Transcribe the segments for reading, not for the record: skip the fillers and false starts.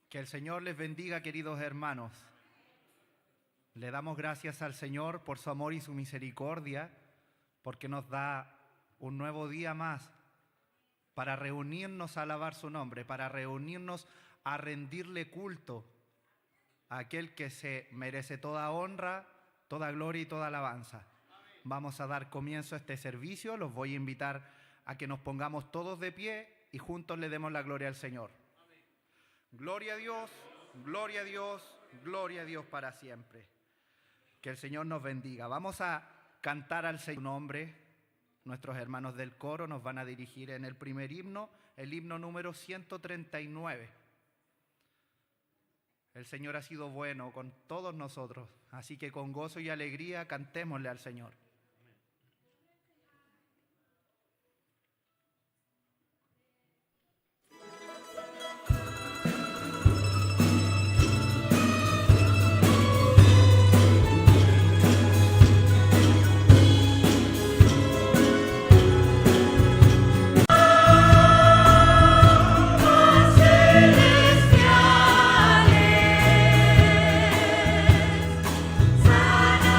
Que el Señor les bendiga, queridos hermanos. Le damos gracias al Señor por su amor y su misericordia, porque nos da un nuevo día más para reunirnos a alabar su nombre, para reunirnos a rendirle culto a aquel que se merece toda honra, toda gloria y toda alabanza. Vamos a dar comienzo a este servicio. Los voy a invitar a que nos pongamos todos de pie y juntos le demos la gloria al Señor. Gloria a Dios, gloria a Dios, gloria a Dios para siempre. Que el Señor nos bendiga. Vamos a cantar al Señor nombre. Nuestros hermanos del coro nos van a dirigir en el primer himno, el himno número 139. El Señor ha sido bueno con todos nosotros, así que con gozo y alegría cantémosle al Señor. Celestiales, sana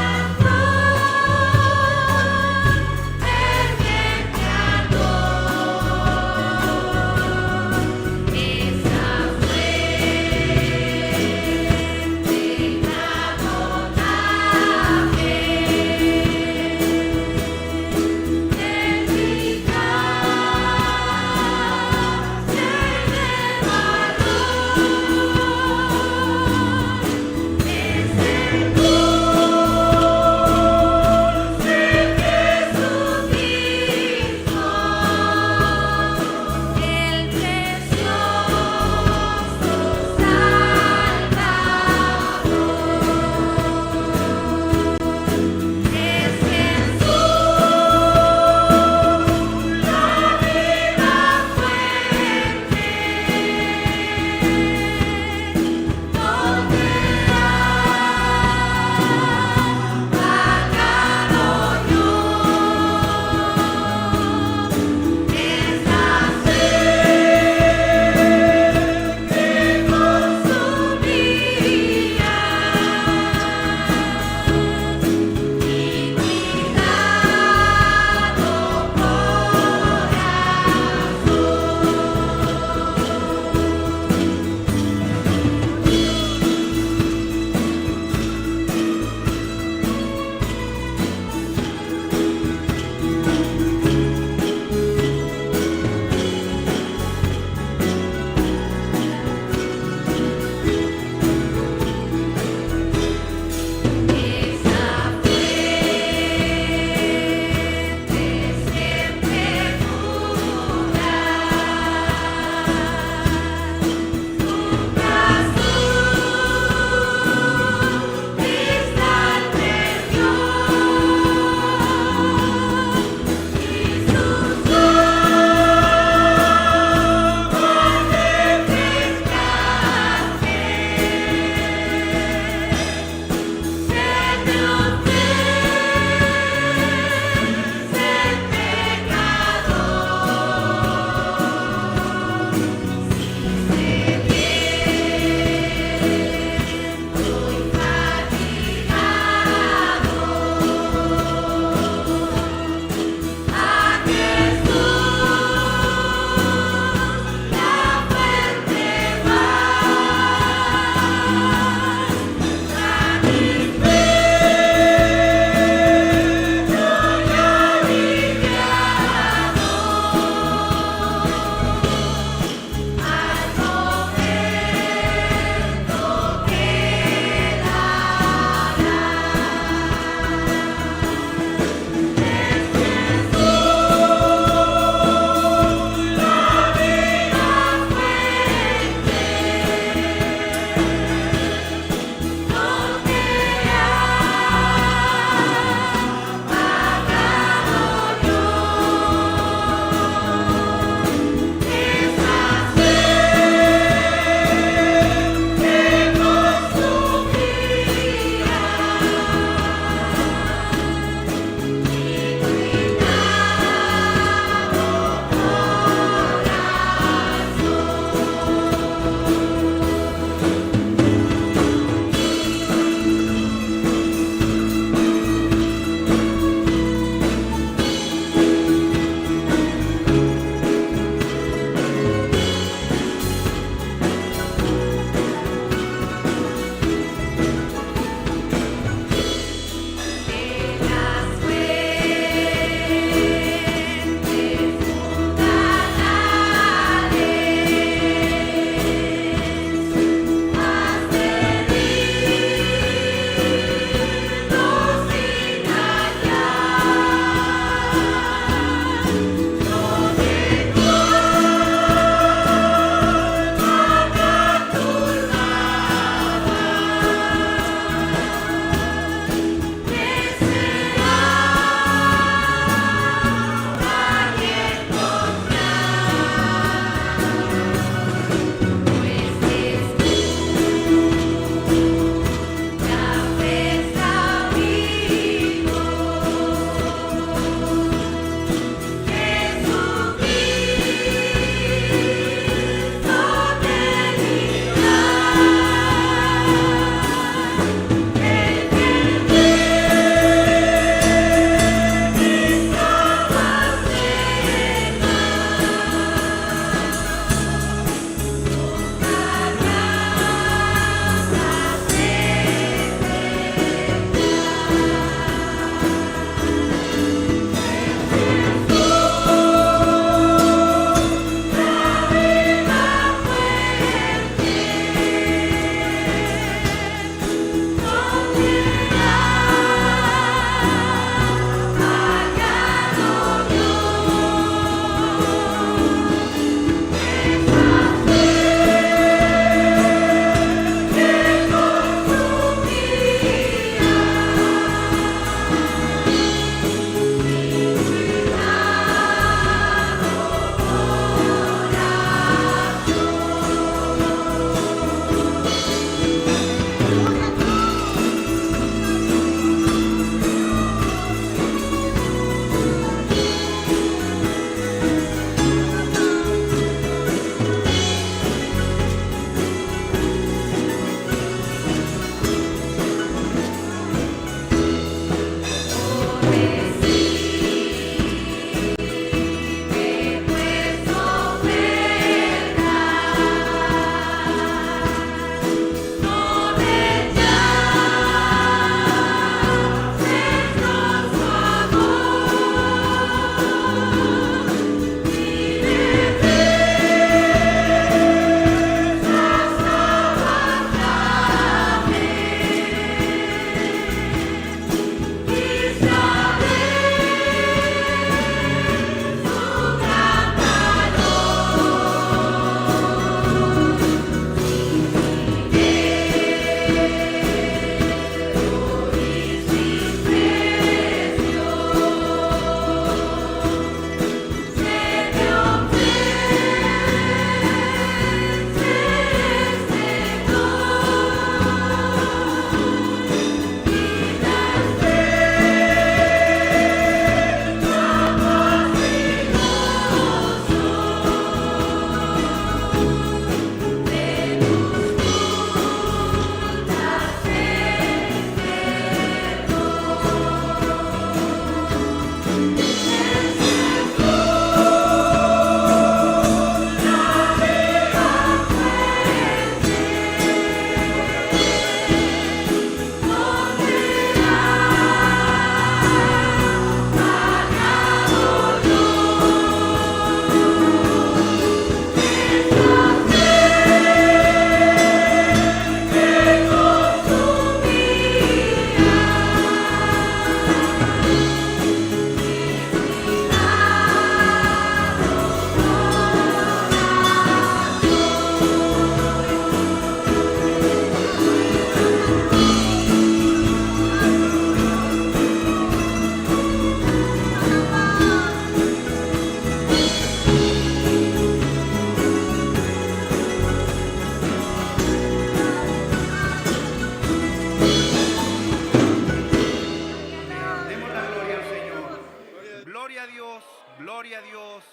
Gloria a Dios, gloria a Dios,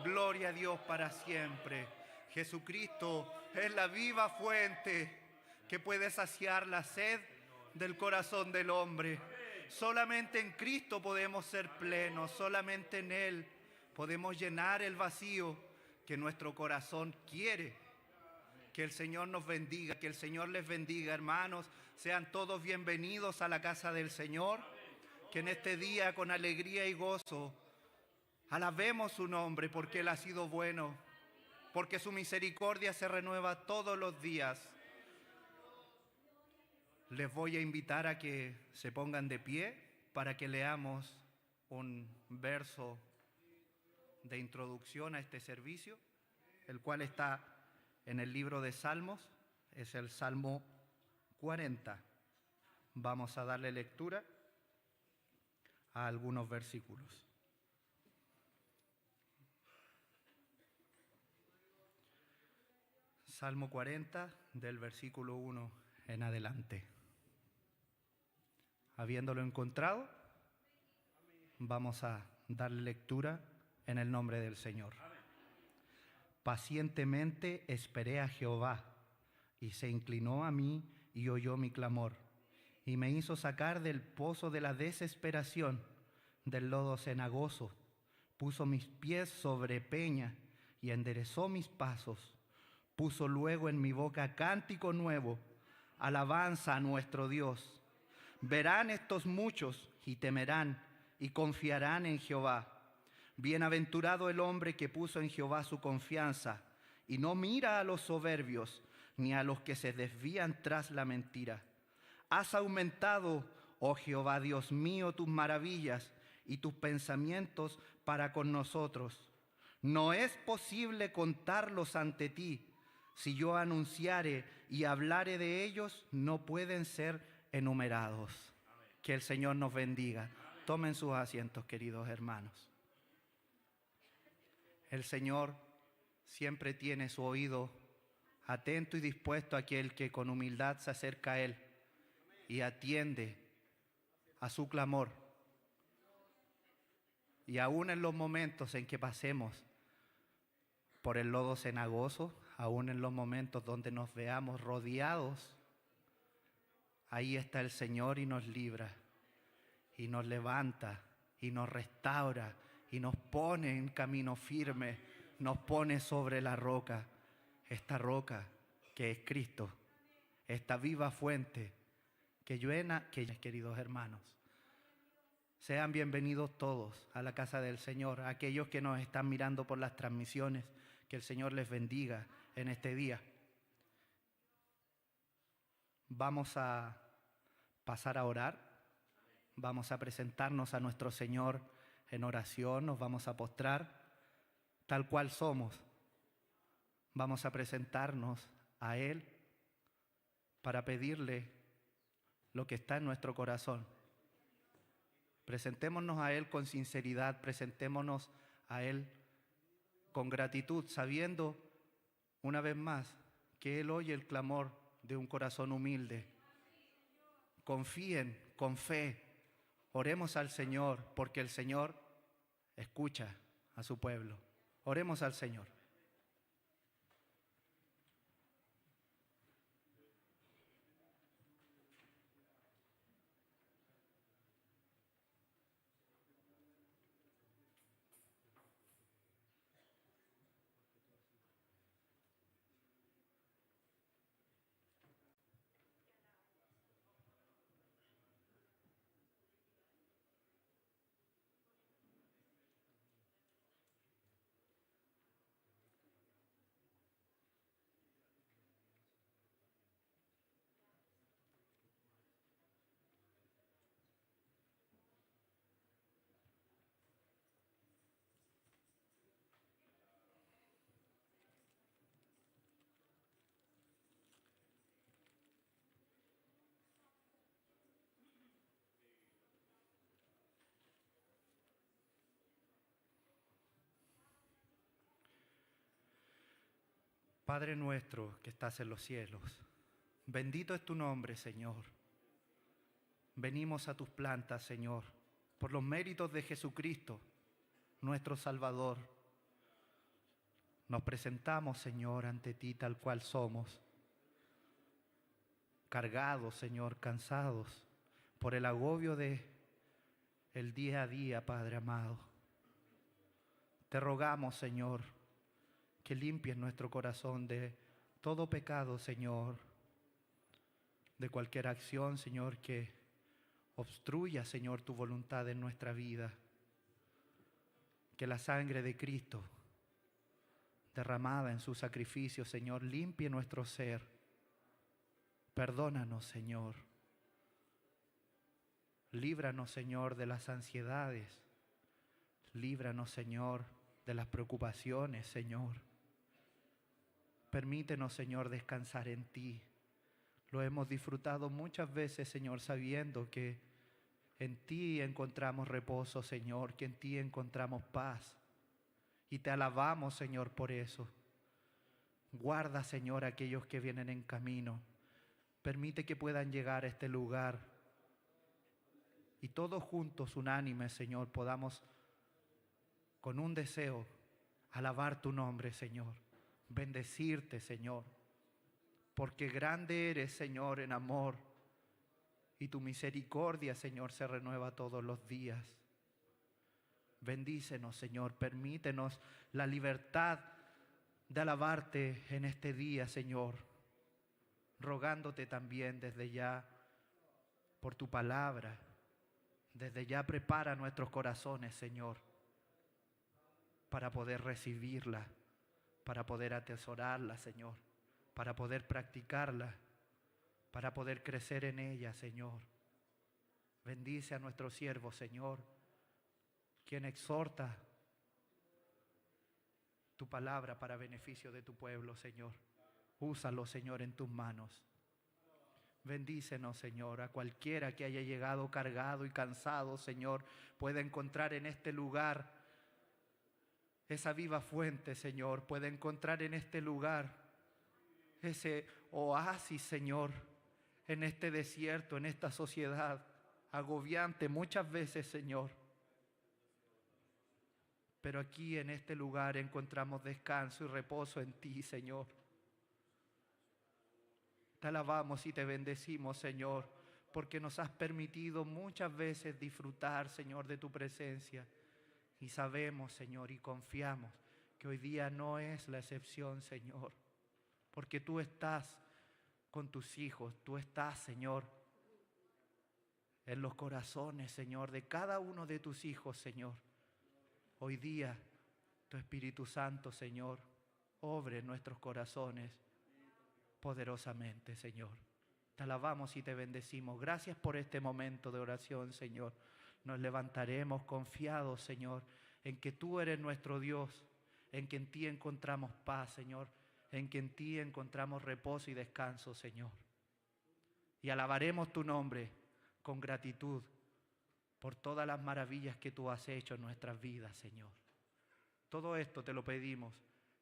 gloria a Dios para siempre. Jesucristo es la viva fuente que puede saciar la sed del corazón del hombre. Solamente en Cristo podemos ser plenos, solamente en Él podemos llenar el vacío que nuestro corazón quiere. Que el Señor nos bendiga, que el Señor les bendiga, hermanos. Sean todos bienvenidos a la casa del Señor. Que en este día, con alegría y gozo, alabemos su nombre, porque Él ha sido bueno, porque su misericordia se renueva todos los días. Les voy a invitar a que se pongan de pie para que leamos un verso de introducción a este servicio, el cual está en el libro de Salmos, es el Salmo 40. Vamos a darle lectura a algunos versículos. Salmo 40, del versículo 1 en adelante. Habiéndolo encontrado, vamos a darle lectura en el nombre del Señor. Pacientemente esperé a Jehová, y se inclinó a mí y oyó mi clamor, y me hizo sacar del pozo de la desesperación, del lodo cenagoso. Puso mis pies sobre peña y enderezó mis pasos. Puso luego en mi boca cántico nuevo, alabanza a nuestro Dios. Verán estos muchos y temerán y confiarán en Jehová. Bienaventurado el hombre que puso en Jehová su confianza y no mira a los soberbios ni a los que se desvían tras la mentira. Has aumentado, oh Jehová, Dios mío, tus maravillas y tus pensamientos para con nosotros. No es posible contarlos ante ti. Si yo anunciare y hablare de ellos, no pueden ser enumerados. Que el Señor nos bendiga. Tomen sus asientos, queridos hermanos. El Señor siempre tiene su oído atento y dispuesto a aquel que con humildad se acerca a Él y atiende a su clamor. Y aún en los momentos en que pasemos por el lodo cenagoso, aún en los momentos donde nos veamos rodeados, ahí está el Señor y nos libra, y nos levanta, y nos restaura, y nos pone en camino firme, nos pone sobre la roca, esta roca que es Cristo, esta viva fuente que llena, queridos hermanos. Sean bienvenidos todos a la casa del Señor, aquellos que nos están mirando por las transmisiones, que el Señor les bendiga en este día. Vamos a pasar a orar, vamos a presentarnos a nuestro Señor en oración, nos vamos a postrar tal cual somos. Vamos a presentarnos a Él para pedirle lo que está en nuestro corazón. Presentémonos a Él con sinceridad, presentémonos a Él con gratitud, sabiendo una vez más que Él oye el clamor de un corazón humilde. Confíen con fe, oremos al Señor, porque el Señor escucha a su pueblo. Oremos al Señor. Padre nuestro que estás en los cielos, bendito es tu nombre, Señor. Venimos a tus plantas, Señor, por los méritos de Jesucristo, nuestro Salvador. Nos presentamos, Señor, ante ti tal cual somos, cargados, Señor, cansados por el agobio de el día a día, Padre amado. Te rogamos, Señor, que limpies nuestro corazón de todo pecado, Señor, de cualquier acción, Señor, que obstruya, Señor, tu voluntad en nuestra vida. Que la sangre de Cristo, derramada en su sacrificio, Señor, limpie nuestro ser. Perdónanos, Señor. Líbranos, Señor, de las ansiedades. Líbranos, Señor, de las preocupaciones, Señor. Permítenos, Señor, descansar en ti. Lo hemos disfrutado muchas veces, Señor, sabiendo que en ti encontramos reposo, Señor, que en ti encontramos paz. Y te alabamos, Señor, por eso. Guarda, Señor, a aquellos que vienen en camino. Permite que puedan llegar a este lugar. Y todos juntos, unánimes, Señor, podamos con un deseo alabar tu nombre, Señor. Bendecirte, Señor. Porque grande eres, Señor, en amor. Y tu misericordia, Señor, se renueva todos los días. Bendícenos, Señor. Permítenos la libertad de alabarte en este día, Señor. Rogándote también desde ya por tu palabra. Desde ya prepara nuestros corazones, Señor, para poder recibirla, para poder atesorarla, Señor, para poder practicarla, para poder crecer en ella, Señor. Bendice a nuestro siervo, Señor, quien exhorta tu palabra para beneficio de tu pueblo, Señor. Úsalo, Señor, en tus manos. Bendícenos, Señor, a cualquiera que haya llegado cargado y cansado, Señor, pueda encontrar en este lugar esa viva fuente, Señor. Pueda encontrar en este lugar ese oasis, Señor, en este desierto, en esta sociedad agobiante muchas veces, Señor. Pero aquí en este lugar encontramos descanso y reposo en ti, Señor. Te alabamos y te bendecimos, Señor, porque nos has permitido muchas veces disfrutar, Señor, de tu presencia. Y sabemos, Señor, y confiamos que hoy día no es la excepción, Señor, porque tú estás con tus hijos, tú estás, Señor, en los corazones, Señor, de cada uno de tus hijos, Señor. Hoy día, tu Espíritu Santo, Señor, obre en nuestros corazones poderosamente, Señor. Te alabamos y te bendecimos. Gracias por este momento de oración, Señor. Nos levantaremos confiados, Señor, en que tú eres nuestro Dios, en que en ti encontramos paz, Señor, en que en ti encontramos reposo y descanso, Señor. Y alabaremos tu nombre con gratitud por todas las maravillas que tú has hecho en nuestras vidas, Señor. Todo esto te lo pedimos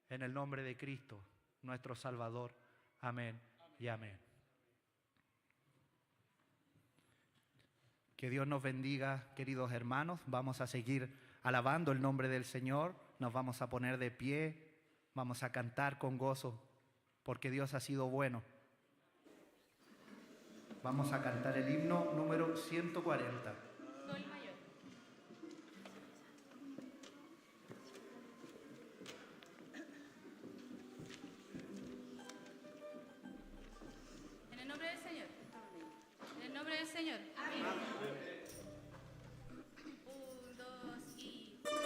en el nombre de Cristo, nuestro Salvador. Amén y amén. Que Dios nos bendiga, queridos hermanos. Vamos a seguir alabando el nombre del Señor. Nos vamos a poner de pie. Vamos a cantar con gozo, porque Dios ha sido bueno. Vamos a cantar el himno número 140. Sol mayor. En el nombre del Señor. En el nombre del Señor. Amén. 1, 2 y... Sol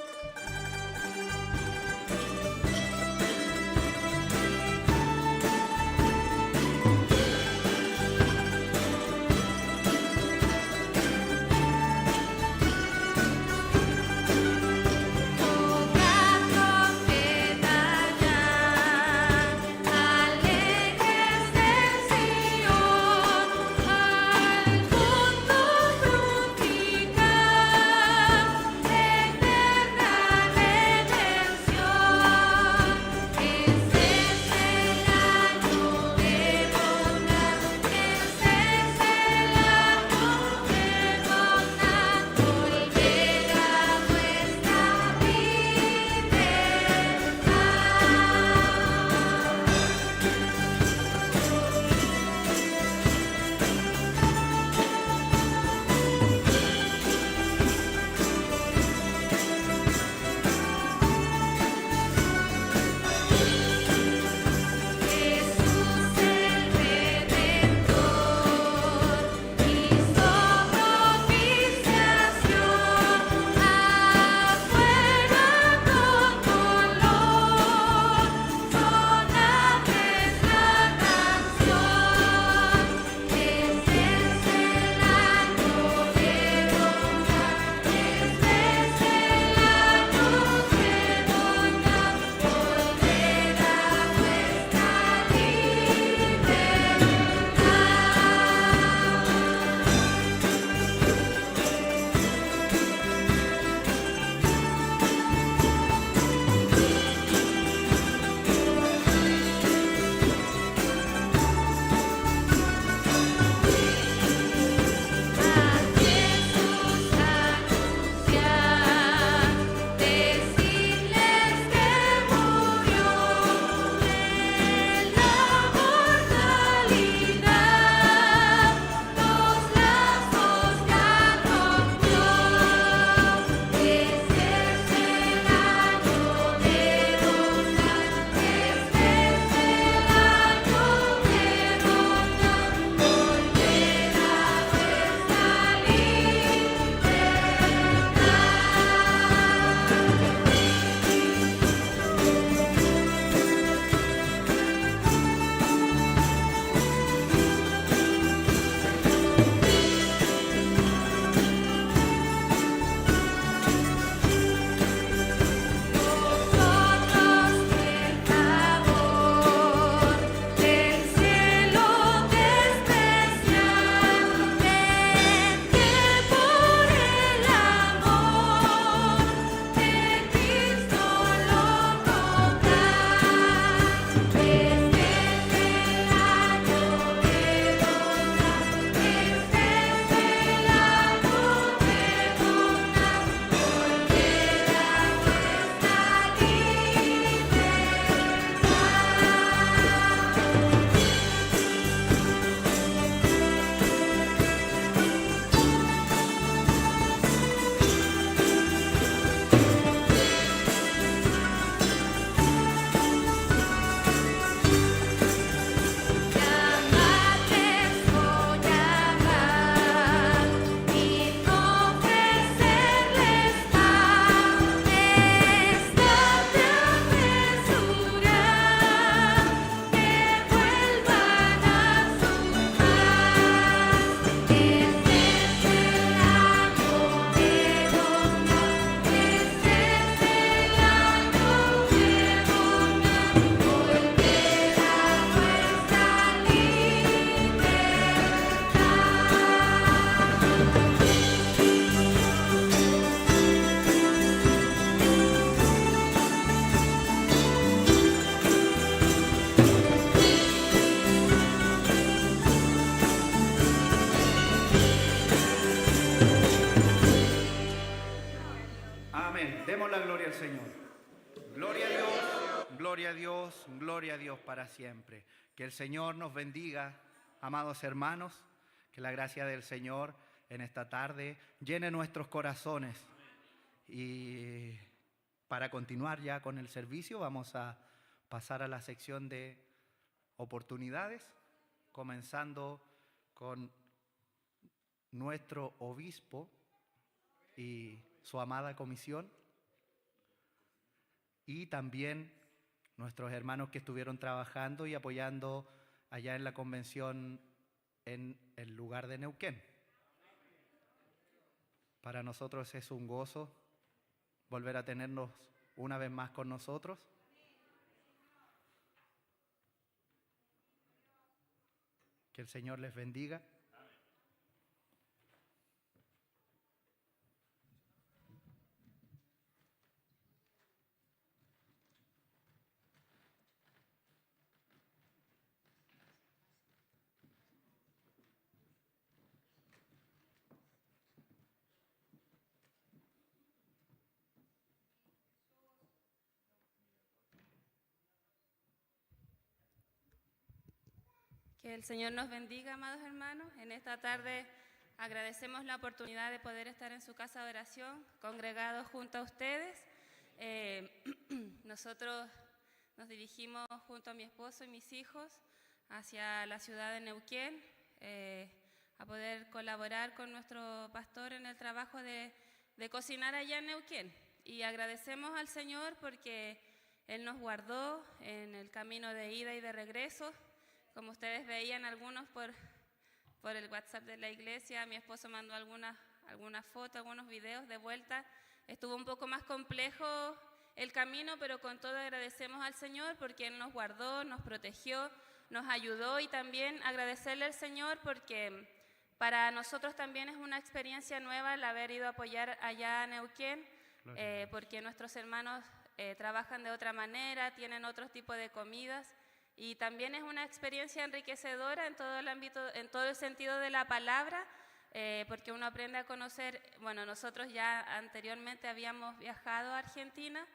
la gloria al Señor. Gloria a Dios, gloria a Dios, gloria a Dios para siempre. Que el Señor nos bendiga, amados hermanos, que la gracia del Señor en esta tarde llene nuestros corazones. Y para continuar ya con el servicio, vamos a pasar a la sección de oportunidades, comenzando con nuestro obispo y su amada comisión, y también nuestros hermanos que estuvieron trabajando y apoyando allá en la convención en el lugar de Neuquén. Para nosotros es un gozo volver a tenernos una vez más con nosotros. Que el Señor les bendiga. Que el Señor nos bendiga, amados hermanos. En esta tarde agradecemos la oportunidad de poder estar en su casa de oración, congregados junto a ustedes. Nosotros nos dirigimos junto a mi esposo y mis hijos hacia la ciudad de Neuquén a poder colaborar con nuestro pastor en el trabajo de cocinar allá en Neuquén. Y agradecemos al Señor porque Él nos guardó en el camino de ida y de regreso. Como ustedes veían algunos por el WhatsApp de la iglesia, mi esposo mandó algunas fotos, algunos videos de vuelta. Estuvo un poco más complejo el camino, pero con todo agradecemos al Señor porque Él nos guardó, nos protegió, nos ayudó, y también agradecerle al Señor porque para nosotros también es una experiencia nueva el haber ido a apoyar allá a Neuquén, porque nuestros hermanos trabajan de otra manera, tienen otro tipo de comidas. Y también es una experiencia enriquecedora en todo el ámbito, en todo el sentido de la palabra, porque uno aprende a conocer. Bueno, nosotros ya anteriormente habíamos viajado a Argentina,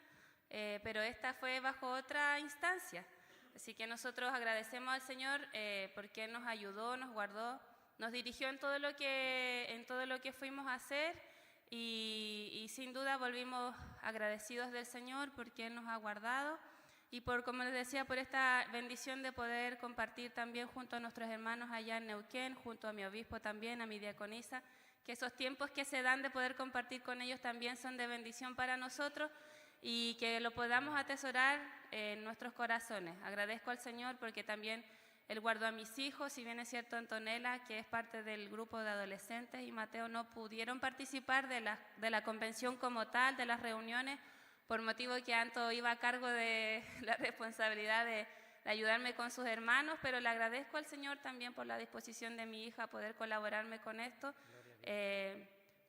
pero esta fue bajo otra instancia. Así que nosotros agradecemos al Señor porque Él nos ayudó, nos guardó, nos dirigió en todo lo que fuimos a hacer, y sin duda volvimos agradecidos del Señor porque Él nos ha guardado. Y por, como les decía, por esta bendición de poder compartir también junto a nuestros hermanos allá en Neuquén, junto a mi obispo también, a mi diaconisa, que esos tiempos que se dan de poder compartir con ellos también son de bendición para nosotros y que lo podamos atesorar en nuestros corazones. Agradezco al Señor porque también Él guardó a mis hijos. Si bien es cierto, Antonella, que es parte del grupo de adolescentes, y Mateo no pudieron participar de la convención como tal, de las reuniones, por motivo que Anto iba a cargo de la responsabilidad de ayudarme con sus hermanos, pero le agradezco al Señor también por la disposición de mi hija a poder colaborarme con esto,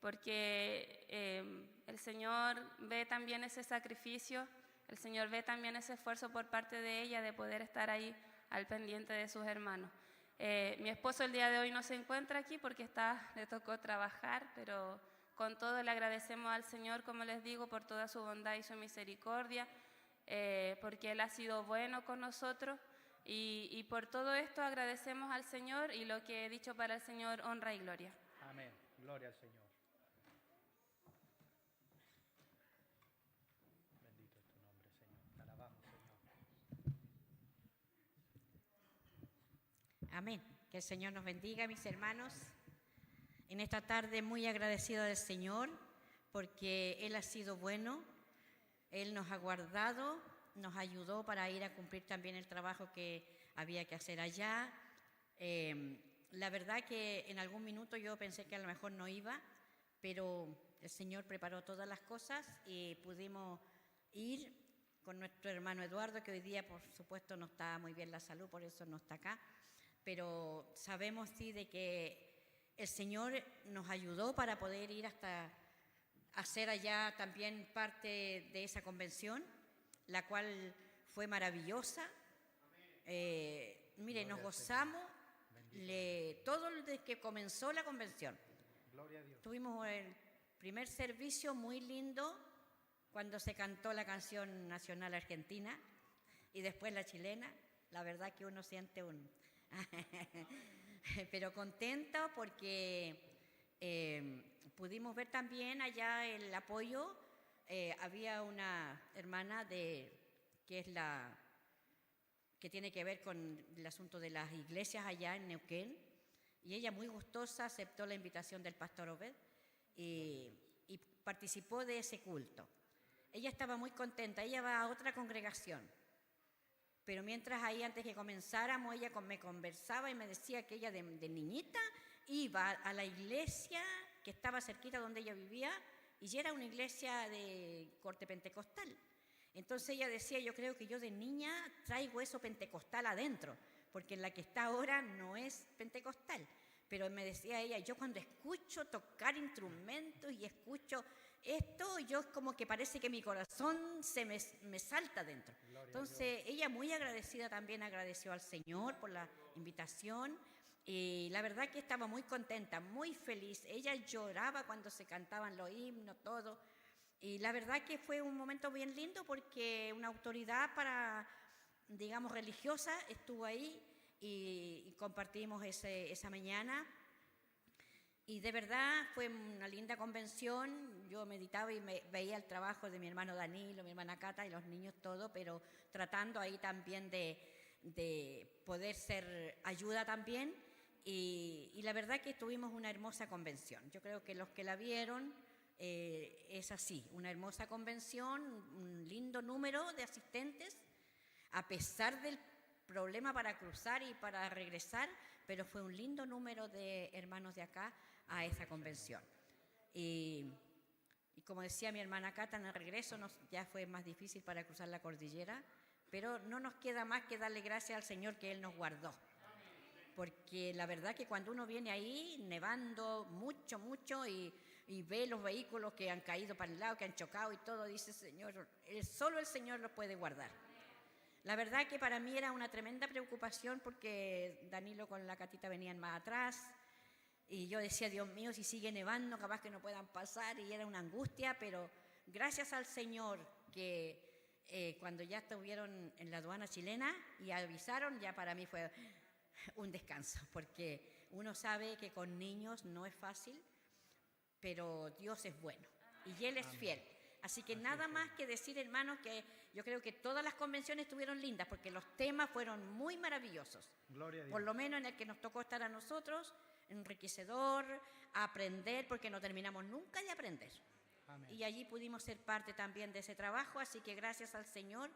porque el Señor ve también ese sacrificio, el Señor ve también ese esfuerzo por parte de ella de poder estar ahí al pendiente de sus hermanos. Mi esposo el día de hoy no se encuentra aquí porque le tocó trabajar, pero con todo le agradecemos al Señor, como les digo, por toda su bondad y su misericordia, porque Él ha sido bueno con nosotros, y por todo esto agradecemos al Señor, y lo que he dicho para el Señor, honra y gloria. Amén. Gloria al Señor. Bendito es tu nombre, Señor. Te alabamos, Señor. Amén. Que el Señor nos bendiga, mis hermanos. En esta tarde muy agradecido del Señor porque Él ha sido bueno, Él nos ha guardado, nos ayudó para ir a cumplir también el trabajo que había que hacer allá. La verdad que en algún minuto yo pensé que a lo mejor no iba, pero el Señor preparó todas las cosas y pudimos ir con nuestro hermano Eduardo, que hoy día por supuesto no está muy bien la salud, por eso no está acá, pero sabemos sí de que el Señor nos ayudó para poder ir hasta hacer allá también parte de esa convención, la cual fue maravillosa. Mire, nos gozamos todo desde que comenzó la convención. Gloria a Dios. Tuvimos el primer servicio muy lindo, cuando se cantó la canción nacional argentina y después la chilena. La verdad que uno siente un... Pero contento porque pudimos ver también allá el apoyo. Había una hermana que tiene que ver con el asunto de las iglesias allá en Neuquén, y ella muy gustosa aceptó la invitación del pastor Obed y participó de ese culto. Ella estaba muy contenta, ella va a otra congregación, pero mientras ahí, antes que comenzáramos, ella me conversaba y me decía que ella de niñita iba a la iglesia que estaba cerquita donde ella vivía, y era una iglesia de corte pentecostal. Entonces ella decía, yo creo que yo de niña traigo eso pentecostal adentro, porque en la que está ahora no es pentecostal. Pero me decía ella, yo cuando escucho tocar instrumentos y escucho esto, yo como que parece que mi corazón me salta dentro. Entonces ella muy agradecida también agradeció al Señor por la invitación, y la verdad que estaba muy contenta, muy feliz. Ella lloraba cuando se cantaban los himnos, todo. Y la verdad que fue un momento bien lindo porque una autoridad digamos, religiosa estuvo ahí y compartimos esa mañana. Y de verdad fue una linda convención. Yo meditaba y veía el trabajo de mi hermano Danilo, mi hermana Cata y los niños, todo, pero tratando ahí también de poder ser ayuda también. Y la verdad que tuvimos una hermosa convención. Yo creo que los que la vieron, es así, una hermosa convención, un lindo número de asistentes, a pesar del problema para cruzar y para regresar, pero fue un lindo número de hermanos de acá a esa convención. Y como decía mi hermana Cata, en el regreso ya fue más difícil para cruzar la cordillera, pero no nos queda más que darle gracias al Señor que Él nos guardó. Porque la verdad que cuando uno viene ahí nevando mucho, mucho y ve los vehículos que han caído para el lado, que han chocado y todo, dice, Señor, solo el Señor los puede guardar. La verdad que para mí era una tremenda preocupación porque Danilo con la Catita venían más atrás y yo decía, Dios mío, si sigue nevando, capaz que no puedan pasar, y era una angustia, pero gracias al Señor que cuando ya estuvieron en la aduana chilena y avisaron, ya para mí fue un descanso, porque uno sabe que con niños no es fácil, pero Dios es bueno y Él es fiel. Así que nada más que decir, hermanos, que yo creo que todas las convenciones estuvieron lindas porque los temas fueron muy maravillosos. Gloria a Dios. Por lo menos en el que nos tocó estar a nosotros, enriquecedor, aprender, porque no terminamos nunca de aprender. Amén. Y allí pudimos ser parte también de ese trabajo, así que gracias al Señor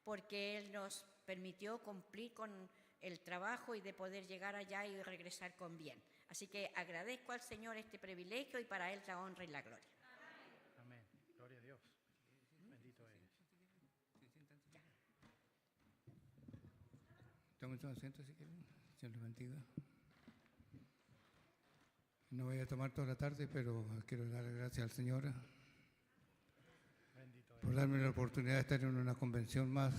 porque Él nos permitió cumplir con el trabajo y de poder llegar allá y regresar con bien. Así que agradezco al Señor este privilegio y para Él la honra y la gloria. Amén. Gloria a Dios. Bendito eres. Tomen su asiento si quieren. Señor los bendiga. No voy a tomar toda la tarde, pero quiero dar gracias al Señor por darme la oportunidad de estar en una convención más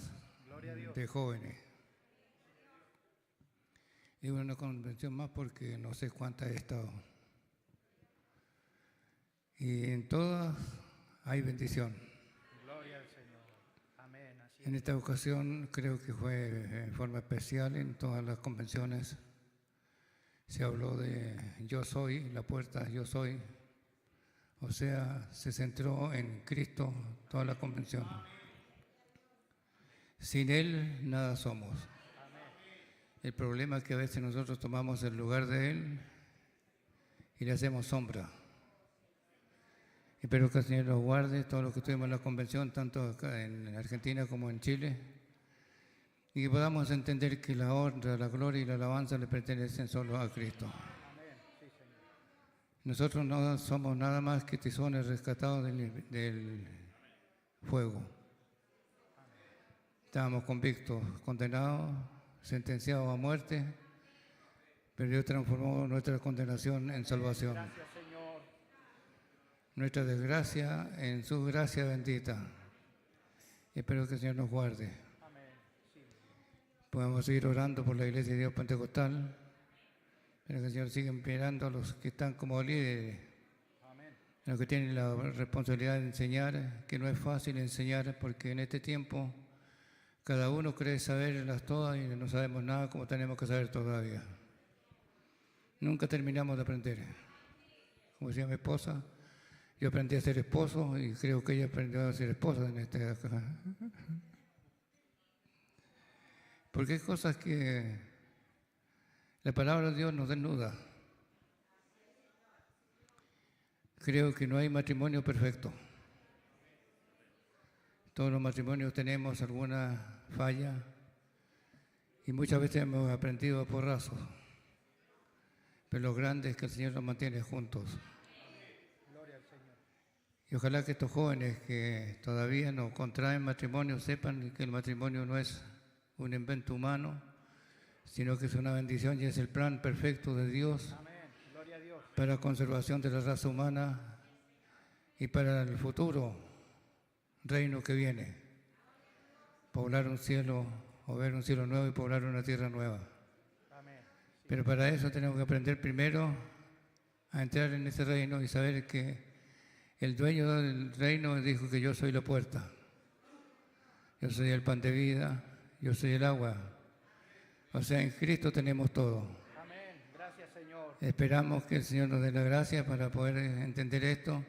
de jóvenes. Y una convención más porque no sé cuántas he estado. Y en todas hay bendición. Gloria al Señor. Amén. Así En esta ocasión creo que fue en forma especial en todas las convenciones. Se habló de yo soy, la puerta yo soy. O sea, se centró en Cristo toda la convención. Sin Él nada somos. El problema es que a veces nosotros tomamos el lugar de Él y le hacemos sombra. Espero que el Señor nos guarde, todos los que estuvimos en la convención, tanto acá en Argentina como en Chile, y que podamos entender que la honra, la gloria y la alabanza le pertenecen solo a Cristo. Nosotros no somos nada más que tizones rescatados del fuego. Estábamos convictos, condenados, sentenciados a muerte, pero Dios transformó nuestra condenación en salvación. Gracias, Señor. Nuestra desgracia en su gracia bendita. Espero que el Señor nos guarde. Amén. Sí. Podemos seguir orando por la Iglesia de Dios Pentecostal, pero que el Señor siga mirando a los que están como líderes. Amén. los que tienen la responsabilidad de enseñar, que no es fácil enseñar porque en este tiempo cada uno cree saberlas todas y no sabemos nada como tenemos que saber todavía. Nunca terminamos de aprender. Como decía mi esposa, yo aprendí a ser esposo y creo que ella aprendió a ser esposa en este acá. Porque hay cosas que la palabra de Dios nos desnuda. Creo que no hay matrimonio perfecto. Todos los matrimonios tenemos alguna falla y muchas veces hemos aprendido a porrazos. Pero lo grande es que el Señor nos mantiene juntos. Y ojalá que estos jóvenes que todavía no contraen matrimonio sepan que el matrimonio no es un invento humano, sino que es una bendición y es el plan perfecto de Dios para la conservación de la raza humana y para el futuro reino que viene. Poblar un cielo, o ver un cielo nuevo y poblar una tierra nueva. Pero para eso tenemos que aprender primero a entrar en ese reino y saber que el dueño del reino dijo que yo soy la puerta, yo soy el pan de vida, yo soy el agua. O sea, en Cristo tenemos todo. Amén. Gracias, Señor. Esperamos que el Señor nos dé la gracia para poder entender esto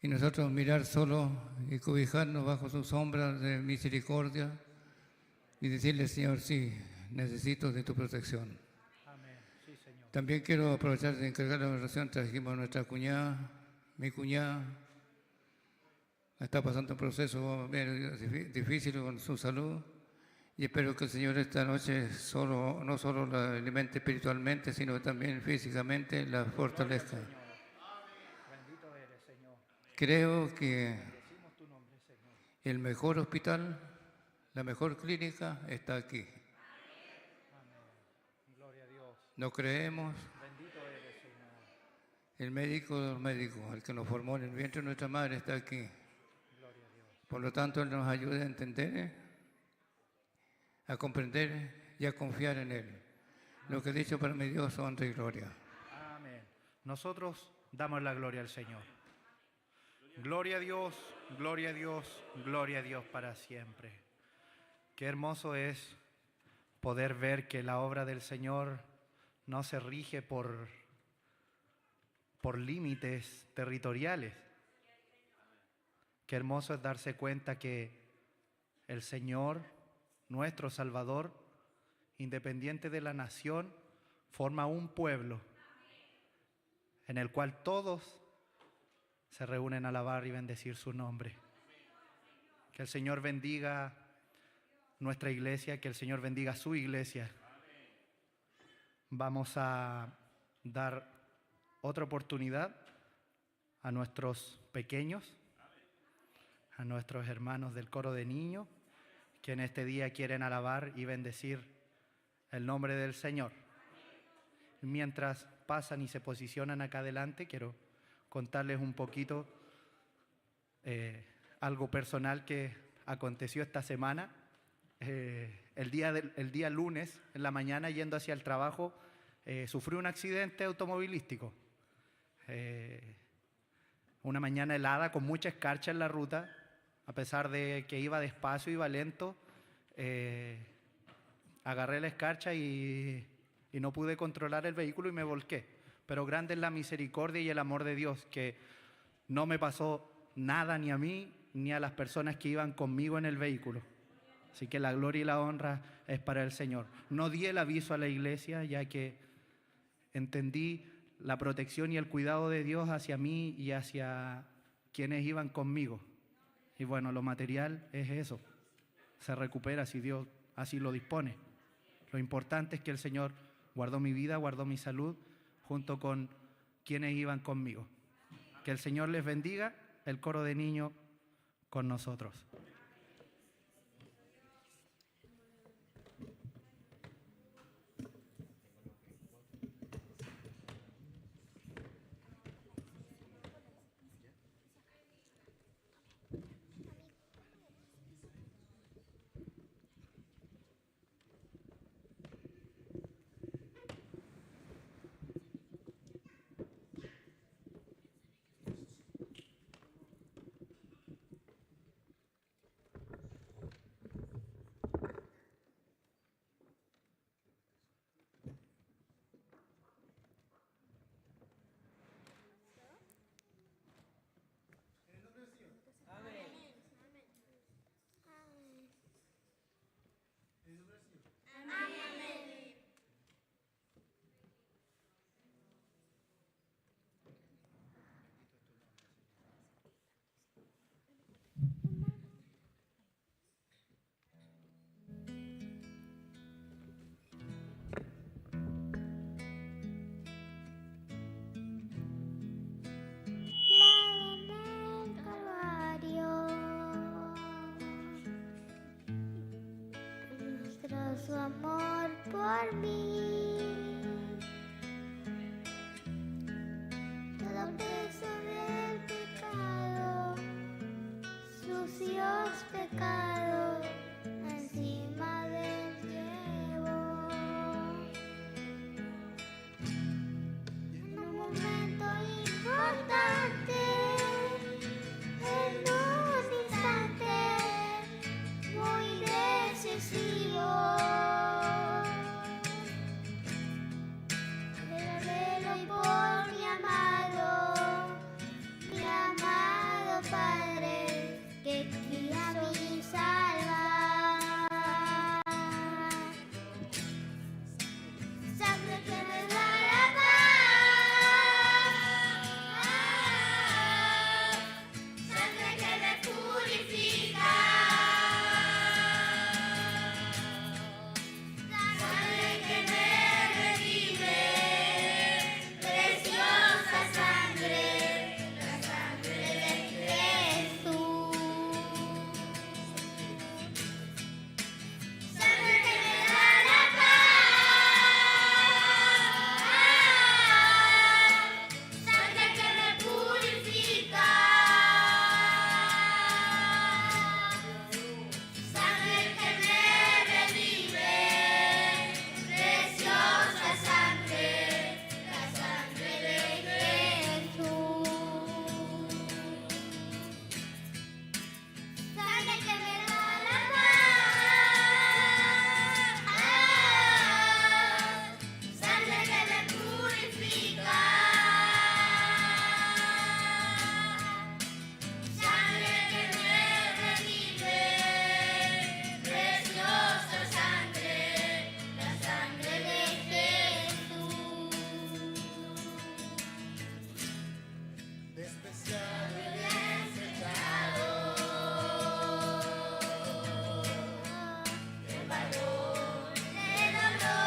y nosotros mirar solo y cobijarnos bajo su sombra de misericordia y decirle, Señor, sí, necesito de tu protección. Amén. Sí, Señor. También quiero aprovechar de encargar la oración. Trajimos a nuestra cuñada, mi cuñada. Está pasando un proceso difícil con su salud y espero que el Señor esta noche no solo la alimente espiritualmente, sino también físicamente la fortalezca. Bendito eres, Señor. Creo que Decimos tu nombre, Señor. el mejor hospital, la mejor clínica está aquí. Amén. Gloria a Dios. No creemos. Bendito eres, Señor. El médico de los médicos, el que nos formó en el vientre de nuestra madre, está aquí. Gloria a Dios. Por lo tanto, Él nos ayuda a entender, a comprender y a confiar en Él. Lo que he dicho para mi Dios, honra y gloria. Amén. Nosotros damos la gloria al Señor. Gloria a Dios, gloria a Dios, gloria a Dios para siempre. Qué hermoso es poder ver que la obra del Señor no se rige por límites territoriales. Qué hermoso es darse cuenta que el Señor, nuestro Salvador, independiente de la nación, forma un pueblo en el cual todos se reúnen a alabar y bendecir su nombre. Que el Señor bendiga nuestra iglesia, que el Señor bendiga su iglesia. Vamos a dar otra oportunidad a nuestros pequeños, a nuestros hermanos del coro de niños, que en este día quieren alabar y bendecir el nombre del Señor. Mientras pasan y se posicionan acá adelante, quiero contarles un poquito algo personal que aconteció esta semana. El día lunes, en la mañana, yendo hacia el trabajo, sufrí un accidente automovilístico. Una mañana helada con mucha escarcha en la ruta, a pesar de que iba despacio, iba lento, agarré la escarcha y no pude controlar el vehículo y me volqué. Pero grande es la misericordia y el amor de Dios, que no me pasó nada ni a mí ni a las personas que iban conmigo en el vehículo. Así que la gloria y la honra es para el Señor. No di el aviso a la iglesia, ya que entendí la protección y el cuidado de Dios hacia mí y hacia quienes iban conmigo. Y bueno, lo material es eso. Se recupera si Dios así lo dispone. Lo importante es que el Señor guardó mi vida, guardó mi salud, junto con quienes iban conmigo. Que el Señor les bendiga, el coro de niños con nosotros. su amor por mí. Todo peso del pecado, sucios pecados, encima del llevo. En un momento importante, en un instante muy decisivo, pero y por mi amado Padre, que quiso mi salvar. Sangre que me da la paz, sangre que me purifica, sangre que me redime, preciosa sangre, la sangre de Jesús. Sangre que me da la paz, sangre que me purifica, sangre que me redime, preciosa sangre, la sangre de Jesús. Sangre que me da la paz, sangre que me purifica, sangre que me redime, preciosa sangre, la sangre de Jesús. Despreciado y desechado, el valor del dolor,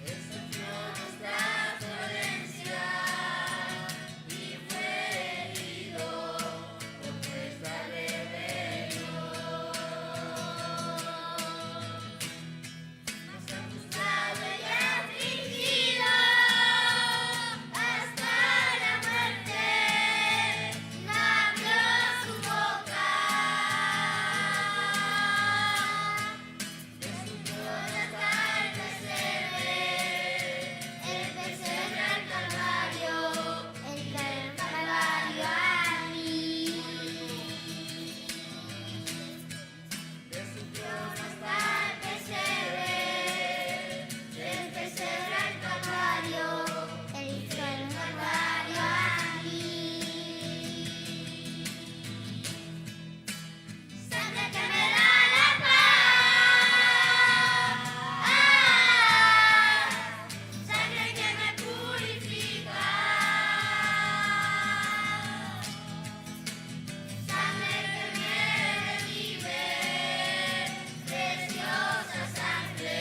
Él sufrió nuestras dolencias y fue herido por nuestra rebelión. Mas acusado y afligido hasta la muerte, no abrió su boca. Desnudo hasta el pesebre al Calvario, el Calvario a mí. Desnudo hasta el pesebre al Calvario, el Calvario a mí. Sangre que me da la paz, sangre que me purifica, sangre que me redime, preciosa sangre,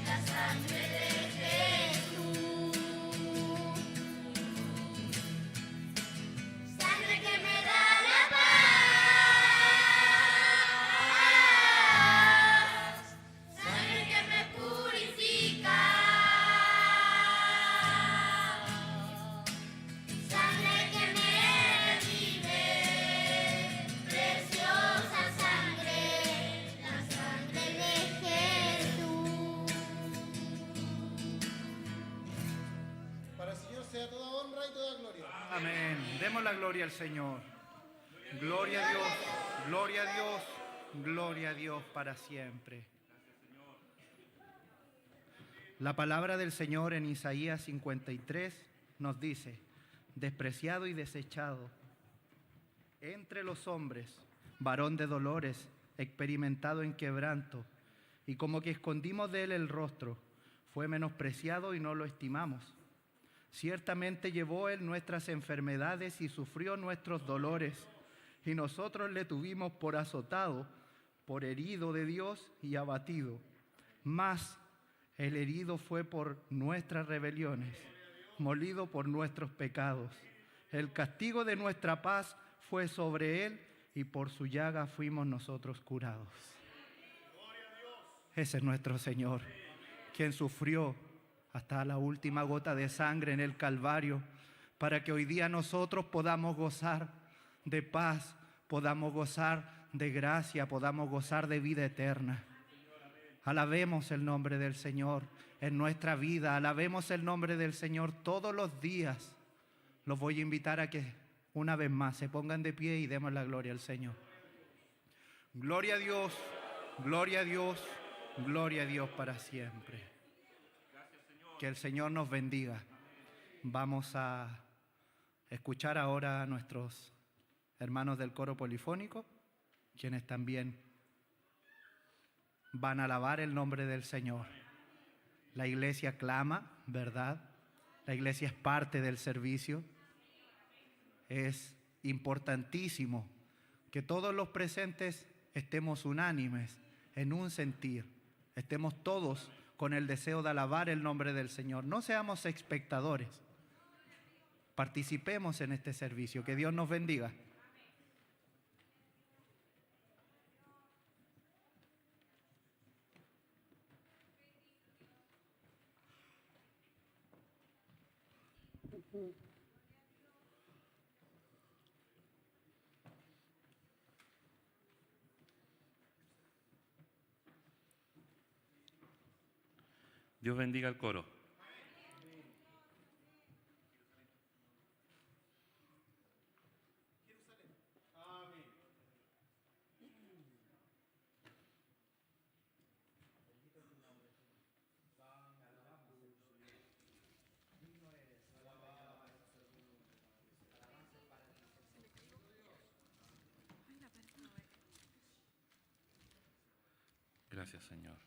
la sangre de Jesús. Sangre que me da la paz, sangre que me purifica, sangre que me redime, preciosa sangre, la sangre de Jesús. Para el Señor sea toda honra y toda gloria. Amén. Demos la gloria al Señor. Gloria a Dios, gloria a Dios, gloria a Dios para siempre. La palabra del Señor en Isaías 53 nos dice: despreciado y desechado entre los hombres, varón de dolores, experimentado en quebranto, y como que escondimos de él el rostro, fue menospreciado y no lo estimamos. Ciertamente llevó él nuestras enfermedades y sufrió nuestros dolores, y nosotros le tuvimos por azotado, por herido de Dios y abatido. Mas el herido fue por nuestras rebeliones, molido por nuestros pecados. El castigo de nuestra paz fue sobre él, y por su llaga fuimos nosotros curados. Ese es nuestro Señor, quien sufrió hasta la última gota de sangre en el Calvario, para que hoy día nosotros podamos gozar de paz, podamos gozar de gracia, podamos gozar de vida eterna. Alabemos el nombre del Señor en nuestra vida, alabemos el nombre del Señor todos los días. Los voy a invitar a que una vez más se pongan de pie y demos la gloria al Señor. Gloria a Dios, gloria a Dios, gloria a Dios para siempre. Que el Señor nos bendiga. Vamos a escuchar ahora a nuestros hermanos del coro polifónico, quienes también van a alabar el nombre del Señor. La iglesia clama, ¿verdad? La iglesia es parte del servicio. Es importantísimo que todos los presentes estemos unánimes en un sentir, estemos todos con el deseo de alabar el nombre del Señor. No seamos espectadores, participemos en este servicio. Que Dios nos bendiga. Dios bendiga al coro. Gracias, Señor.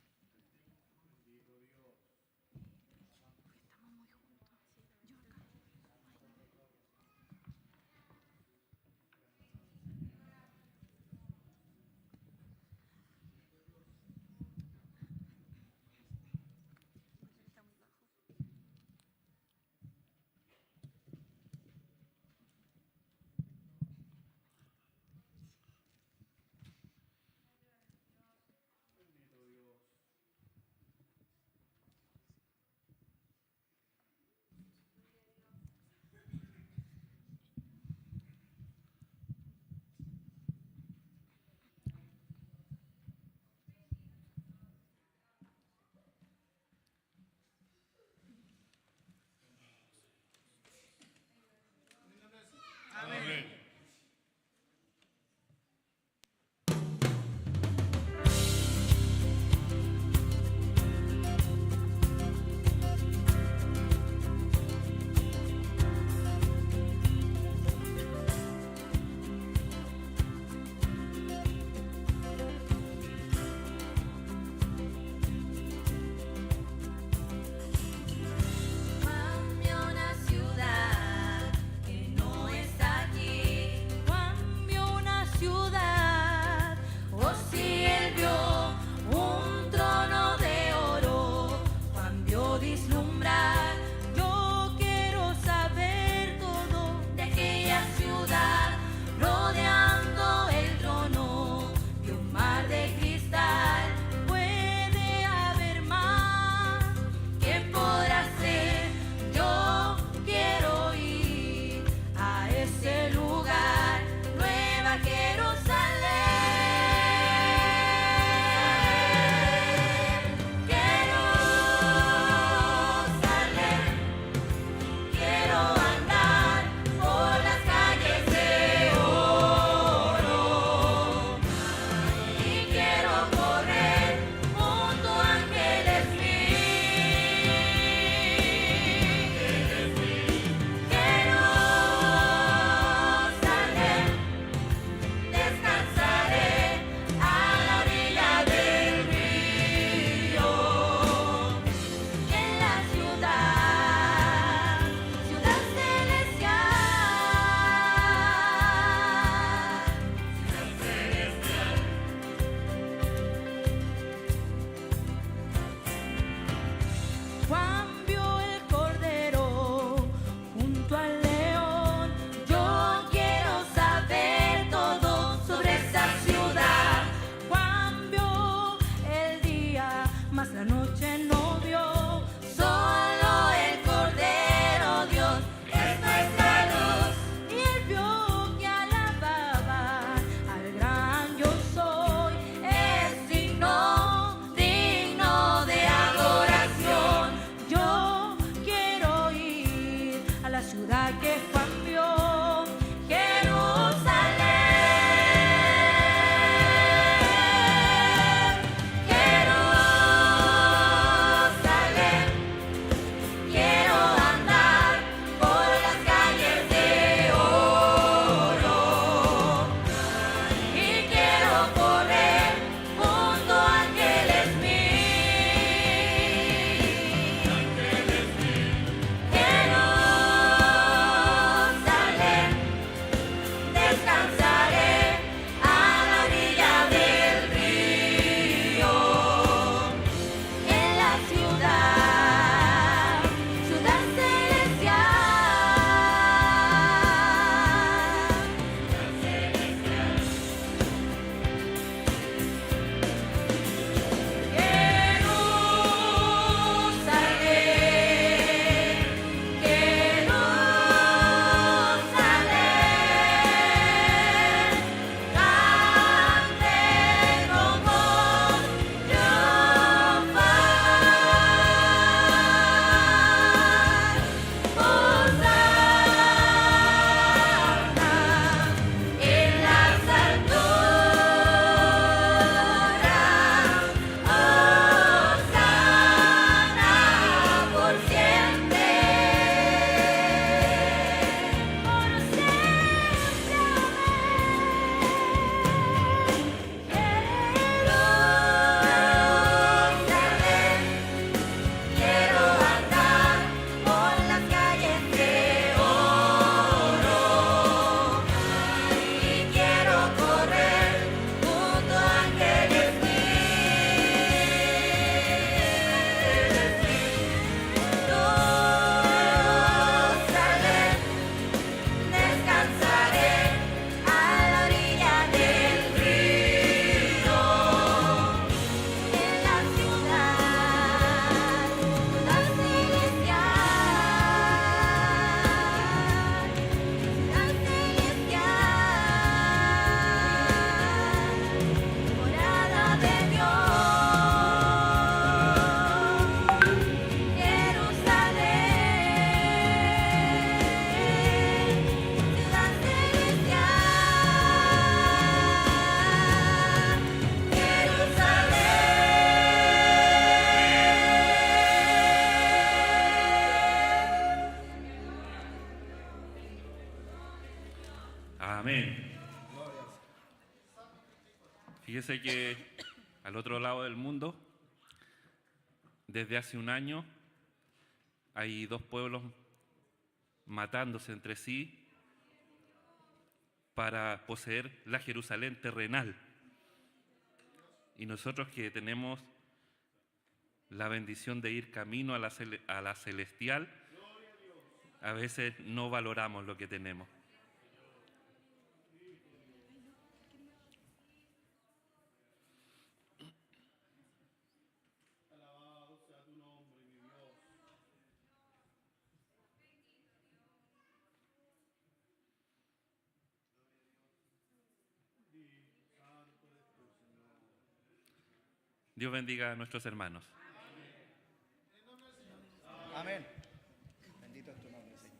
Fíjese que al otro lado del mundo, desde hace un año, hay dos pueblos matándose entre sí para poseer la Jerusalén terrenal. Y nosotros que tenemos la bendición de ir camino a la celestial, a veces no valoramos lo que tenemos. Dios bendiga a nuestros hermanos. Amén. Bendito es tu nombre, Señor.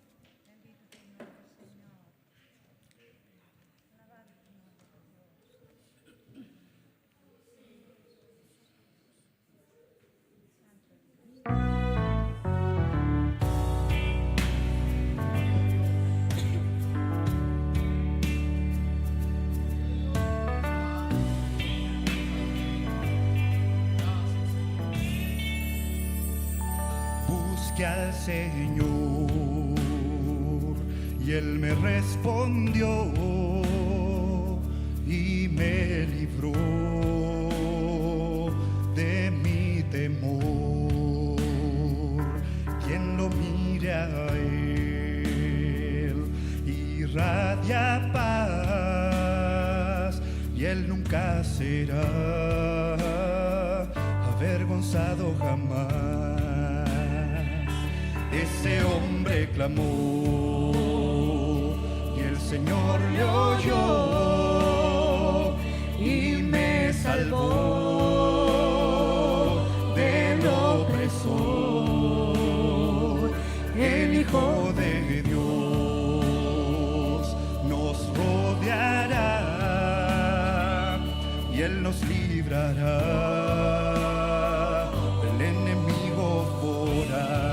Busqué al Señor y Él me respondió y me libró de mi temor. Quien lo mire a Él irradia paz y Él nunca será avergonzado jamás. Ese hombre clamó y el Señor le oyó y me salvó del opresor. El Hijo de Dios nos rodeará y Él nos librará del enemigo voraz.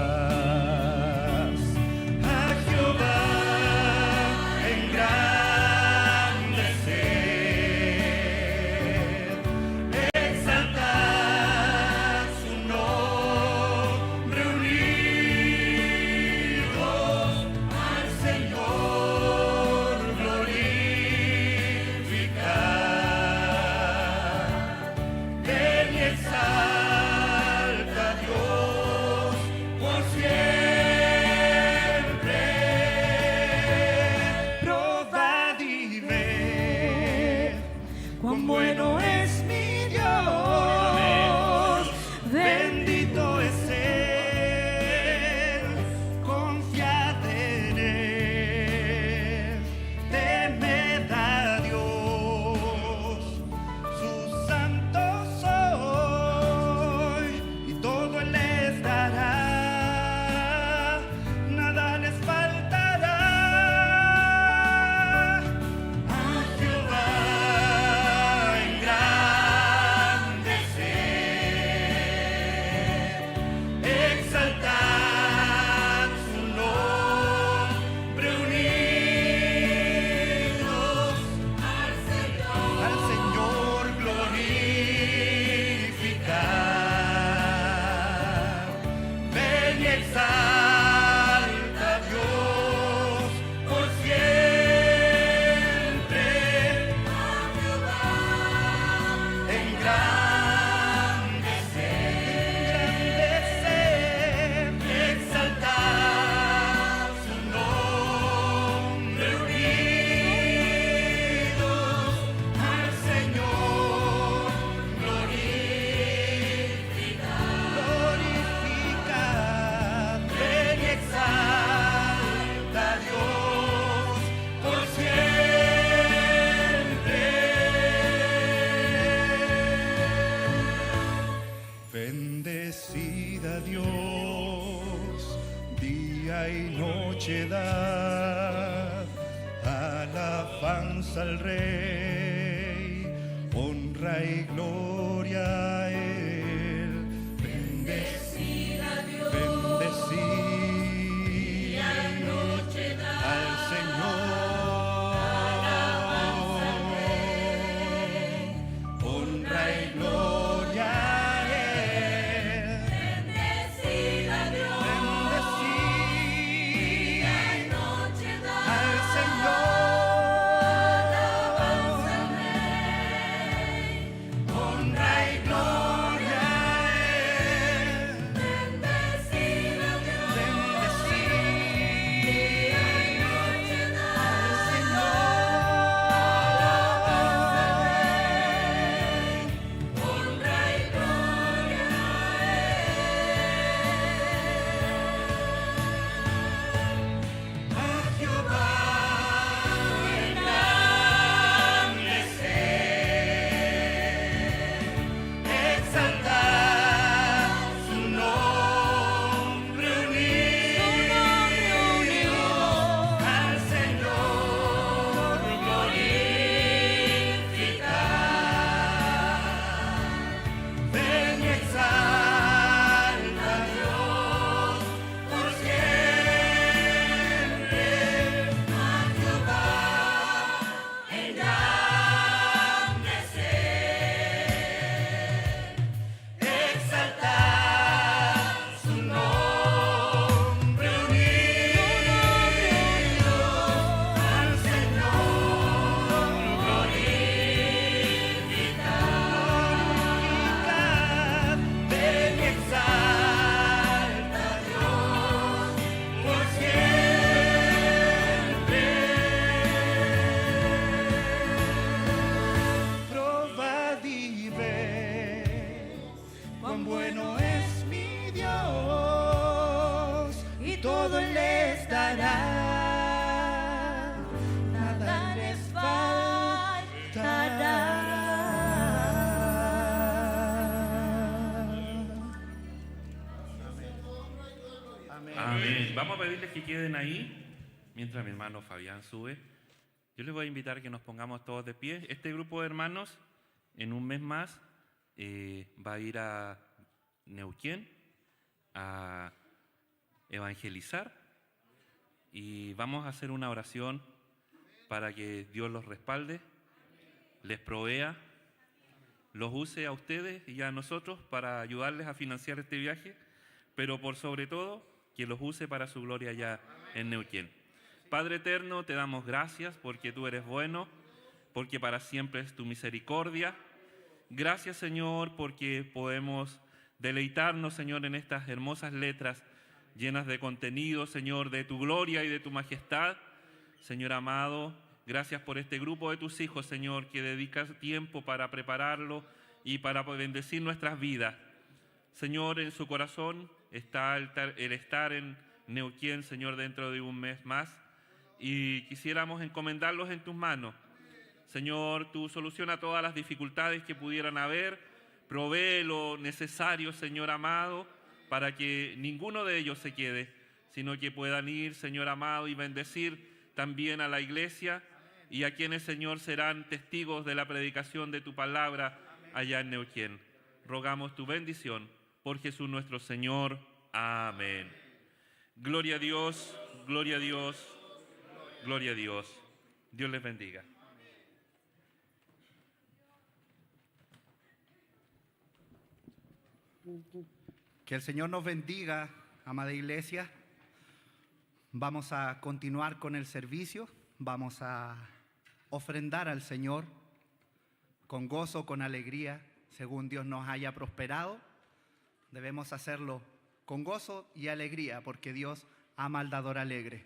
Bendecida Dios, día y noche da alabanza al Rey, honra y gloria a Él. Bendecida Dios, día y noche da al Señor, alabanza al Rey, vamos a pedirles que queden ahí mientras mi hermano Fabián sube. Yo les voy a invitar a que nos pongamos todos de pie. Este grupo de hermanos, en un mes más, va a ir a Neuquén a evangelizar y vamos a hacer una oración para que Dios los respalde, les provea, los use a ustedes y a nosotros para ayudarles a financiar este viaje, pero por sobre todo que los use para su gloria allá en Neuquén. Padre eterno, te damos gracias porque tú eres bueno, porque para siempre es tu misericordia. Gracias, Señor, porque podemos deleitarnos, Señor, en estas hermosas letras llenas de contenido, Señor, de tu gloria y de tu majestad. Señor amado, gracias por este grupo de tus hijos, Señor, que dedicas tiempo para prepararlo y para bendecir nuestras vidas. Señor, en su corazón está el estar en Neuquén, Señor, dentro de un mes más, y quisiéramos encomendarlos en tus manos. Señor, tú soluciona todas las dificultades que pudieran haber, provee lo necesario, Señor amado, para que ninguno de ellos se quede, sino que puedan ir, Señor amado, y bendecir también a la iglesia y a quienes, Señor, serán testigos de la predicación de tu palabra allá en Neuquén. Rogamos tu bendición por Jesús nuestro Señor. Amén. Gloria a Dios, gloria a Dios, gloria a Dios. Dios les bendiga. Que el Señor nos bendiga, amada iglesia. Vamos a continuar con el servicio. Vamos a ofrendar al Señor con gozo, con alegría, según Dios nos haya prosperado. Debemos hacerlo con gozo y alegría, porque Dios ama al dador alegre.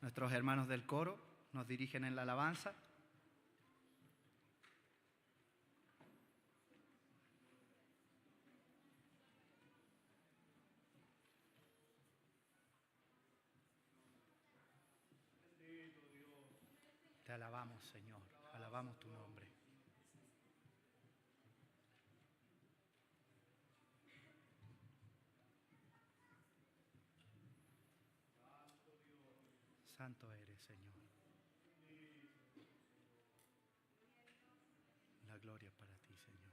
Nuestros hermanos del coro nos dirigen en la alabanza. Te alabamos, Señor, alabamos tu nombre. Santo eres, Señor. La gloria para ti, Señor.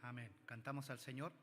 Amén. Cantamos al Señor.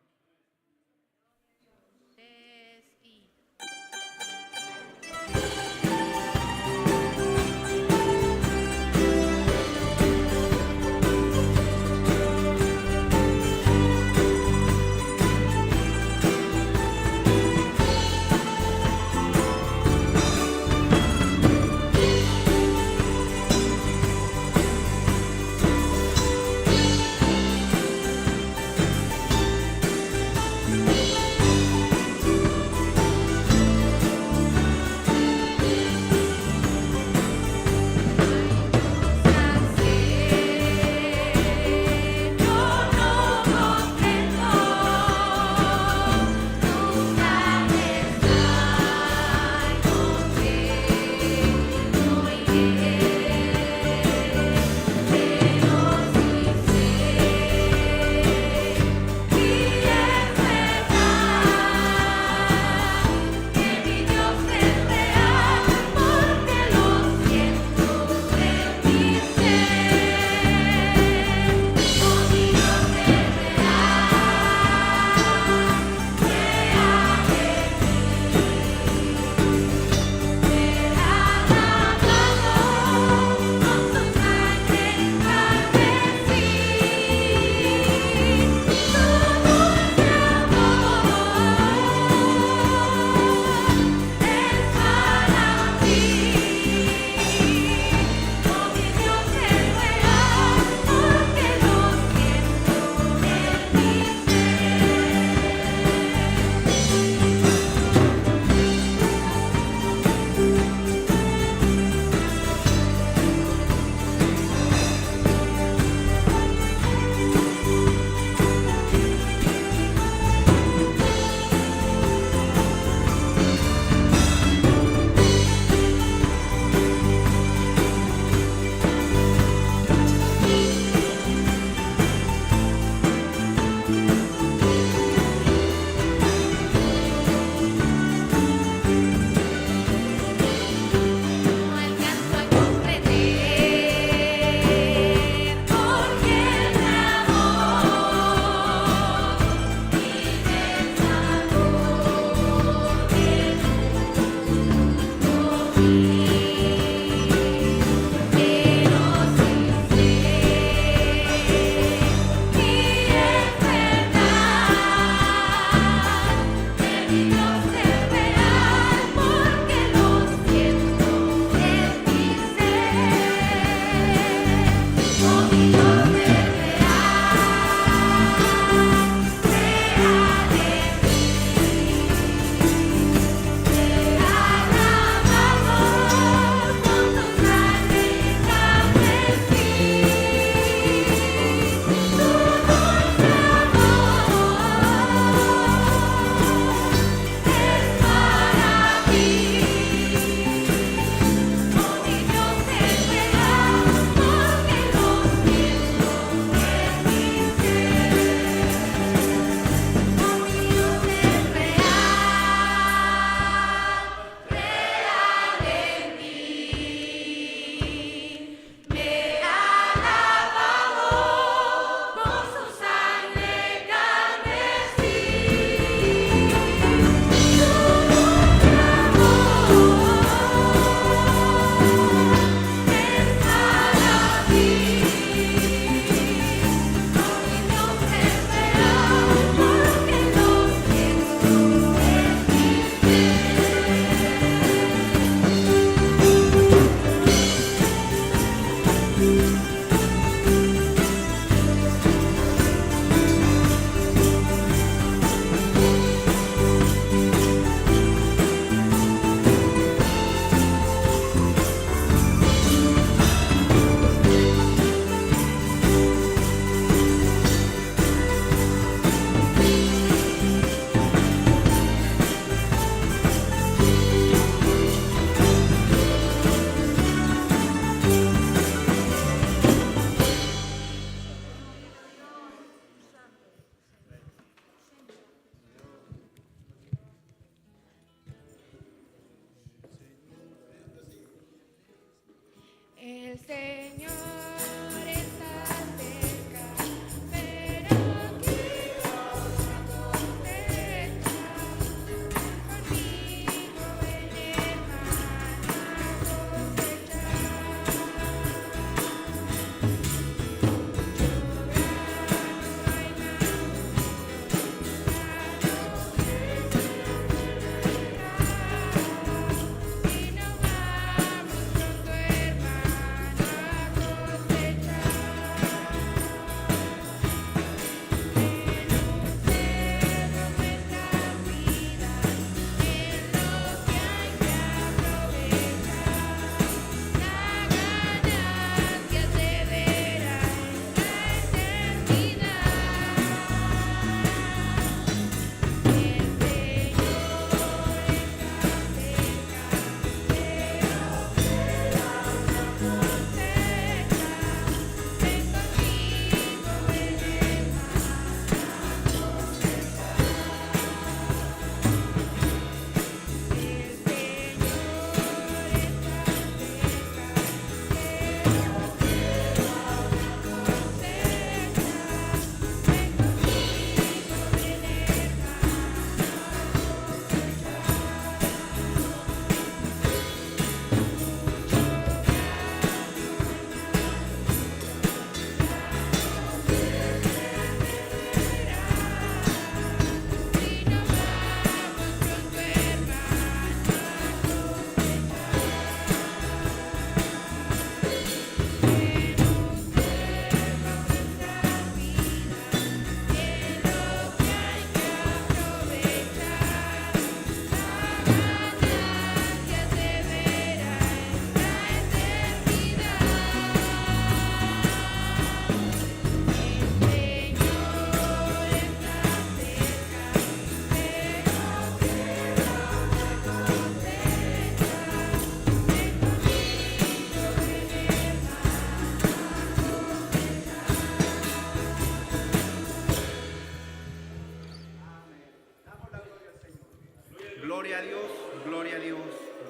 Gloria a Dios, gloria a Dios,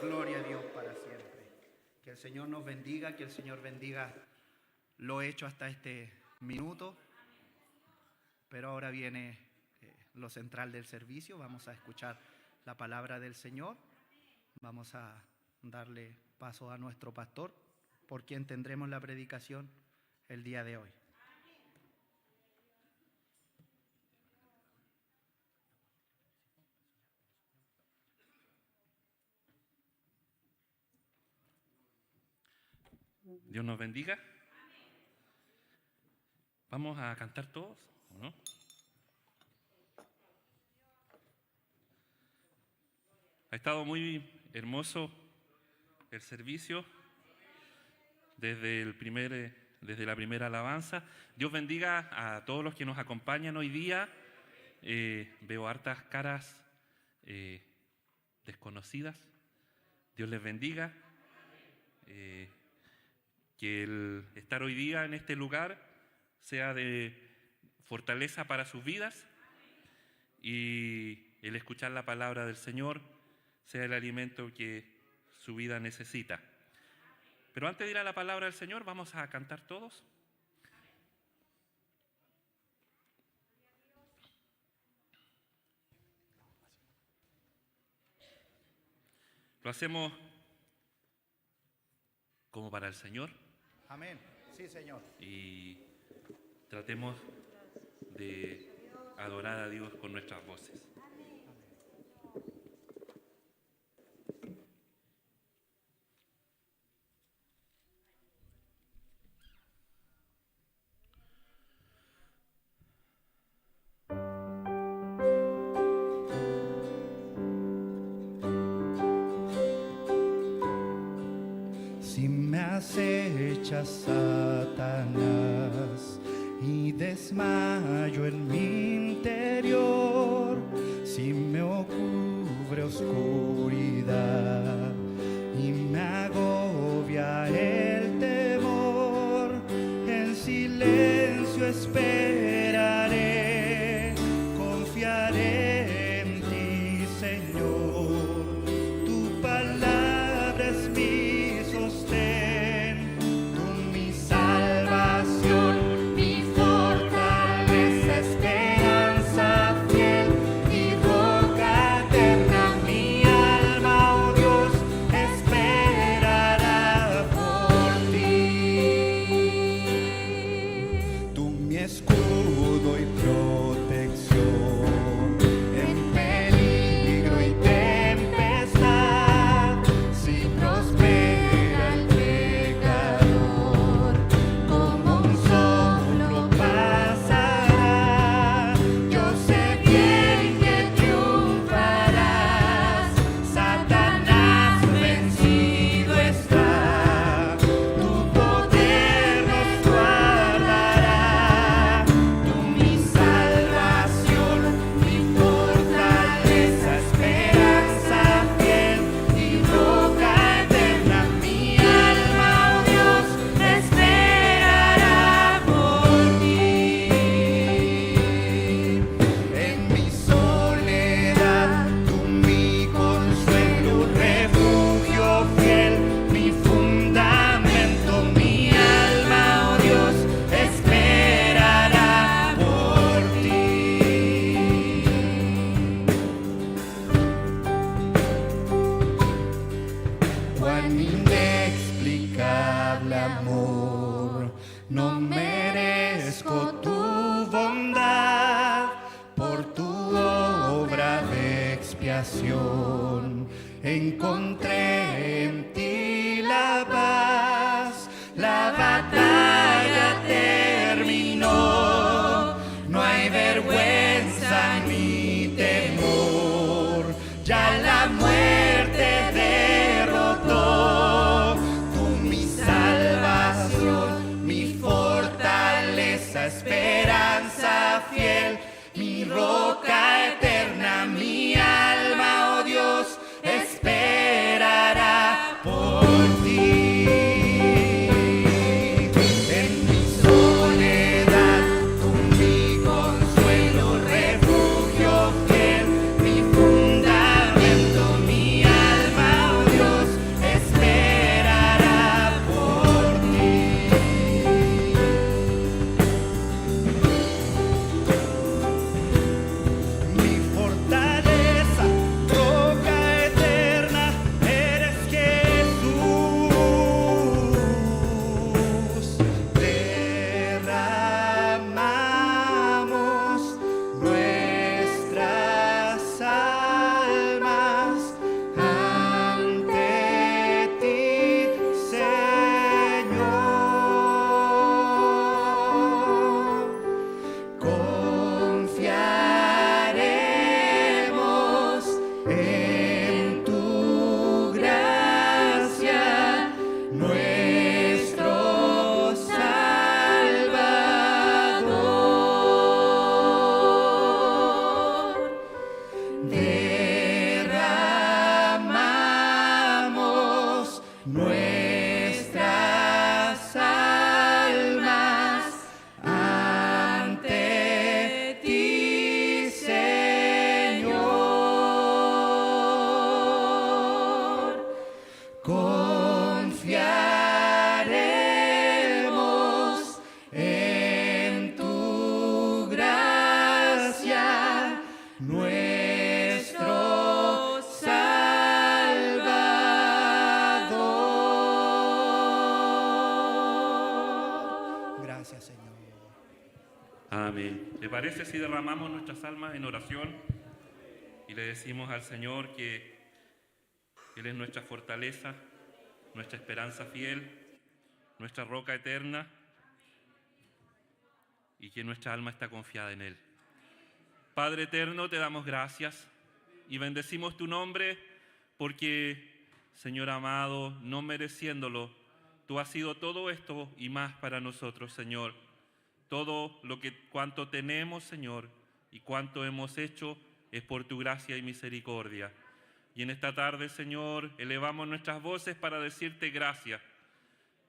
gloria a Dios para siempre. Que el Señor nos bendiga, que el Señor bendiga lo hecho hasta este minuto. Pero ahora viene lo central del servicio. Vamos a escuchar la palabra del Señor. Vamos a darle paso a nuestro pastor, por quien tendremos la predicación el día de hoy. Dios nos bendiga. Vamos a cantar todos, ¿o no? Ha estado muy hermoso el servicio desde la primera alabanza. Dios bendiga a todos los que nos acompañan hoy día. Veo hartas caras desconocidas. Dios les bendiga. Que el estar hoy día en este lugar sea de fortaleza para sus vidas y el escuchar la palabra del Señor sea el alimento que su vida necesita. Pero antes de ir a la palabra del Señor, vamos a cantar todos. Lo hacemos como para el Señor. Amén. Sí, Señor. Y tratemos de adorar a Dios con nuestras voces. Si me acecha Satanás y desmayo en mi interior, si me cubre oscuridad y me agobia el temor, en silencio esperaré, confiaré en ti, Señor. Tu palabra es mi sostén, tú mi salvación, mi fortaleza, esperanza fiel y roca eterna. Mi alma, oh Dios, esperará por ti. Tú mi escudo y protección en peligro y tempestad. Si prospera el pecador, como un soplo pasará. Yo sé bien que triunfarás, Satanás vencido está. Tu poder nos guardará, tú mi salvación, mi fortaleza, esperanza fiel y roca eterna. Mi alma, oh Dios, esperará por ti. En mi soledad, tú mi consuelo, refugio fiel, mi fundamento. Mi alma, oh Dios, esperará por ti. Cuán inexplicable amor, no merezco tu bondad, por tu obra de expiación encontré en ti la paz. La batalla terminó, no hay vergüenza ni temor, ya la muerte derrotó. Tú mi salvación, mi fortaleza, esperanza fiel, mi roca eterna. Mi alma, oh Dios, esperará por ti. nuestro Salvador. Gracias, Señor. Amén. ¿Le parece si derramamos nuestras almas en oración y le decimos al Señor que Él es nuestra fortaleza, nuestra esperanza fiel, nuestra roca eterna y que nuestra alma está confiada en Él? Padre eterno, te damos gracias y bendecimos tu nombre porque, Señor amado, no mereciéndolo, tú has sido todo esto y más para nosotros, Señor. Todo cuanto tenemos, Señor, y cuanto hemos hecho es por tu gracia y misericordia. Y en esta tarde, Señor, elevamos nuestras voces para decirte gracias.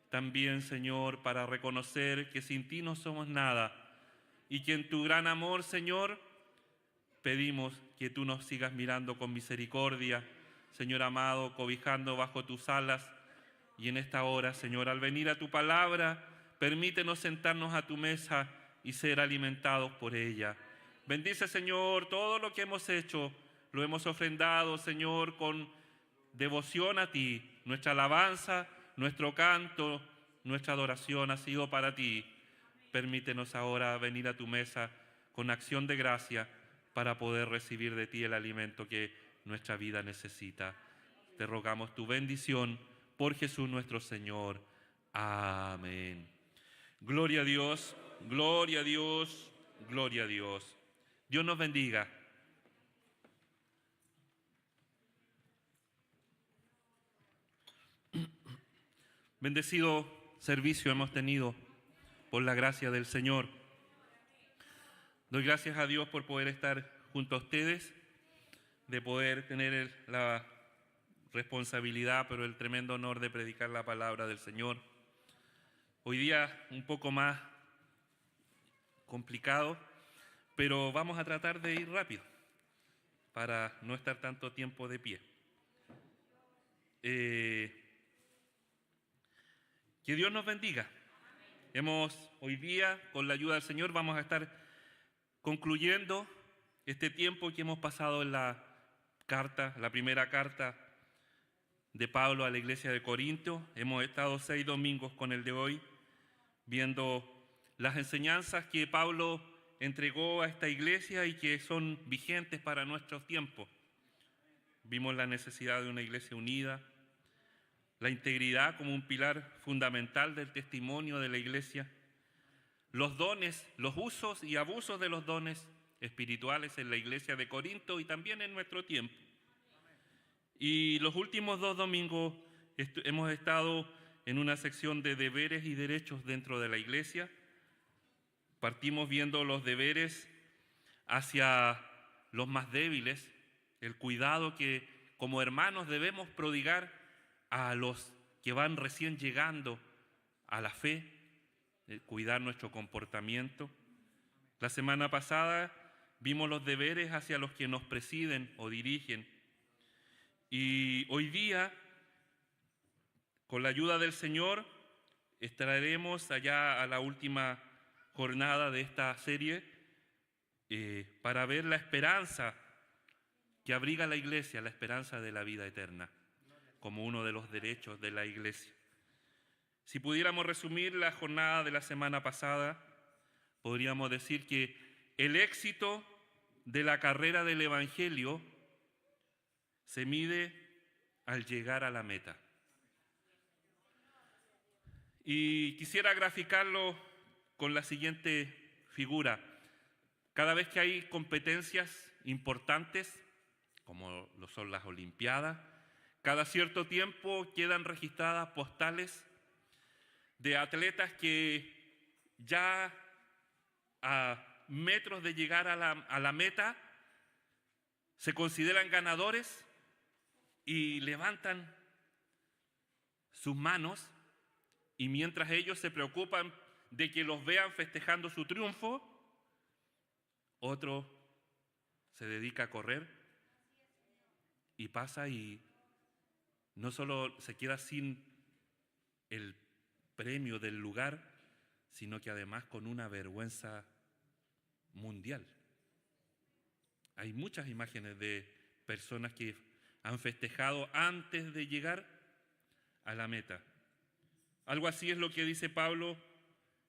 También, Señor, para reconocer que sin ti no somos nada y que en tu gran amor, Señor, pedimos que tú nos sigas mirando con misericordia, Señor amado, cobijando bajo tus alas. Y en esta hora, Señor, al venir a tu palabra, permítenos sentarnos a tu mesa y ser alimentados por ella. Bendice, Señor, todo lo que hemos hecho, lo hemos ofrendado, Señor, con devoción a ti. Nuestra alabanza, nuestro canto, nuestra adoración ha sido para ti. Permítenos ahora venir a tu mesa con acción de gracia para poder recibir de ti el alimento que nuestra vida necesita. Te rogamos tu bendición por Jesús nuestro Señor. Amén. Gloria a Dios, gloria a Dios, gloria a Dios. Dios nos bendiga. Bendecido servicio hemos tenido por la gracia del Señor. Doy gracias a Dios por poder estar junto a ustedes, de poder tener la responsabilidad, pero el tremendo honor de predicar la palabra del Señor. Hoy día un poco más complicado, pero vamos a tratar de ir rápido para no estar tanto tiempo de pie. Que Dios nos bendiga. Hoy día, con la ayuda del Señor, vamos a estar concluyendo este tiempo que hemos pasado en la primera carta de Pablo a la iglesia de Corinto. Hemos estado 6 domingos con el de hoy, viendo las enseñanzas que Pablo entregó a esta iglesia y que son vigentes para nuestros tiempos. Vimos la necesidad de una iglesia unida, la integridad como un pilar fundamental del testimonio de la iglesia, los dones, los usos y abusos de los dones espirituales en la iglesia de Corinto y también en nuestro tiempo. Y los últimos 2 domingos hemos estado en una sección de deberes y derechos dentro de la iglesia. Partimos viendo los deberes hacia los más débiles, el cuidado que como hermanos debemos prodigar a los que van recién llegando a la fe, cuidar nuestro comportamiento. La semana pasada vimos los deberes hacia los que nos presiden o dirigen. Y hoy día, con la ayuda del Señor, estaremos allá a la última jornada de esta serie para ver la esperanza que abriga la iglesia, la esperanza de la vida eterna, como uno de los derechos de la iglesia. Si pudiéramos resumir la jornada de la semana pasada, podríamos decir que el éxito de la carrera del Evangelio se mide al llegar a la meta. Y quisiera graficarlo con la siguiente figura. Cada vez que hay competencias importantes, como lo son las Olimpiadas, cada cierto tiempo quedan registradas postales de atletas que ya a metros de llegar a la meta se consideran ganadores y levantan sus manos, y mientras ellos se preocupan de que los vean festejando su triunfo, otro se dedica a correr y pasa y no solo se queda sin el premio del lugar, sino que además con una vergüenza mundial. Hay muchas imágenes de personas que han festejado antes de llegar a la meta. Algo así es lo que dice Pablo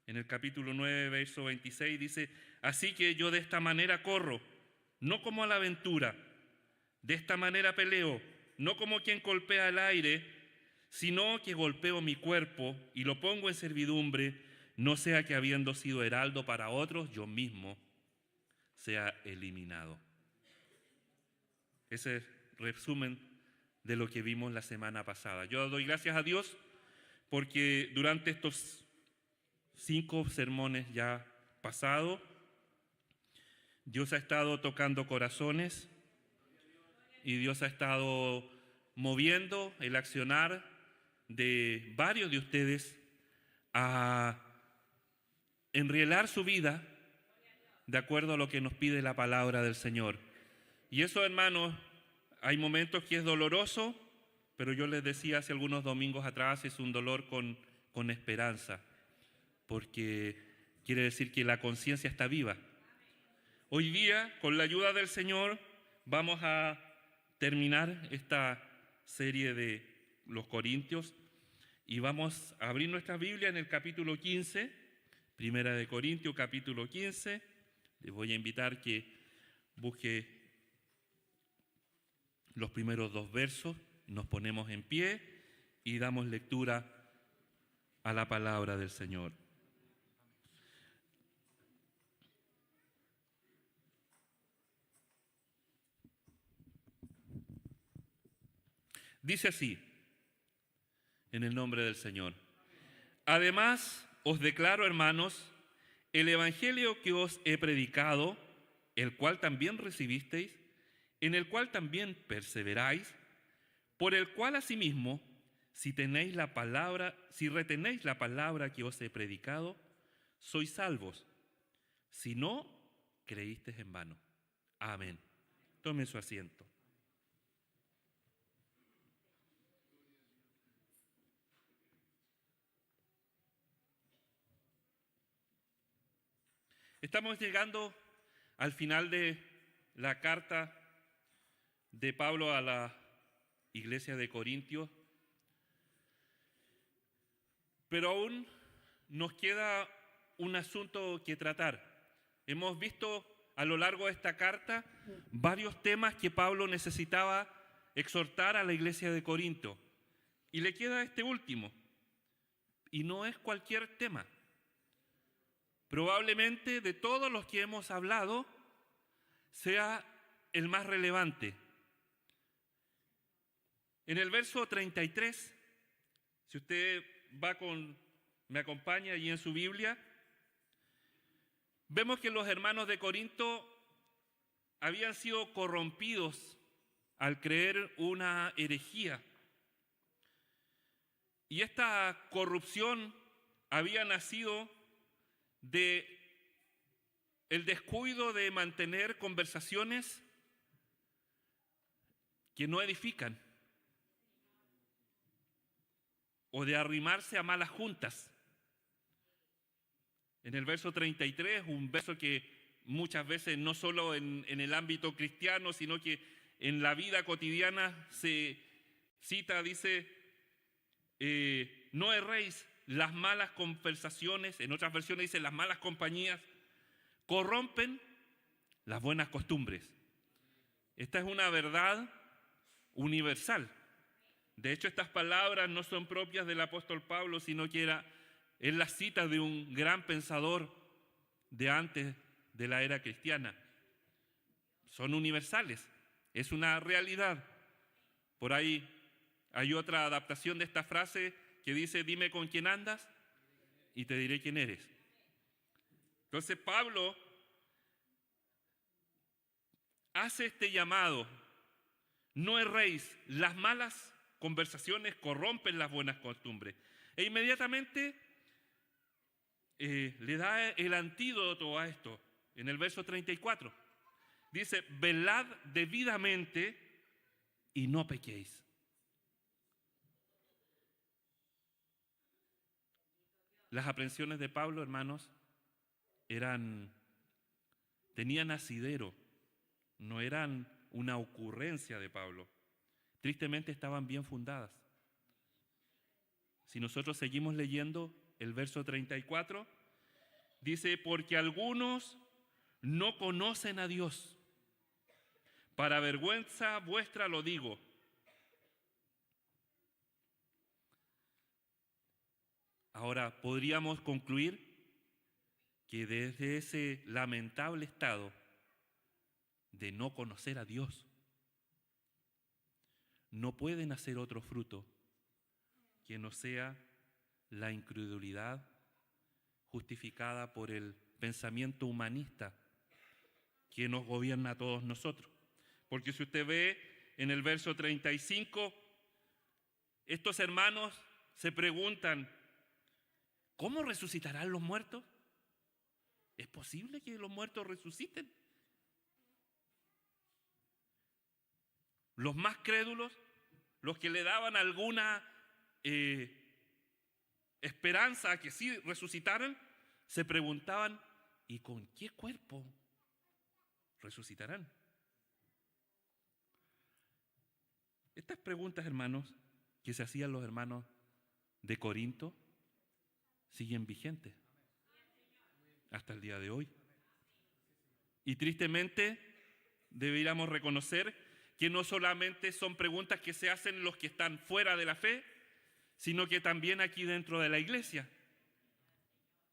en el capítulo 9, verso 26. Dice: así que yo de esta manera corro, no como a la aventura. De esta manera peleo, no como quien golpea el aire, sino que golpeo mi cuerpo y lo pongo en servidumbre, no sea que habiendo sido heraldo para otros, yo mismo sea eliminado. Ese es el resumen de lo que vimos la semana pasada. Yo doy gracias a Dios porque durante estos 5 sermones ya pasados, Dios ha estado tocando corazones y Dios ha estado moviendo el accionar de varios de ustedes a enrielar su vida de acuerdo a lo que nos pide la palabra del Señor. Y eso, hermanos, hay momentos que es doloroso, pero yo les decía hace algunos domingos atrás, es un dolor con esperanza, porque quiere decir que la conciencia está viva. Hoy día, con la ayuda del Señor, vamos a terminar esta serie de los Corintios y vamos a abrir nuestra Biblia en el capítulo 15, Primera de Corintios, capítulo 15. Les voy a invitar que busque los primeros 2 versos, nos ponemos en pie y damos lectura a la palabra del Señor. Dice así, en el nombre del Señor: además os declaro, hermanos, el evangelio que os he predicado, el cual también recibisteis, en el cual también perseveráis, por el cual asimismo, si retenéis la palabra que os he predicado, sois salvos. Si no, creísteis en vano. Amén. Tomen su asiento. Estamos llegando al final de la carta de Pablo a la iglesia de Corintios, pero aún nos queda un asunto que tratar. Hemos visto a lo largo de esta carta varios temas que Pablo necesitaba exhortar a la iglesia de Corinto, y le queda este último, y no es cualquier tema. Probablemente de todos los que hemos hablado sea el más relevante. En el verso 33, si usted me acompaña allí en su Biblia, vemos que los hermanos de Corinto habían sido corrompidos al creer una herejía. Y esta corrupción había nacido de el descuido de mantener conversaciones que no edifican o de arrimarse a malas juntas. En el verso 33, un verso que muchas veces no solo en el ámbito cristiano, sino que en la vida cotidiana se cita, dice, no erréis. Las malas conversaciones, en otras versiones dice las malas compañías, corrompen las buenas costumbres. Esta es una verdad universal. De hecho, estas palabras no son propias del apóstol Pablo, sino que es la cita de un gran pensador de antes de la era cristiana. Son universales, es una realidad. Por ahí hay otra adaptación de esta frase que dice: dime con quién andas y te diré quién eres. Entonces Pablo hace este llamado: no erréis, las malas conversaciones corrompen las buenas costumbres. E inmediatamente le da el antídoto a esto en el verso 34. Dice: velad debidamente y no pequéis. Las aprensiones de Pablo, hermanos, tenían asidero no eran una ocurrencia de Pablo. Tristemente estaban bien fundadas. Si nosotros seguimos leyendo el verso 34, dice, porque algunos no conocen a Dios. Para vergüenza vuestra lo digo. Ahora, podríamos concluir que desde ese lamentable estado de no conocer a Dios, no puede nacer otro fruto que no sea la incredulidad justificada por el pensamiento humanista que nos gobierna a todos nosotros. Porque si usted ve en el verso 35, estos hermanos se preguntan, ¿cómo resucitarán los muertos? ¿Es posible que los muertos resuciten? Los más crédulos, los que le daban alguna esperanza a que sí resucitaran, se preguntaban, ¿y con qué cuerpo resucitarán? Estas preguntas, hermanos, que se hacían los hermanos de Corinto, siguen vigentes hasta el día de hoy. Y tristemente deberíamos reconocer que no solamente son preguntas que se hacen los que están fuera de la fe, sino que también aquí dentro de la iglesia.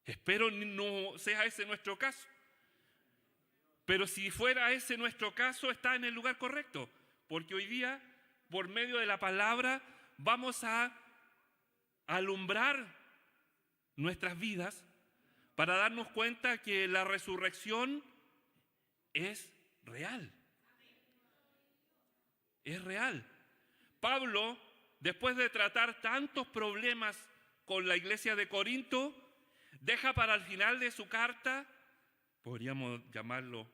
Espero no sea ese nuestro caso. Pero si fuera ese nuestro caso, está en el lugar correcto. Porque hoy día, por medio de la palabra, vamos a alumbrar nuestras vidas para darnos cuenta que la resurrección es real. Es real. Pablo, después de tratar tantos problemas con la iglesia de Corinto, deja para el final de su carta, podríamos llamarlo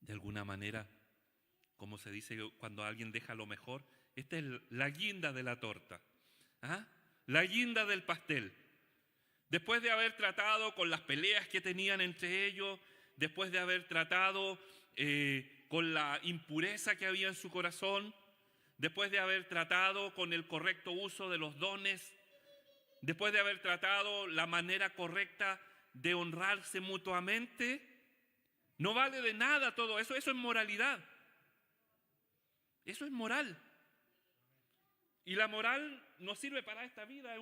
de alguna manera, como se dice cuando alguien deja lo mejor, esta es la guinda de la torta, la guinda del pastel. Después de haber tratado con las peleas que tenían entre ellos, después de haber tratado con la impureza que había en su corazón, después de haber tratado con el correcto uso de los dones, después de haber tratado la manera correcta de honrarse mutuamente, no vale de nada todo eso. Eso es moralidad. Eso es moral. Y la moral no sirve para esta vida,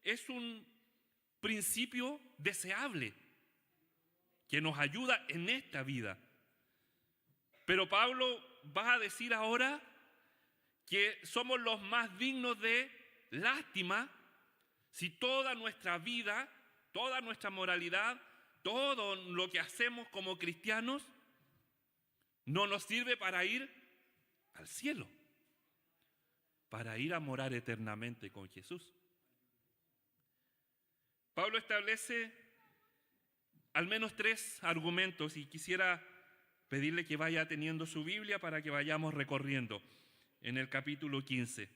es un principio deseable que nos ayuda en esta vida. Pero Pablo va a decir ahora que somos los más dignos de lástima si toda nuestra vida, toda nuestra moralidad, todo lo que hacemos como cristianos no nos sirve para ir al cielo, para ir a morar eternamente con Jesús. Pablo establece al menos 3 argumentos y quisiera pedirle que vaya teniendo su Biblia para que vayamos recorriendo en el capítulo 15.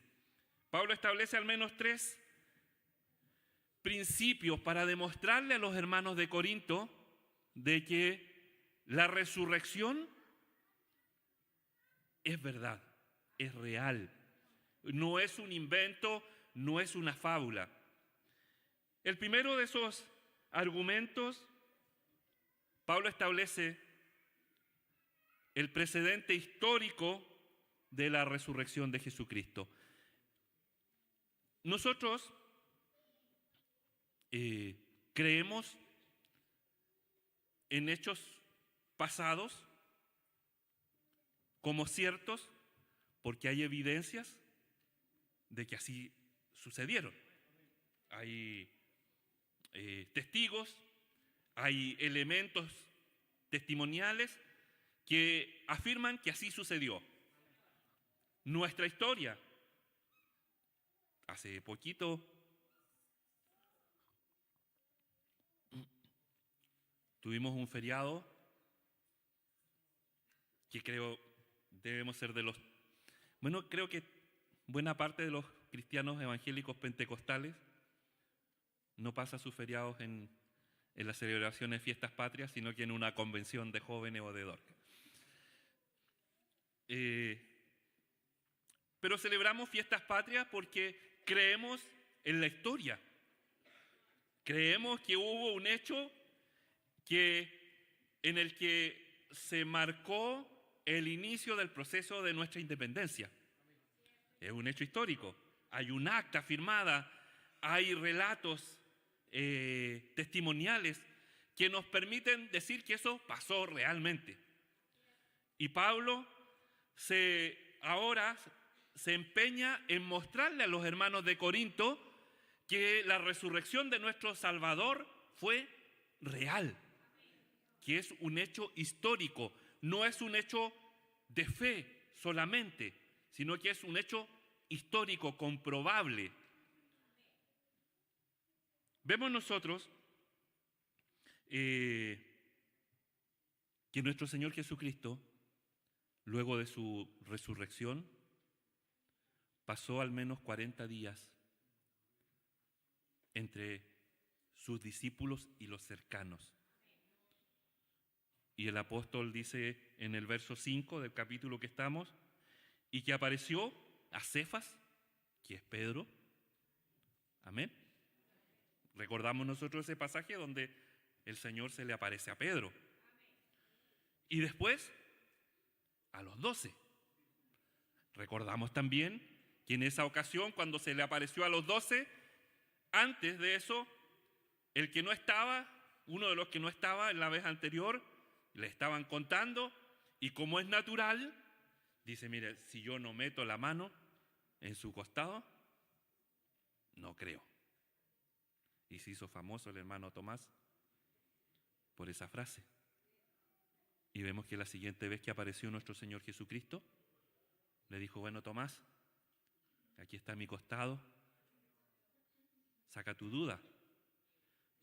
Pablo establece al menos 3 principios para demostrarle a los hermanos de Corinto de que la resurrección es verdad, es real, no es un invento, no es una fábula. El primero de esos argumentos, Pablo establece el precedente histórico de la resurrección de Jesucristo. Nosotros creemos en hechos pasados como ciertos porque hay evidencias de que así sucedieron. Hay testigos, hay elementos testimoniales que afirman que así sucedió. Nuestra historia, hace poquito tuvimos un feriado que creo debemos ser creo que buena parte de los cristianos evangélicos pentecostales no pasa sus feriados en en las celebraciones de fiestas patrias, sino que en una convención de jóvenes o de Dorcas. Pero celebramos fiestas patrias porque creemos en la historia. Creemos que hubo un hecho en el que se marcó el inicio del proceso de nuestra independencia. Es un hecho histórico. Hay un acta firmada, hay relatos testimoniales que nos permiten decir que eso pasó realmente. Y Pablo ahora se empeña en mostrarle a los hermanos de Corinto que la resurrección de nuestro Salvador fue real, que es un hecho histórico, no es un hecho de fe solamente, sino que es un hecho histórico, comprobable. Vemos nosotros que nuestro Señor Jesucristo, luego de su resurrección, pasó al menos 40 días entre sus discípulos y los cercanos. Y el apóstol dice en el verso 5 del capítulo que estamos, y que apareció a Cefas, que es Pedro. Amén. Recordamos nosotros ese pasaje donde el Señor se le aparece a Pedro. Y después a los 12. Recordamos también que en esa ocasión, cuando se le apareció a los 12, antes de eso, uno de los que no estaba en la vez anterior, le estaban contando, y como es natural, dice, mire, si yo no meto la mano en su costado, no creo. Y se hizo famoso el hermano Tomás por esa frase. Y vemos que la siguiente vez que apareció nuestro Señor Jesucristo, le dijo, bueno, Tomás, aquí está mi costado, saca tu duda.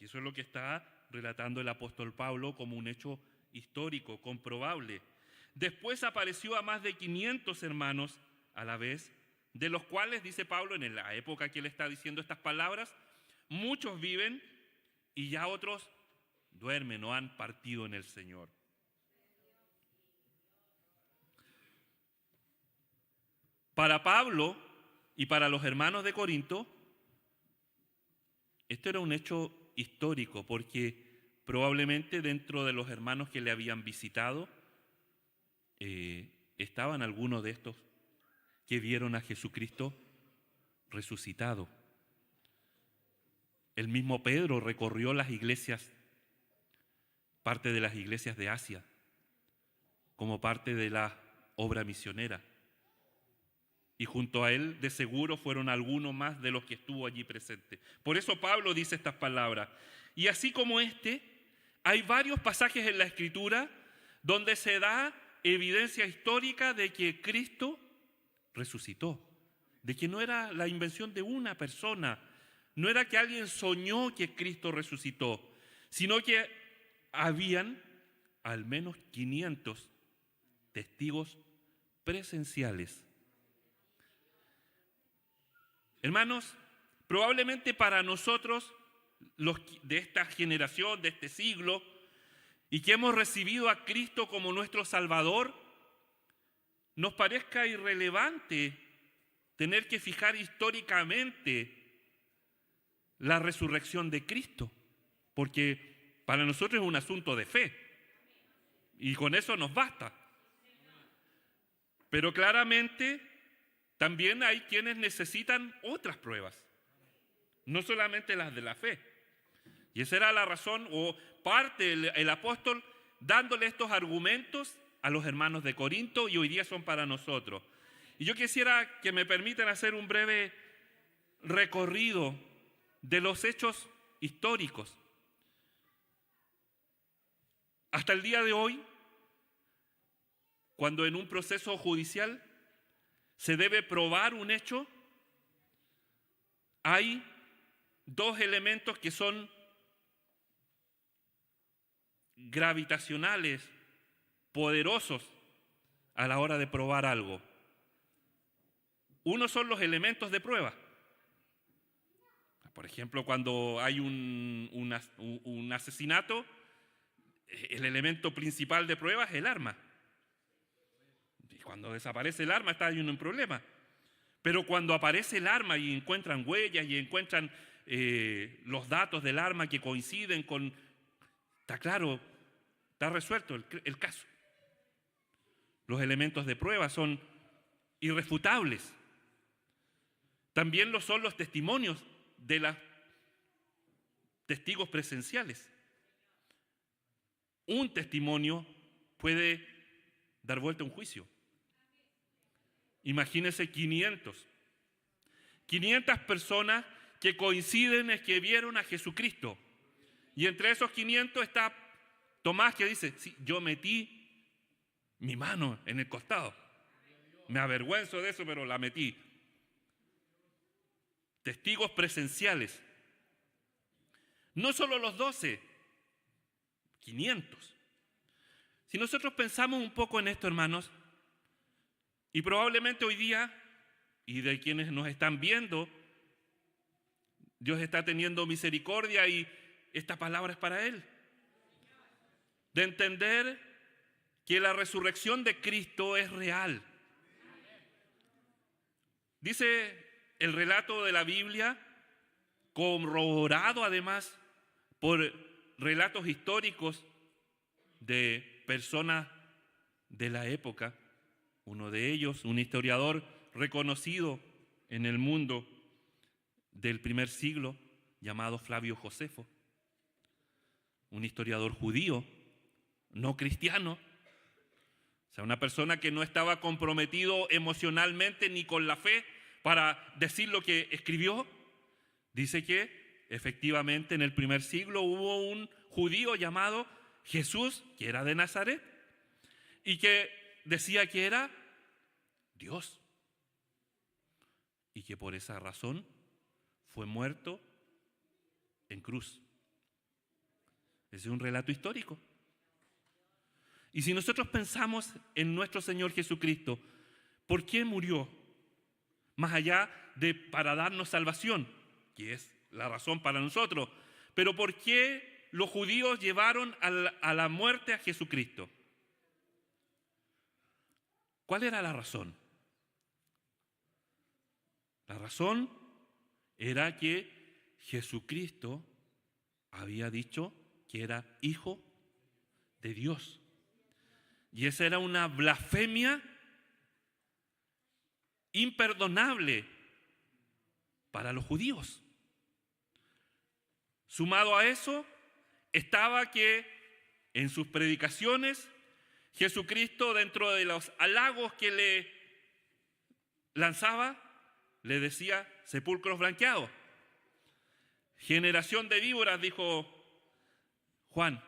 Y eso es lo que está relatando el apóstol Pablo como un hecho histórico, comprobable. Después apareció a más de 500 hermanos a la vez, de los cuales, dice Pablo, en la época que él está diciendo estas palabras, muchos viven y ya otros duermen o han partido en el Señor. Para Pablo y para los hermanos de Corinto, esto era un hecho histórico, porque probablemente dentro de los hermanos que le habían visitado estaban algunos de estos que vieron a Jesucristo resucitado. El mismo Pedro recorrió las iglesias, parte de las iglesias de Asia, como parte de la obra misionera. Y junto a él, de seguro, fueron algunos más de los que estuvo allí presente. Por eso Pablo dice estas palabras. Y así como hay varios pasajes en la Escritura donde se da evidencia histórica de que Cristo resucitó, de que no era la invención de una persona, no era que alguien soñó que Cristo resucitó, sino que habían al menos 500 testigos presenciales. Hermanos, probablemente para nosotros, los de esta generación, de este siglo, y que hemos recibido a Cristo como nuestro Salvador, nos parezca irrelevante tener que fijar históricamente la resurrección de Cristo, porque para nosotros es un asunto de fe, y con eso nos basta. Pero claramente también hay quienes necesitan otras pruebas, no solamente las de la fe. Y esa era la razón o parte el apóstol dándole estos argumentos a los hermanos de Corinto, y hoy día son para nosotros. Y yo quisiera que me permitan hacer un breve recorrido de los hechos históricos. Hasta el día de hoy, cuando en un proceso judicial se debe probar un hecho, hay dos elementos que son gravitacionales, poderosos a la hora de probar algo. Uno son los elementos de prueba. Por ejemplo, cuando hay un asesinato, el elemento principal de prueba es el arma. Y cuando desaparece el arma, está ahí un problema. Pero cuando aparece el arma y encuentran huellas y encuentran los datos del arma que coinciden con... Está claro, está resuelto el caso. Los elementos de prueba son irrefutables. También lo son los testimonios de los testigos presenciales. Un testimonio puede dar vuelta a un juicio. Imagínense 500 personas que coinciden en que vieron a Jesucristo. Y entre esos 500 está Tomás, que dice, sí, yo metí mi mano en el costado. Me avergüenzo de eso, pero la metí. Testigos presenciales. No solo los 12, 500. Si nosotros pensamos un poco en esto, hermanos, y probablemente hoy día, y de quienes nos están viendo, Dios está teniendo misericordia y esta palabra es para Él. De entender que la resurrección de Cristo es real. Dice el relato de la Biblia, corroborado además por relatos históricos de personas de la época. Uno de ellos, un historiador reconocido en el mundo del primer siglo, llamado Flavio Josefo, un historiador judío, no cristiano, o sea, una persona que no estaba comprometido emocionalmente ni con la fe para decir lo que escribió. Dice que efectivamente en el primer siglo hubo un judío llamado Jesús, que era de Nazaret, y que decía que era Dios, y que por esa razón fue muerto en cruz. Ese es un relato histórico. Y si nosotros pensamos en nuestro Señor Jesucristo, ¿por qué murió? Más allá de para darnos salvación, que es la razón para nosotros, pero ¿por qué los judíos llevaron a la muerte a Jesucristo? ¿Cuál era la razón? La razón era que Jesucristo había dicho que era hijo de Dios. Y esa era una blasfemia imperdonable para los judíos. Sumado a eso, estaba que en sus predicaciones, Jesucristo, dentro de los halagos que le lanzaba, le decía sepulcros blanqueados. Generación de víboras, dijo Juan.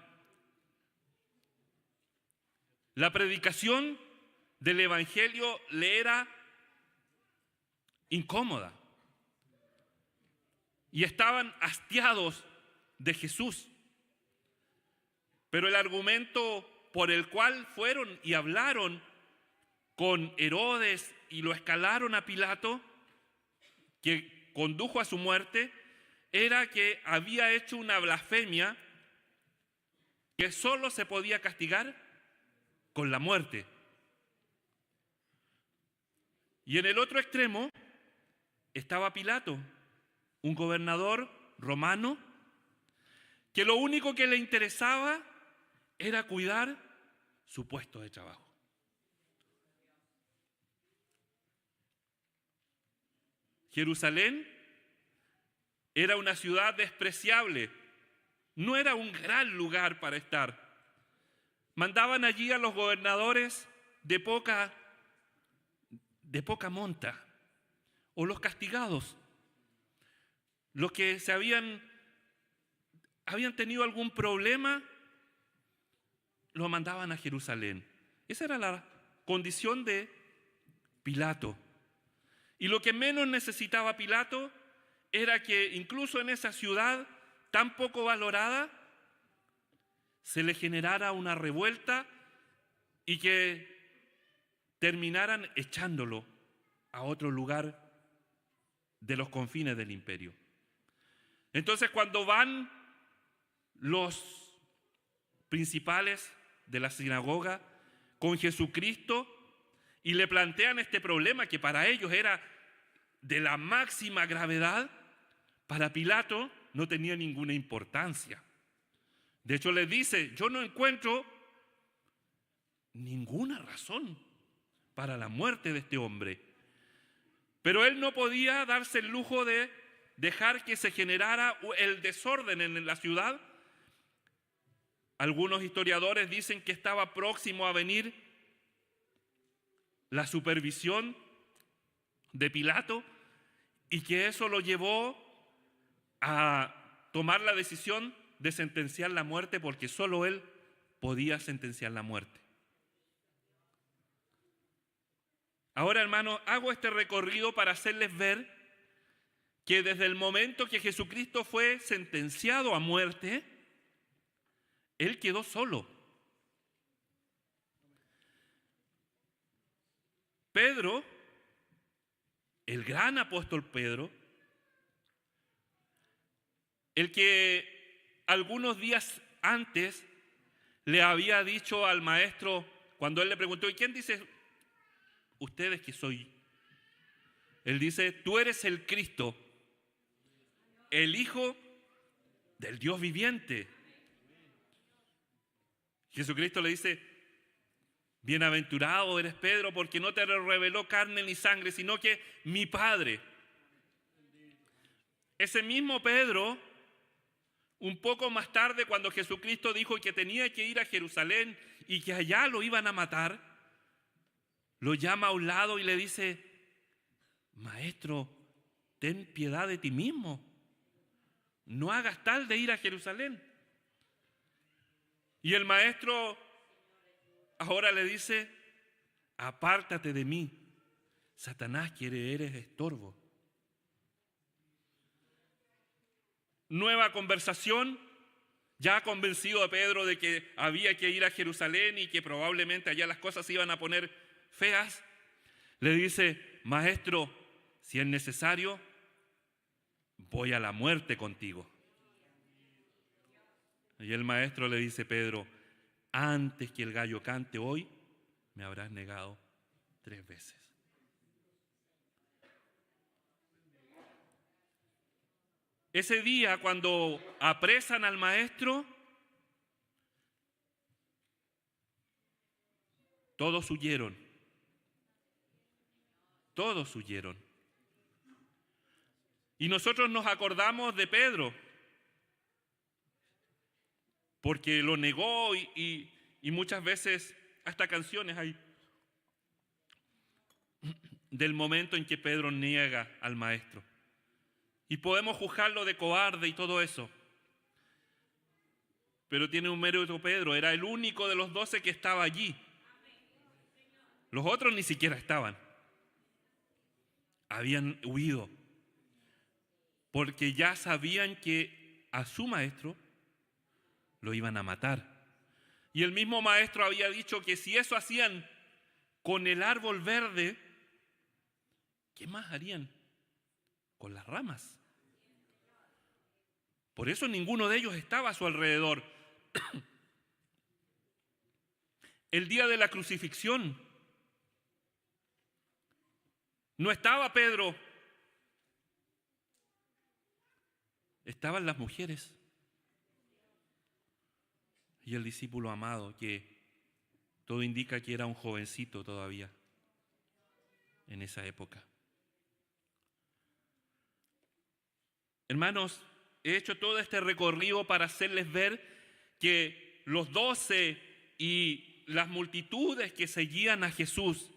La predicación del Evangelio le era incómoda. Y estaban hastiados de Jesús. Pero el argumento por el cual fueron y hablaron con Herodes y lo escalaron a Pilato, que condujo a su muerte, era que había hecho una blasfemia que solo se podía castigar con la muerte. Y en el otro extremo estaba Pilato, un gobernador romano, que lo único que le interesaba era cuidar su puesto de trabajo. Jerusalén era una ciudad despreciable, no era un gran lugar para estar. Mandaban allí a los gobernadores de poca monta, o los castigados, los que habían tenido algún problema, lo mandaban a Jerusalén. Esa era la condición de Pilato. Y lo que menos necesitaba Pilato era que incluso en esa ciudad tan poco valorada se le generara una revuelta y que terminaran echándolo a otro lugar de los confines del imperio. Entonces, cuando van los principales de la sinagoga con Jesucristo y le plantean este problema que para ellos era de la máxima gravedad, para Pilato no tenía ninguna importancia. De hecho, les dice: yo no encuentro ninguna razón para la muerte de este hombre. Pero él no podía darse el lujo de dejar que se generara el desorden en la ciudad. Algunos historiadores dicen que estaba próximo a venir la supervisión de Pilato y que eso lo llevó a tomar la decisión de sentenciar la muerte, porque solo él podía sentenciar la muerte. Ahora, hermanos, hago este recorrido para hacerles ver que desde el momento que Jesucristo fue sentenciado a muerte, él quedó solo. Pedro, el gran apóstol Pedro, el que algunos días antes le había dicho al maestro, cuando él le preguntó: ¿y quién dice ustedes que soy? Él dice: tú eres el Cristo, el Hijo del Dios viviente. Jesucristo le dice: bienaventurado eres Pedro, porque no te reveló carne ni sangre, sino que mi Padre. Ese mismo Pedro, un poco más tarde, cuando Jesucristo dijo que tenía que ir a Jerusalén y que allá lo iban a matar, lo llama a un lado y le dice: maestro, ten piedad de ti mismo. No hagas tal de ir a Jerusalén. Y el maestro ahora le dice: apártate de mí, Satanás, que eres estorbo. Nueva conversación, ya convencido de Pedro de que había que ir a Jerusalén y que probablemente allá las cosas se iban a poner feas, le dice: maestro, si es necesario, voy a la muerte contigo. Y el maestro le dice: Pedro, antes que el gallo cante hoy, me habrás negado 3 veces. Ese día, cuando apresan al maestro, todos huyeron. Todos huyeron. Y nosotros nos acordamos de Pedro, porque lo negó y muchas veces hasta canciones hay del momento en que Pedro niega al maestro. Y podemos juzgarlo de cobarde y todo eso. Pero tiene un mérito Pedro, era el único de los 12 que estaba allí. Los otros ni siquiera estaban. Habían huido. Porque ya sabían que a su maestro lo iban a matar. Y el mismo maestro había dicho que si eso hacían con el árbol verde, ¿qué más harían con las ramas? Por eso ninguno de ellos estaba a su alrededor. El día de la crucifixión, no estaba Pedro, estaban las mujeres y el discípulo amado, que todo indica que era un jovencito todavía en esa época. Hermanos, he hecho todo este recorrido para hacerles ver que los 12 y las multitudes que seguían a Jesús,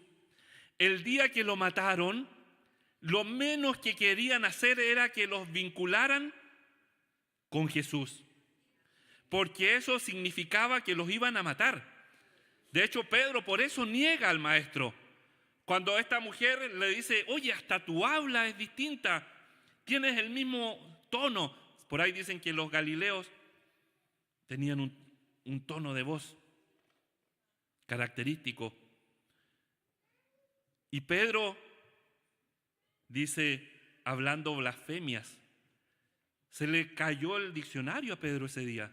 el día que lo mataron, lo menos que querían hacer era que los vincularan con Jesús, porque eso significaba que los iban a matar. De hecho, Pedro por eso niega al maestro. Cuando esta mujer le dice: oye, hasta tu habla es distinta, tienes el mismo tono. Por ahí dicen que los galileos tenían un tono de voz característico. Y Pedro dice, hablando blasfemias, Se le cayó el diccionario a Pedro ese día.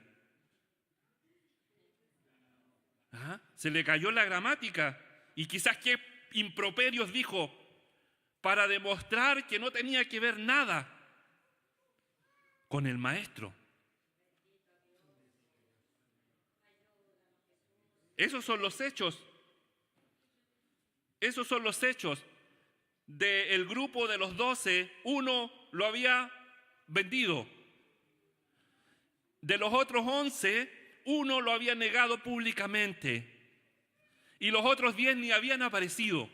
Se le cayó la gramática. Y quizás qué improperios dijo para demostrar que no tenía que ver nada con el maestro. Esos son los hechos. Esos son los hechos. Del grupo de los 12, uno lo había vendido. De los otros 11, uno lo había negado públicamente. Y los otros 10 ni habían aparecido.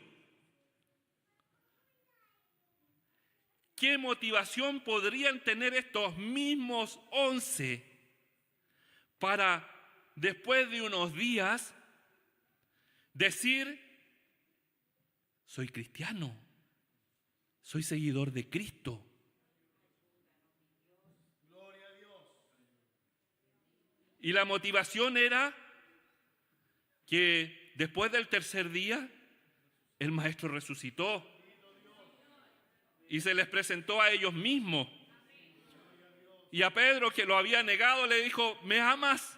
¿Qué motivación podrían tener estos mismos 11 para, después de unos días, decir: soy cristiano, soy seguidor de Cristo? Gloria a Dios. Y la motivación era que después del tercer día, el Maestro resucitó y se les presentó a ellos mismos. Y a Pedro, que lo había negado, le dijo: ¿me amas?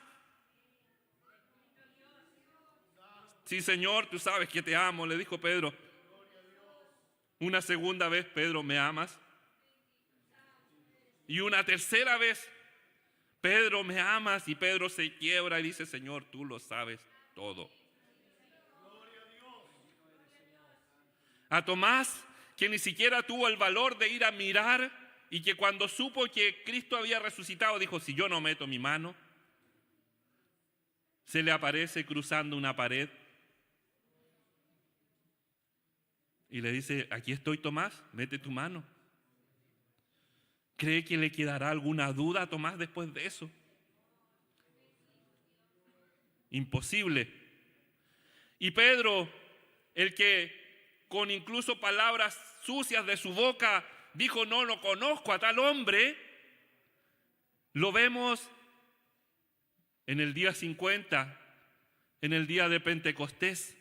Sí, Señor, tú sabes que te amo, le dijo Pedro. Una segunda vez: Pedro, ¿me amas? Y una tercera vez: Pedro, ¿me amas? Y Pedro se quiebra y dice: Señor, tú lo sabes todo. A Tomás, que ni siquiera tuvo el valor de ir a mirar y que cuando supo que Cristo había resucitado dijo: si yo no meto mi mano, se le aparece cruzando una pared y le dice: aquí estoy, Tomás, mete tu mano. ¿Cree que le quedará alguna duda a Tomás después de eso? Imposible. Y Pedro, el que con incluso palabras sucias de su boca dijo: no lo conozco a tal hombre, lo vemos en el día 50, en el día de Pentecostés,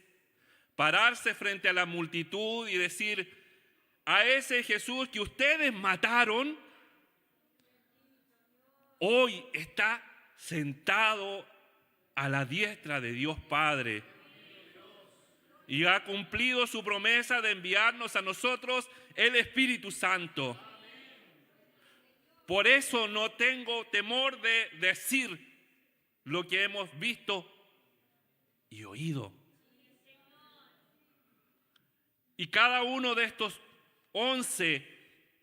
pararse frente a la multitud y decir: a ese Jesús que ustedes mataron, hoy está sentado a la diestra de Dios Padre. Y ha cumplido su promesa de enviarnos a nosotros el Espíritu Santo. Por eso no tengo temor de decir lo que hemos visto y oído. Y cada uno de estos 11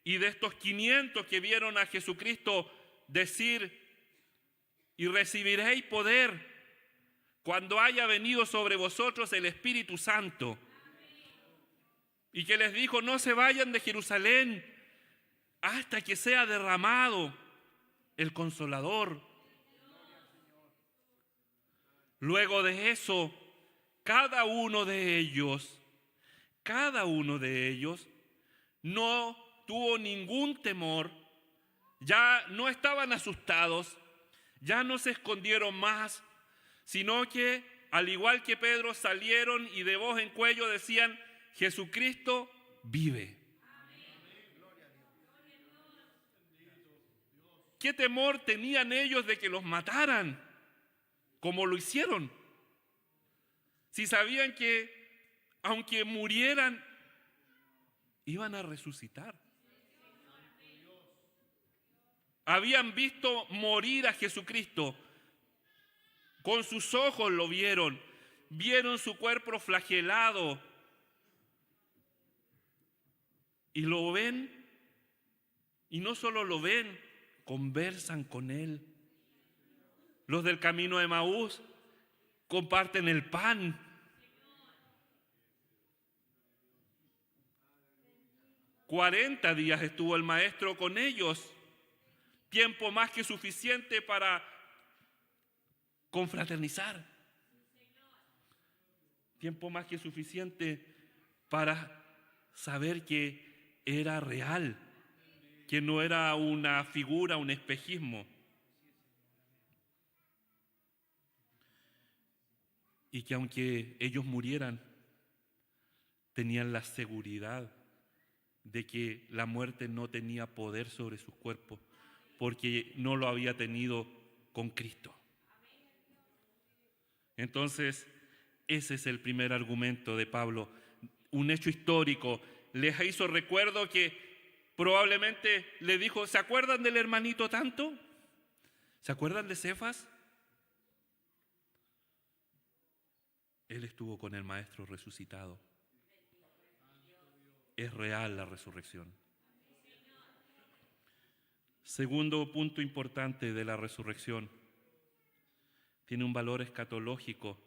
y de estos 500 que vieron a Jesucristo decir: y recibiréis poder cuando haya venido sobre vosotros el Espíritu Santo. Y que les dijo: no se vayan de Jerusalén hasta que sea derramado el Consolador. Luego de eso, cada uno de ellos no tuvo ningún temor, ya no estaban asustados, ya no se escondieron más, sino que, al igual que Pedro, salieron y de voz en cuello decían: Jesucristo vive. ¿Qué temor tenían ellos de que los mataran, como lo hicieron? Si sabían que, aunque murieran, iban a resucitar. Habían visto morir a Jesucristo. Con sus ojos lo vieron. Vieron su cuerpo flagelado. Y lo ven. Y no solo lo ven, conversan con él. Los del camino de Emaús comparten el pan. $40 días estuvo el maestro con ellos. Tiempo más que suficiente para confraternizar. Tiempo más que suficiente para saber que era real, que no era una figura, un espejismo. Y que aunque ellos murieran, tenían la seguridad de que la muerte no tenía poder sobre sus cuerpos, porque no lo había tenido con Cristo. Entonces, ese es el primer argumento de Pablo. Un hecho histórico les hizo recuerdo que probablemente le dijo, ¿se acuerdan del hermanito tanto? ¿Se acuerdan de Cefas? Él estuvo con el Maestro resucitado. Es real la resurrección. Segundo punto importante de la resurrección. Tiene un valor escatológico.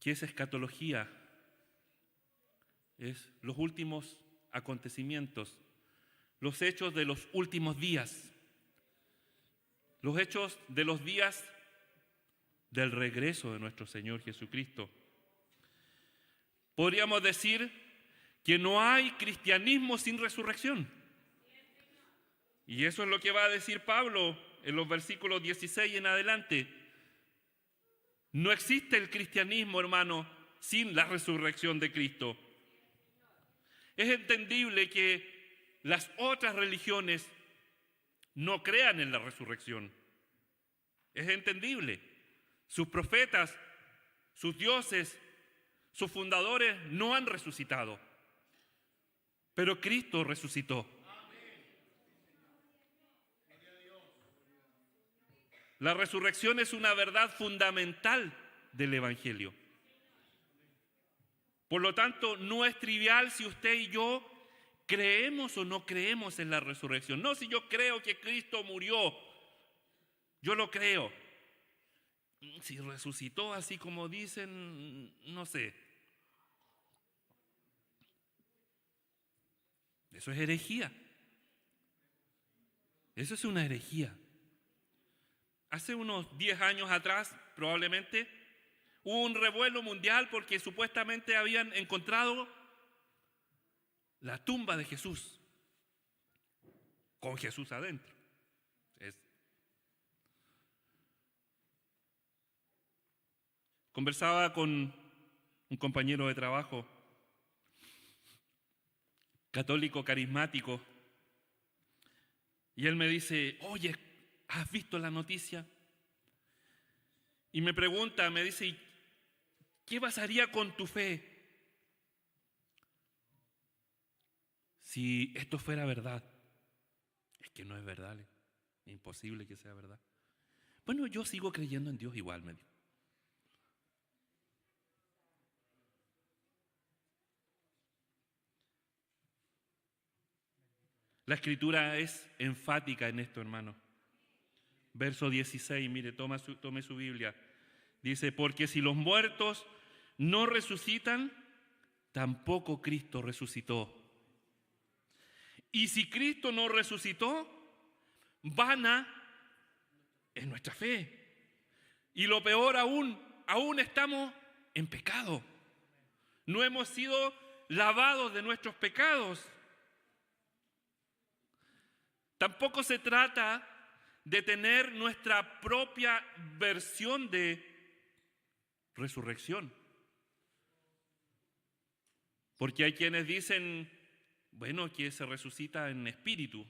¿Qué es escatología? Es los últimos acontecimientos, los hechos de los últimos días, los hechos de los días del regreso de nuestro Señor Jesucristo. Podríamos decir que no hay cristianismo sin resurrección. Y eso es lo que va a decir Pablo en los versículos 16 en adelante. No existe el cristianismo, hermano, sin la resurrección de Cristo. Es entendible que las otras religiones no crean en la resurrección. Es entendible. Sus profetas, sus dioses, sus fundadores no han resucitado. Pero Cristo resucitó. La resurrección es una verdad fundamental del Evangelio. Por lo tanto, no es trivial si usted y yo creemos o no creemos en la resurrección. No, si yo creo que Cristo murió, yo lo creo. Si resucitó así como dicen, no sé. Eso es herejía. Eso es una herejía. Hace unos 10 años atrás, probablemente, hubo un revuelo mundial porque supuestamente habían encontrado la tumba de Jesús, con Jesús adentro. Conversaba con un compañero de trabajo, católico carismático, y él me dice, oye, ¿has visto la noticia? Y me pregunta, me dice, ¿qué pasaría con tu fe si esto fuera verdad? Es que no es verdad, es imposible que sea verdad. Bueno, yo sigo creyendo en Dios igual, me dijo. La Escritura es enfática en esto, hermano. Verso 16, mire, tome su Biblia. Dice, porque si los muertos no resucitan, tampoco Cristo resucitó. Y si Cristo no resucitó, vana es nuestra fe. Y lo peor aún estamos en pecado. No hemos sido lavados de nuestros pecados. Tampoco se trata de tener nuestra propia versión de resurrección. Porque hay quienes dicen, bueno, que se resucita en espíritu.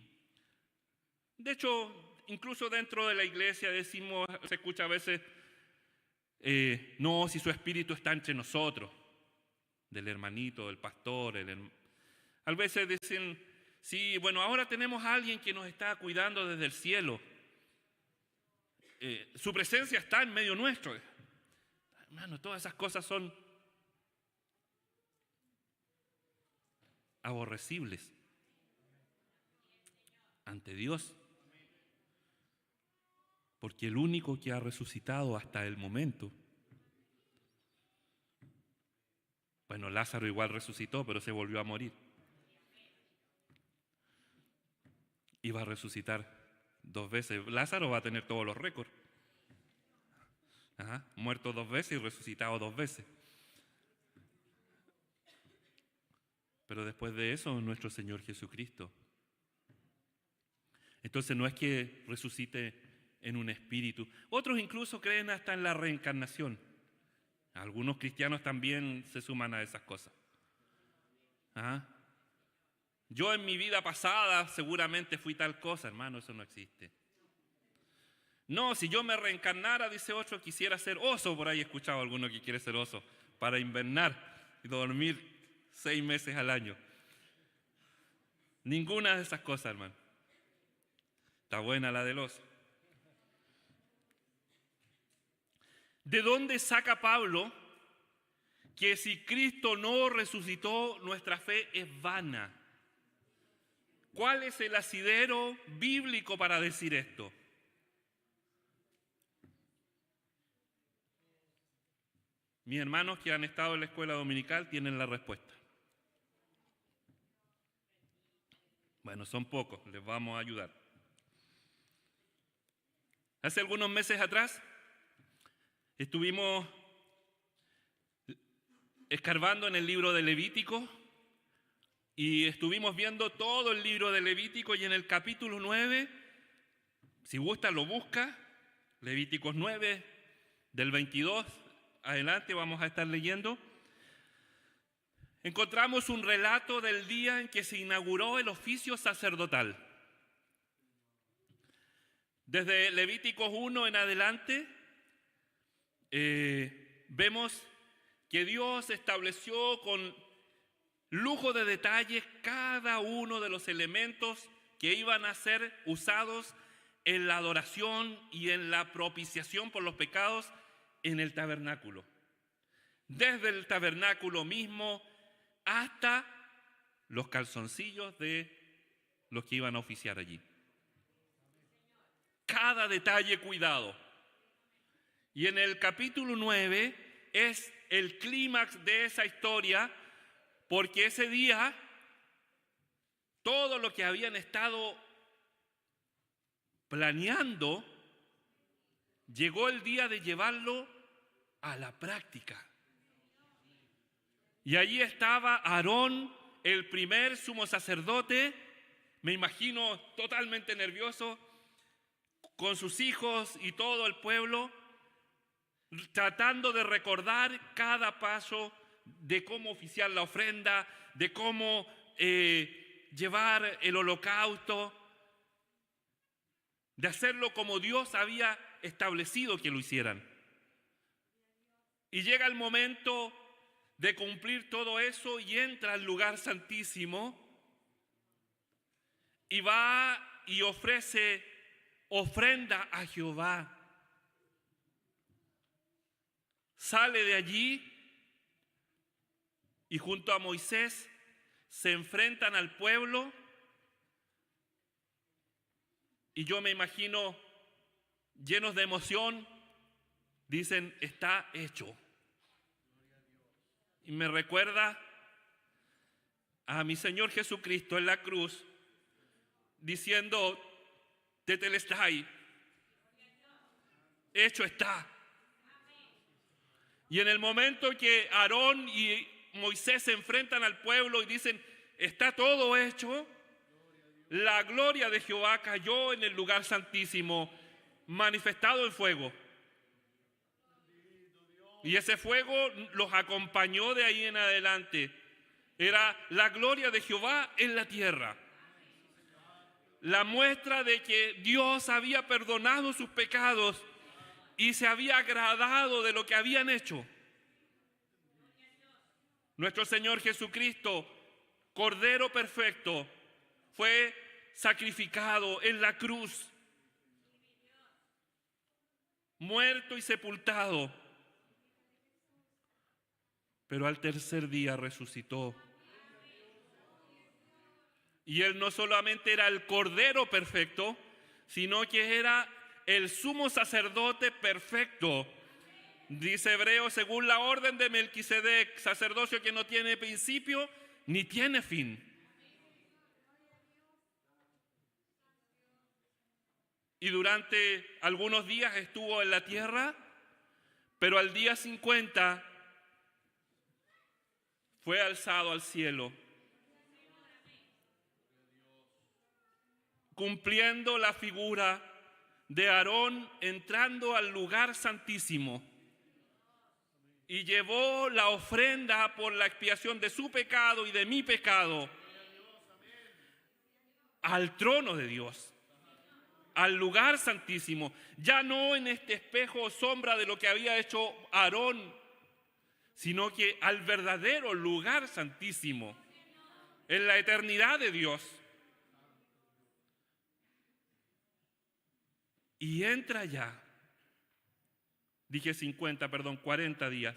De hecho, incluso dentro de la iglesia decimos, se escucha a veces, no, si su espíritu está entre nosotros, del hermanito, del pastor. A veces dicen, sí, bueno, ahora tenemos a alguien que nos está cuidando desde el cielo. Su presencia está en medio nuestro. Hermano, todas esas cosas son aborrecibles ante Dios. Porque el único que ha resucitado hasta el momento, bueno, Lázaro igual resucitó, pero se volvió a morir. Iba a resucitar 2 veces. Lázaro va a tener todos los récords. Muerto 2 veces y resucitado 2 veces. Pero después de eso, nuestro Señor Jesucristo. Entonces no es que resucite en un espíritu. Otros incluso creen hasta en la reencarnación. Algunos cristianos también se suman a esas cosas. Yo en mi vida pasada seguramente fui tal cosa, hermano, eso no existe. No, si yo me reencarnara, dice otro, quisiera ser oso. Por ahí he escuchado a alguno que quiere ser oso para invernar y dormir 6 meses al año. Ninguna de esas cosas, hermano. Está buena la del oso. ¿De dónde saca Pablo que si Cristo no resucitó, nuestra fe es vana? ¿Cuál es el asidero bíblico para decir esto? Mis hermanos que han estado en la escuela dominical tienen la respuesta. Bueno, son pocos, les vamos a ayudar. Hace algunos meses atrás estuvimos escarbando en el libro de Levítico y estuvimos viendo todo el libro de Levítico, y en el capítulo 9, si gusta lo busca, Levíticos 9, del 22 adelante vamos a estar leyendo, encontramos un relato del día en que se inauguró el oficio sacerdotal. Desde Levíticos 1 en adelante, vemos que Dios estableció con lujo de detalles cada uno de los elementos que iban a ser usados en la adoración y en la propiciación por los pecados en el tabernáculo. Desde el tabernáculo mismo hasta los calzoncillos de los que iban a oficiar allí. Cada detalle cuidado. Y en el capítulo 9 es el clímax de esa historia, porque ese día todo lo que habían estado planeando, llegó el día de llevarlo a la práctica. Y allí estaba Aarón, el primer sumo sacerdote, me imagino totalmente nervioso, con sus hijos y todo el pueblo, tratando de recordar cada paso de cómo oficiar la ofrenda, de cómo llevar el holocausto, de hacerlo como Dios había establecido que lo hicieran. Y llega el momento de cumplir todo eso y entra al lugar santísimo y va y ofrece ofrenda a Jehová. Sale de allí y junto a Moisés se enfrentan al pueblo, y yo me imagino llenos de emoción, dicen, está hecho. Y me recuerda a mi Señor Jesucristo en la cruz, diciendo, tetelestai, hecho está. Y en el momento que Aarón y Moisés se enfrentan al pueblo y dicen, está todo hecho, la gloria de Jehová cayó en el lugar santísimo, manifestado en fuego. Y ese fuego los acompañó de ahí en adelante. Era la gloria de Jehová en la tierra. La muestra de que Dios había perdonado sus pecados y se había agradado de lo que habían hecho. Nuestro Señor Jesucristo, Cordero perfecto, fue sacrificado en la cruz, muerto y sepultado, pero al tercer día resucitó. Y Él no solamente era el Cordero perfecto, sino que era el sumo sacerdote perfecto. Dice Hebreos, según la orden de Melquisedec, sacerdocio que no tiene principio ni tiene fin. Y durante algunos días estuvo en la tierra, pero al día 50 fue alzado al cielo, cumpliendo la figura de Aarón entrando al lugar santísimo, y llevó la ofrenda por la expiación de su pecado y de mi pecado. al trono de Dios, al lugar santísimo, ya no en este espejo o sombra de lo que había hecho Aarón, sino que al verdadero lugar santísimo, en la eternidad de Dios. Y entra ya, 40 días.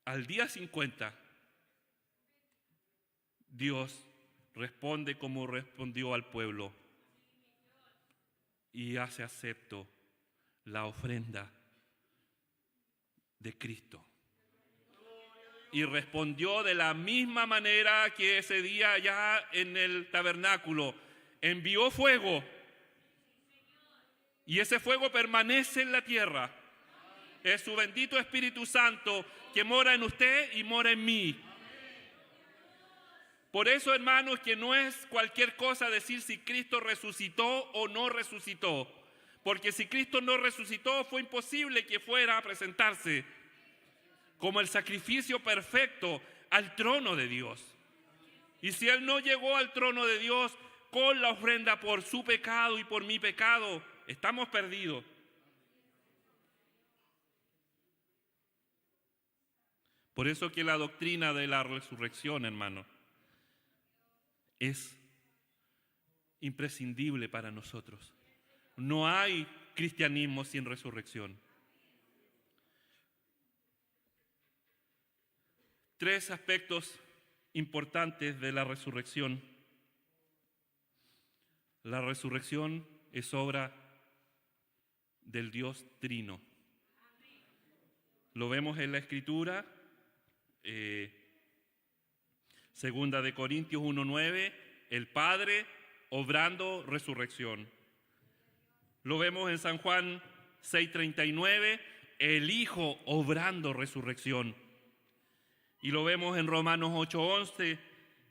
Al día 50, Dios responde como respondió al pueblo y hace acepto la ofrenda de Cristo. Y respondió de la misma manera que ese día ya en el tabernáculo. Envió fuego y ese fuego permanece en la tierra. Es su bendito Espíritu Santo que mora en usted y mora en mí. Por eso, hermanos, que no es cualquier cosa decir si Cristo resucitó o no resucitó. Porque si Cristo no resucitó, fue imposible que fuera a presentarse como el sacrificio perfecto al trono de Dios. Y si Él no llegó al trono de Dios con la ofrenda por su pecado y por mi pecado, estamos perdidos. Por eso que la doctrina de la resurrección, hermano, es imprescindible para nosotros. No hay cristianismo sin resurrección. 3 aspectos importantes de la resurrección. La resurrección es obra del Dios Trino. Lo vemos en la Escritura, Segunda de Corintios 1:9, el Padre obrando resurrección. Lo vemos en San Juan 6:39, el Hijo obrando resurrección. Y lo vemos en Romanos 8:11,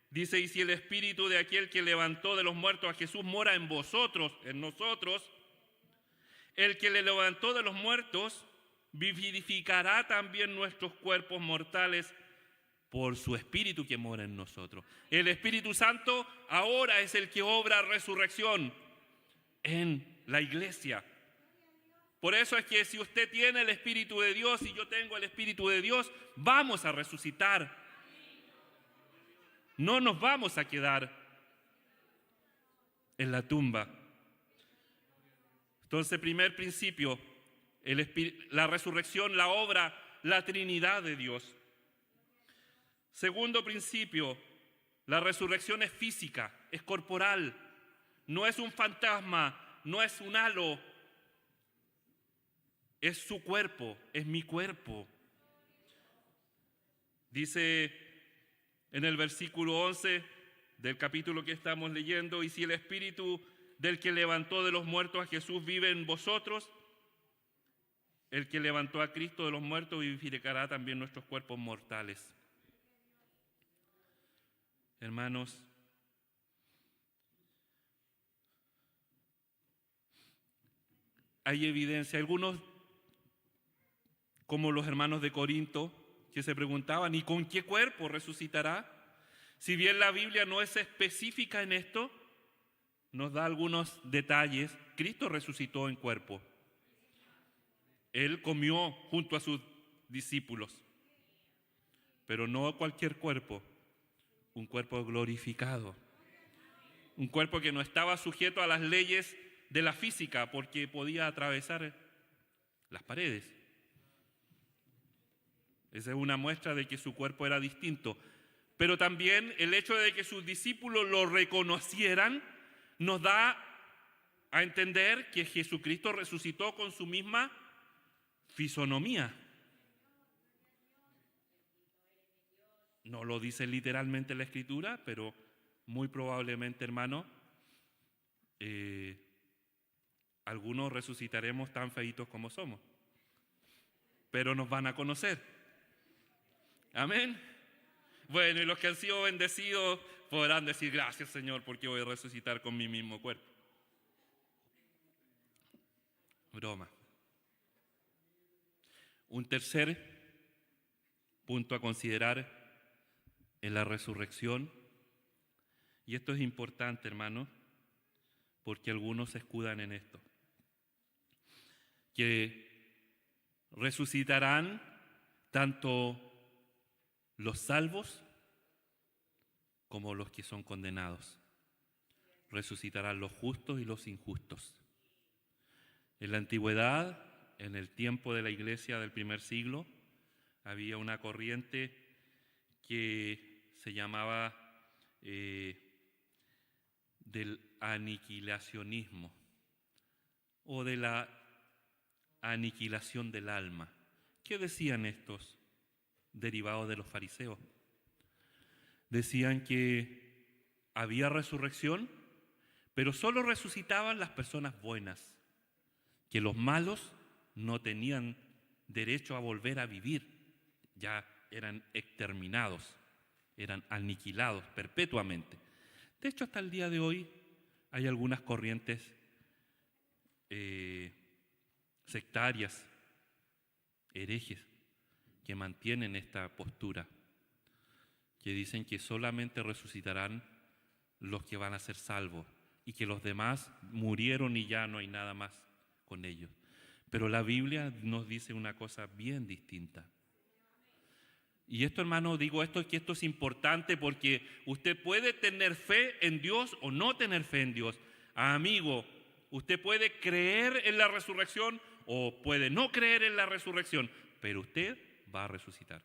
dice, y si el Espíritu de aquel que levantó de los muertos a Jesús mora en vosotros, en nosotros, el que le levantó de los muertos vivificará también nuestros cuerpos mortales por su Espíritu que mora en nosotros. El Espíritu Santo ahora es el que obra resurrección en la iglesia. Por eso es que si usted tiene el Espíritu de Dios y yo tengo el Espíritu de Dios, vamos a resucitar. No nos vamos a quedar en la tumba. Entonces, primer principio, la resurrección, la obra, la Trinidad de Dios. Segundo principio, la resurrección es física, es corporal, no es un fantasma, no es un halo, es su cuerpo, es mi cuerpo. Dice en el versículo 11 del capítulo que estamos leyendo, y si el Espíritu del que levantó de los muertos a Jesús vive en vosotros, el que levantó a Cristo de los muertos vivificará también nuestros cuerpos mortales. Hermanos, hay evidencia, algunos como los hermanos de Corinto, que se preguntaban, ¿y con qué cuerpo resucitará? Si bien la Biblia no es específica en esto, nos da algunos detalles. Cristo resucitó en cuerpo. Él comió junto a sus discípulos, pero no cualquier cuerpo, un cuerpo glorificado, un cuerpo que no estaba sujeto a las leyes de la física porque podía atravesar las paredes. Esa es una muestra de que su cuerpo era distinto. Pero también el hecho de que sus discípulos lo reconocieran nos da a entender que Jesucristo resucitó con su misma fisonomía. No lo dice literalmente la Escritura, pero muy probablemente, hermano, algunos resucitaremos tan feitos como somos, pero nos van a conocer. Amén. Bueno, y los que han sido bendecidos podrán decir, gracias Señor, porque voy a resucitar con mi mismo cuerpo. Broma. Un tercer punto a considerar en la resurrección Y esto es importante, hermanos, porque algunos se escudan en esto. Que resucitarán tanto los salvos como los que son condenados. Resucitarán los justos y los injustos. En la antigüedad, en el tiempo de la iglesia del primer siglo, había una corriente que se llamaba del aniquilacionismo o de la aniquilación del alma. ¿Qué decían estos derivados de los fariseos? Decían que había resurrección, pero solo resucitaban las personas buenas, que los malos no tenían derecho a volver a vivir, ya eran exterminados, eran aniquilados perpetuamente. De hecho, hasta el día de hoy hay algunas corrientes sectarias, herejes, que mantienen esta postura, que dicen que solamente resucitarán los que van a ser salvos y que los demás murieron y ya no hay nada más con ellos. Pero la Biblia nos dice una cosa bien distinta. Y esto, hermano, digo esto, que esto es importante porque usted puede tener fe en Dios o no tener fe en Dios. Amigo, usted puede creer en la resurrección o puede no creer en la resurrección, pero usted va a resucitar.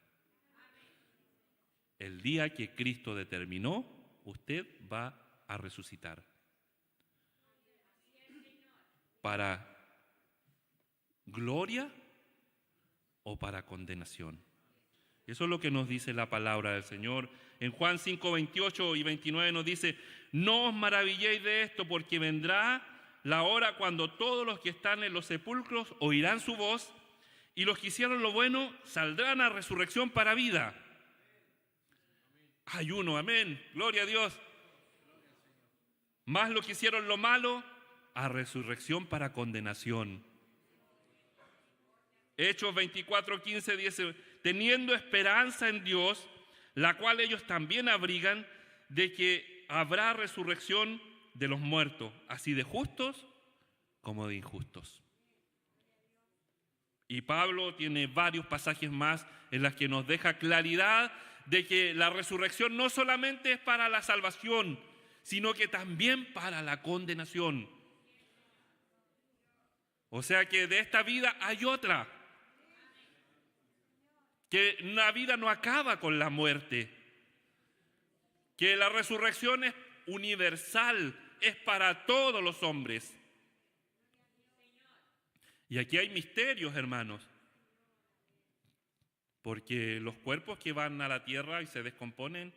El día que Cristo determinó, usted va a resucitar. ¿Para gloria o para condenación? Eso es lo que nos dice la palabra del Señor. En Juan 5, 28 y 29 nos dice: no os maravilléis de esto, porque vendrá la hora cuando todos los que están en los sepulcros oirán su voz, y los que hicieron lo bueno saldrán a resurrección para vida. Hay uno, amén, gloria a Dios. Más los que hicieron lo malo, a resurrección para condenación. Hechos 24:15 dice: teniendo esperanza en Dios, la cual ellos también abrigan, de que habrá resurrección de los muertos, así de justos como de injustos. Y Pablo tiene varios pasajes más en los que nos deja claridad de que la resurrección no solamente es para la salvación, sino que también para la condenación. O sea que de esta vida hay otra. Que la vida no acaba con la muerte. Que la resurrección es universal, es para todos los hombres. Y aquí hay misterios, hermanos. Porque los cuerpos que van a la tierra y se descomponen,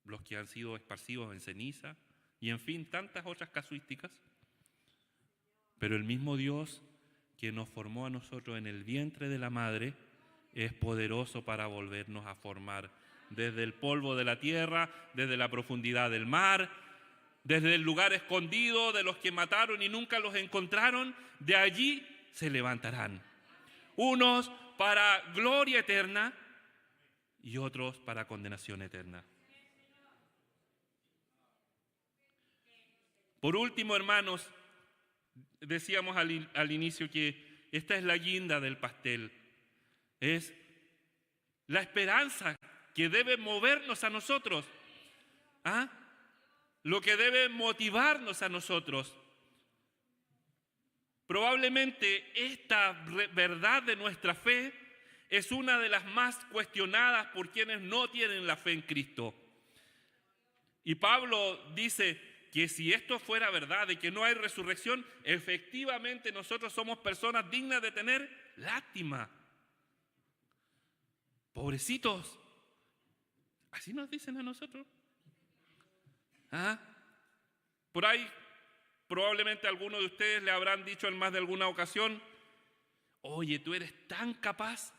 los que han sido esparcidos en ceniza, y en fin, tantas otras casuísticas. Pero el mismo Dios que nos formó a nosotros en el vientre de la madre es poderoso para volvernos a formar desde el polvo de la tierra, desde la profundidad del mar, desde el lugar escondido de los que mataron y nunca los encontraron. De allí se levantarán, unos para gloria eterna y otros para condenación eterna. Por último, hermanos, decíamos al inicio que esta es la guinda del pastel. Es la esperanza que debe movernos a nosotros. Lo que debe motivarnos a nosotros. Probablemente esta verdad de nuestra fe es una de las más cuestionadas por quienes no tienen la fe en Cristo. Y Pablo dice que si esto fuera verdad, de que no hay resurrección, efectivamente nosotros somos personas dignas de tener lástima. Pobrecitos. Así nos dicen a nosotros. Por ahí probablemente algunos de ustedes le habrán dicho en más de alguna ocasión: oye, tú eres tan capaz,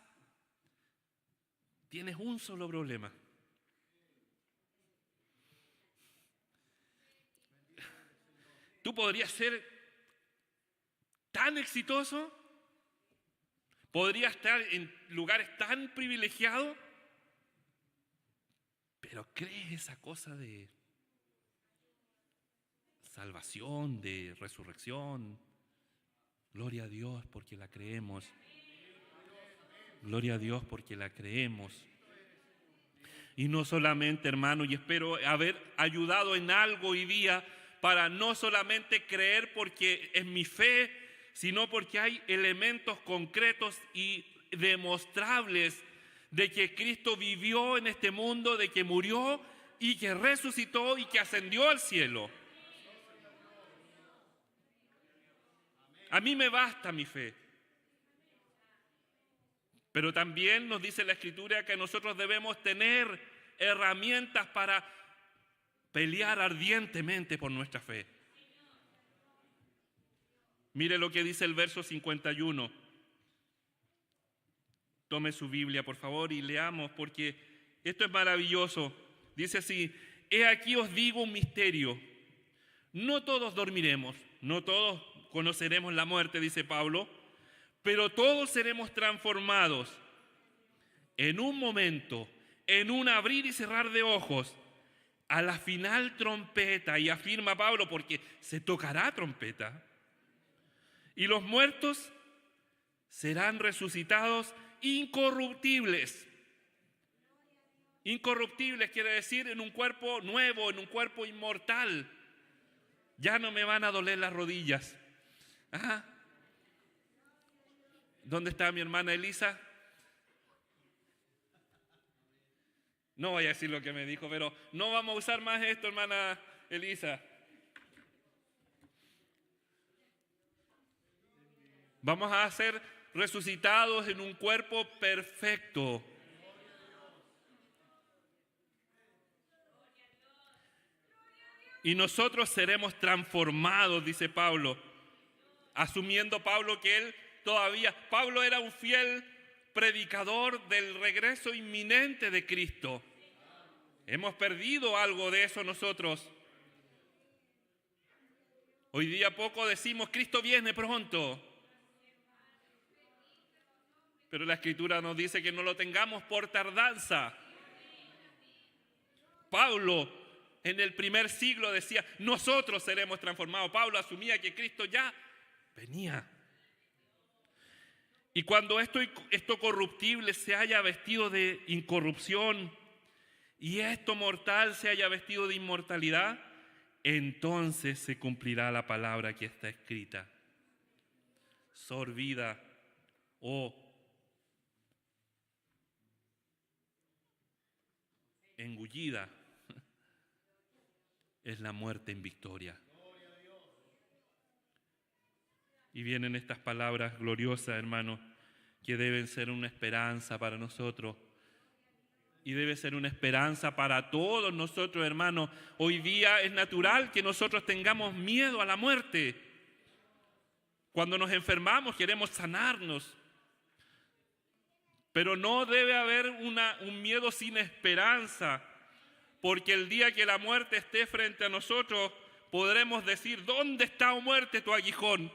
tienes un solo problema. Tú podrías ser tan exitoso, podrías estar en lugares tan privilegiados, pero ¿crees esa cosa de salvación, de resurrección? Gloria a Dios porque la creemos. Gloria a Dios porque la creemos. Y no solamente, hermano, y espero haber ayudado en algo hoy día para no solamente creer porque es mi fe, sino porque hay elementos concretos y demostrables de que Cristo vivió en este mundo, de que murió y que resucitó y que ascendió al cielo. A mí me basta mi fe. Pero también nos dice la Escritura que nosotros debemos tener herramientas para pelear ardientemente por nuestra fe. Mire lo que dice el verso 51. Tome su Biblia, por favor, y leamos, porque esto es maravilloso. Dice así: he aquí os digo un misterio. No todos dormiremos, no todos conoceremos la muerte, dice Pablo, pero todos seremos transformados en un momento, en un abrir y cerrar de ojos, a la final trompeta, y afirma Pablo, porque se tocará trompeta, y los muertos serán resucitados incorruptibles. Incorruptibles quiere decir en un cuerpo nuevo, en un cuerpo inmortal. Ya no me van a doler las rodillas. Ajá. ¿Dónde está mi hermana Elisa? No voy a decir lo que me dijo, pero no vamos a usar más esto, hermana Elisa. Vamos a ser resucitados en un cuerpo perfecto. Y nosotros seremos transformados, dice Pablo, asumiendo Pablo que Pablo era un fiel predicador del regreso inminente de Cristo. Hemos perdido algo de eso nosotros. Hoy día poco decimos, Cristo viene pronto. Pero la Escritura nos dice que no lo tengamos por tardanza. Pablo en el primer siglo decía, nosotros seremos transformados. Pablo asumía que Cristo ya venía. Y cuando esto corruptible se haya vestido de incorrupción y esto mortal se haya vestido de inmortalidad, entonces se cumplirá la palabra que está escrita. Sorbida o engullida es la muerte en victoria. Y vienen estas palabras gloriosas, hermanos, que deben ser una esperanza para nosotros. Y debe ser una esperanza para todos nosotros, hermanos. Hoy día es natural que nosotros tengamos miedo a la muerte. Cuando nos enfermamos queremos sanarnos. Pero no debe haber un miedo sin esperanza. Porque el día que la muerte esté frente a nosotros, podremos decir, ¿dónde está, oh muerte, tu aguijón?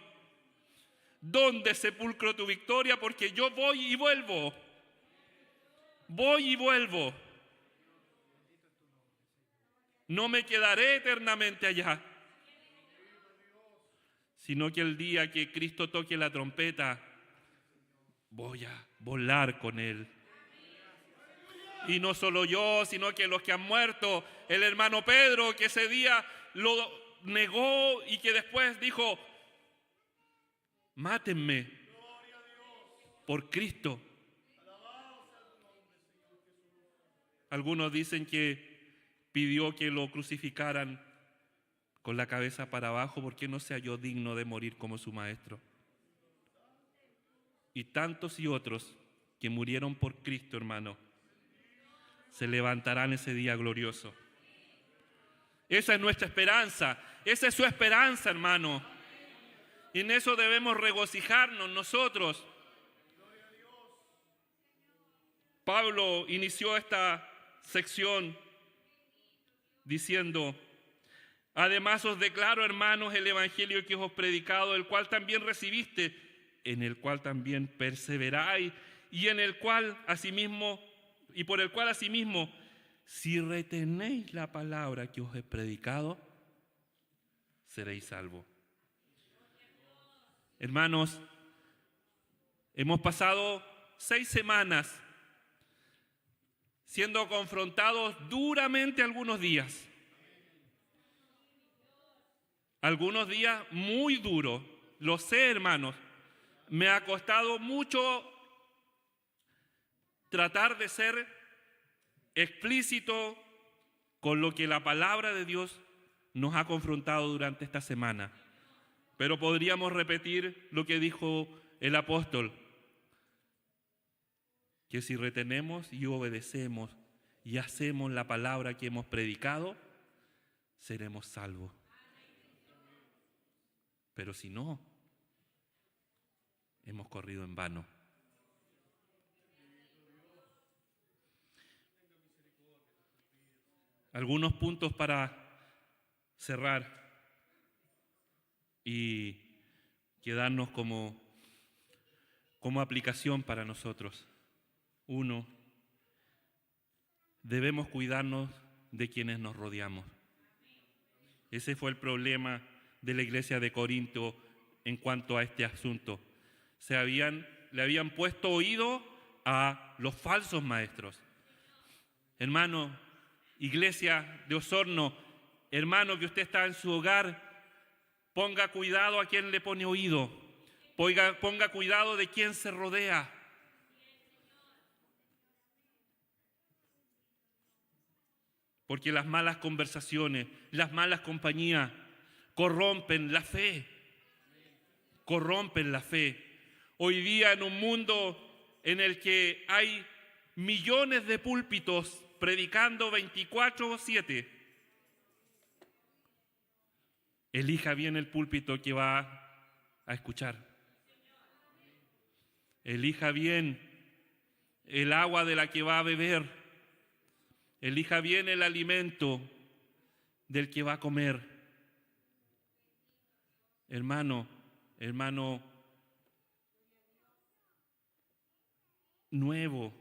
¿Dónde, sepulcro, tu victoria? Porque yo voy y vuelvo. Voy y vuelvo. No me quedaré eternamente allá, sino que el día que Cristo toque la trompeta, voy a volar con Él. Y no solo yo, sino que los que han muerto, el hermano Pedro, que ese día lo negó y que después dijo, mátenme por Cristo. Algunos dicen que pidió que lo crucificaran con la cabeza para abajo porque no se halló digno de morir como su maestro. Y tantos y otros que murieron por Cristo, hermano, se levantarán ese día glorioso. Esa es nuestra esperanza, esa es su esperanza, hermano. Y en eso debemos regocijarnos nosotros. Pablo inició esta sección diciendo, además os declaro, hermanos, el evangelio que os he predicado, el cual también recibiste, en el cual también perseveráis, y en el cual asimismo, y por el cual asimismo si retenéis la palabra que os he predicado, seréis salvos. Hermanos, hemos pasado 6 semanas siendo confrontados duramente algunos días. Algunos días muy duros. Lo sé, hermanos. Me ha costado mucho tratar de ser explícito con lo que la palabra de Dios nos ha confrontado durante esta semana. Pero podríamos repetir lo que dijo el apóstol, que si retenemos y obedecemos y hacemos la palabra que hemos predicado, seremos salvos. Pero si no, hemos corrido en vano. Algunos puntos para cerrar y quedarnos como aplicación para nosotros. 1, debemos cuidarnos de quienes nos rodeamos. Ese fue el problema de la iglesia de Corinto en cuanto a este asunto. Le habían puesto oído a los falsos maestros. Hermano, iglesia de Osorno, hermano que usted está en su hogar, ponga cuidado a quien le pone oído, ponga cuidado de quien se rodea. Porque las malas conversaciones, las malas compañías corrompen la fe. Corrompen la fe. Hoy día en un mundo en el que hay millones de púlpitos predicando 24/7, elija bien el púlpito que va a escuchar. Elija bien el agua de la que va a beber. Elija bien el alimento del que va a comer. Hermano nuevo.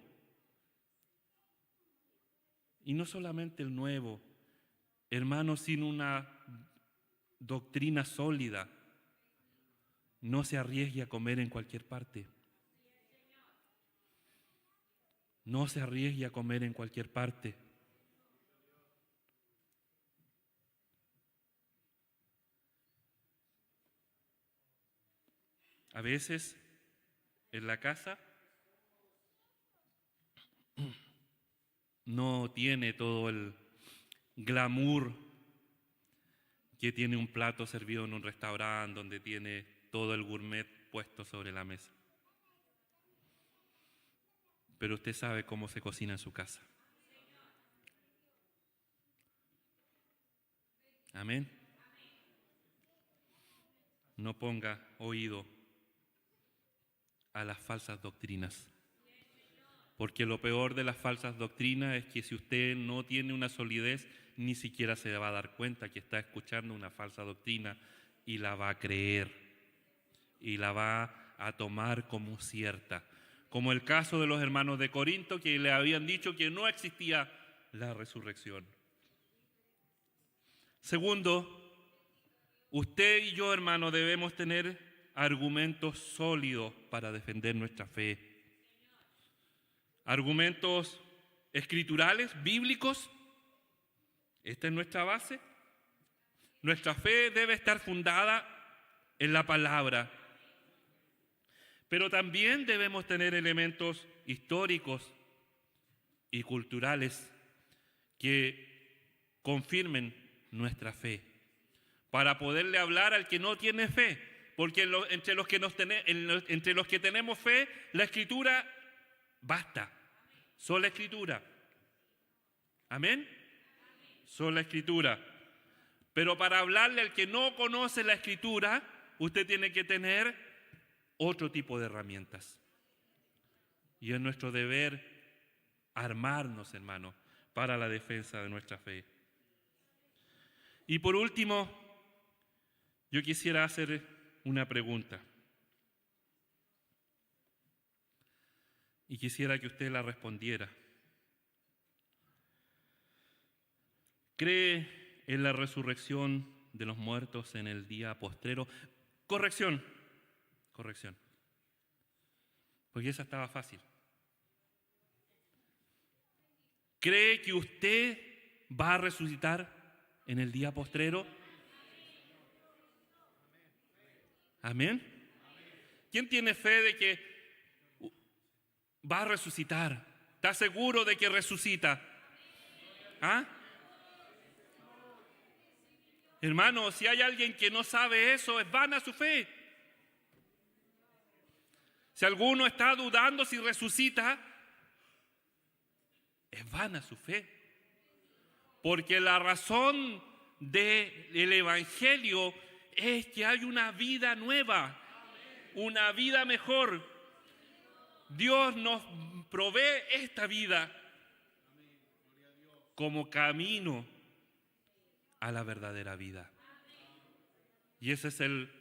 Y no solamente el nuevo, hermano sin una doctrina sólida, no se arriesgue a comer en cualquier parte. No se arriesgue a comer en cualquier parte. A veces en la casa no tiene todo el glamour que tiene un plato servido en un restaurante donde tiene todo el gourmet puesto sobre la mesa. Pero usted sabe cómo se cocina en su casa. Amén. No ponga oído a las falsas doctrinas. Porque lo peor de las falsas doctrinas es que si usted no tiene una solidez, ni siquiera se va a dar cuenta que está escuchando una falsa doctrina y la va a creer y la va a tomar como cierta. Como el caso de los hermanos de Corinto que le habían dicho que no existía la resurrección. Segundo, usted y yo, hermano, debemos tener argumentos sólidos para defender nuestra fe. Argumentos escriturales, bíblicos. Esta es nuestra base. Nuestra fe debe estar fundada en la palabra. Pero también debemos tener elementos históricos y culturales que confirmen nuestra fe, para poderle hablar al que no tiene fe, porque entre los que tenemos fe, la Escritura basta, sola Escritura. ¿Amén? Sola Escritura. Pero para hablarle al que no conoce la Escritura, usted tiene que tener otro tipo de herramientas. Y es nuestro deber armarnos, hermano, para la defensa de nuestra fe. Y por último, yo quisiera hacer una pregunta. Y quisiera que usted la respondiera. ¿Cree en la resurrección de los muertos en el día postrero? Corrección. Porque esa estaba fácil. ¿Cree que usted va a resucitar en el día postrero? Amén. ¿Quién tiene fe de que va a resucitar? ¿Está seguro de que resucita? ¿Ah? Hermano, si hay alguien que no sabe eso, es vana su fe. Si alguno está dudando si resucita, es vana su fe. Porque la razón del Evangelio es que hay una vida nueva, una vida mejor. Dios nos provee esta vida como camino a la verdadera vida. Y ese es el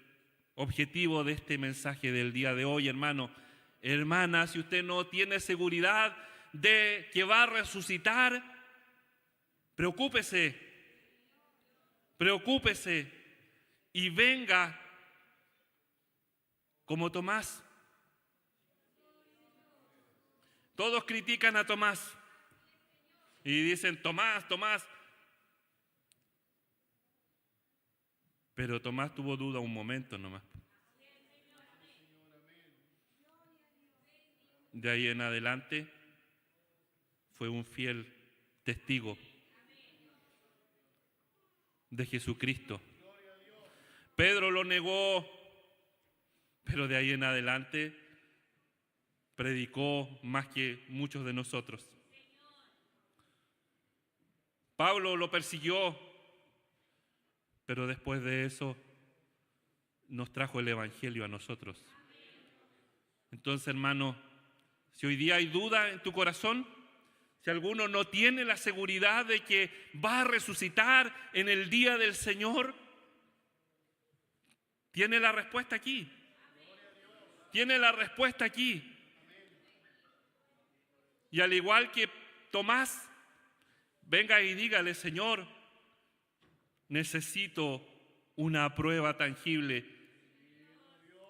objetivo de este mensaje del día de hoy, hermano. Hermana, si usted no tiene seguridad de que va a resucitar, preocúpese y venga como Tomás. Todos critican a Tomás y dicen, Tomás. Pero Tomás tuvo duda un momento nomás. De ahí en adelante fue un fiel testigo de Jesucristo. Pedro lo negó, pero de ahí en adelante predicó más que muchos de nosotros. Pablo lo persiguió, pero después de eso nos trajo el Evangelio a nosotros. Entonces, hermano, si hoy día hay duda en tu corazón, si alguno no tiene la seguridad de que va a resucitar en el día del Señor, tiene la respuesta aquí. Tiene la respuesta aquí. Y al igual que Tomás, venga y dígale, Señor, necesito una prueba tangible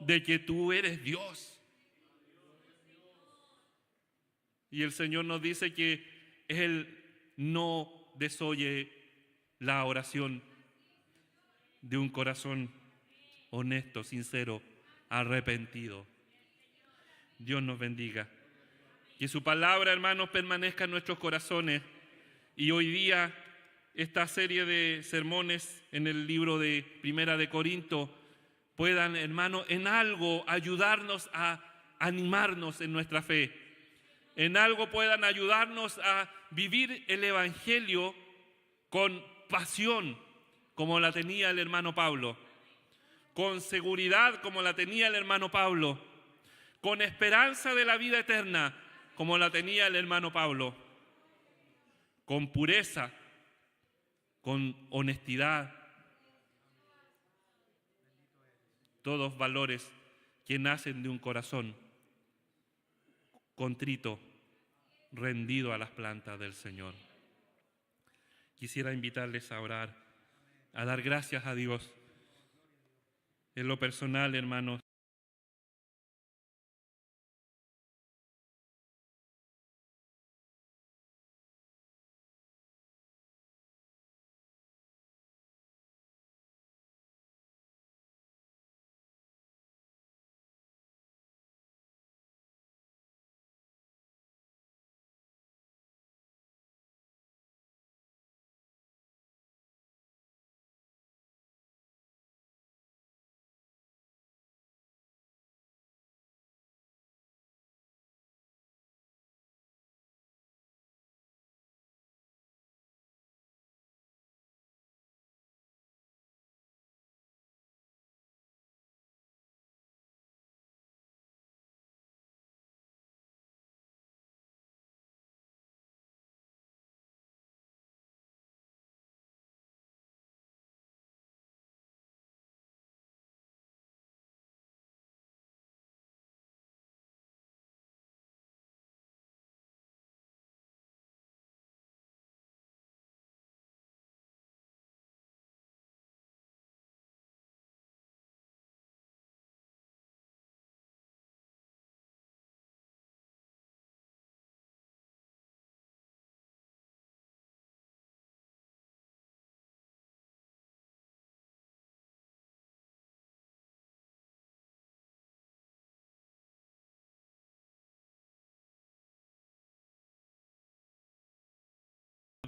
de que tú eres Dios. Y el Señor nos dice que Él no desoye la oración de un corazón honesto, sincero, arrepentido. Dios nos bendiga. Que su palabra, hermanos, permanezca en nuestros corazones. Y hoy día, esta serie de sermones en el libro de Primera de Corinto puedan, hermanos, en algo ayudarnos a animarnos en nuestra fe. En algo puedan ayudarnos a vivir el Evangelio con pasión, como la tenía el hermano Pablo, con seguridad, como la tenía el hermano Pablo, con esperanza de la vida eterna, como la tenía el hermano Pablo, con pureza, con honestidad, todos valores que nacen de un corazón contrito, rendido a las plantas del Señor. Quisiera invitarles a orar, a dar gracias a Dios. En lo personal, hermanos,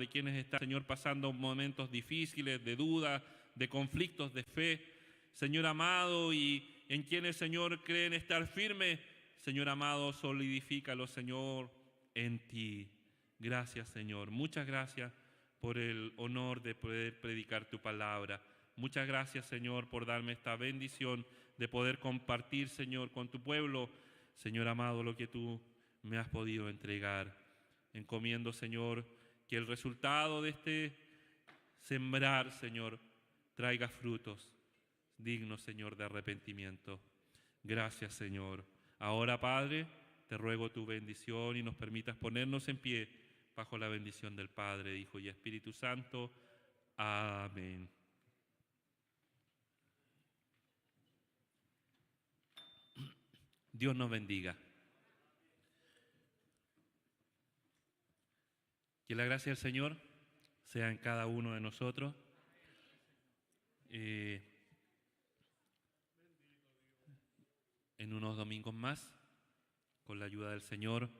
de quienes están, Señor, pasando momentos difíciles, de duda, de conflictos de fe, Señor amado, y en quienes, Señor, creen estar firmes, Señor amado, solidifícalo, Señor, en ti. Gracias, Señor. Muchas gracias por el honor de poder predicar tu palabra. Muchas gracias, Señor, por darme esta bendición de poder compartir, Señor, con tu pueblo, Señor amado, lo que tú me has podido entregar. Encomiendo, Señor, que el resultado de este sembrar, Señor, traiga frutos dignos, Señor, de arrepentimiento. Gracias, Señor. Ahora, Padre, te ruego tu bendición y nos permitas ponernos en pie bajo la bendición del Padre, Hijo y Espíritu Santo. Amén. Dios nos bendiga. Que la gracia del Señor sea en cada uno de nosotros. En unos domingos más, con la ayuda del Señor,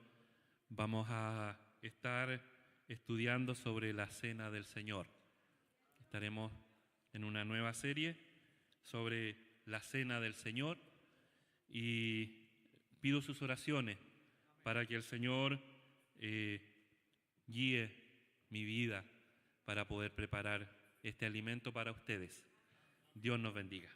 vamos a estar estudiando sobre la Cena del Señor. Estaremos en una nueva serie sobre la Cena del Señor y pido sus oraciones para que el Señor guíe mi vida para poder preparar este alimento para ustedes. Dios nos bendiga.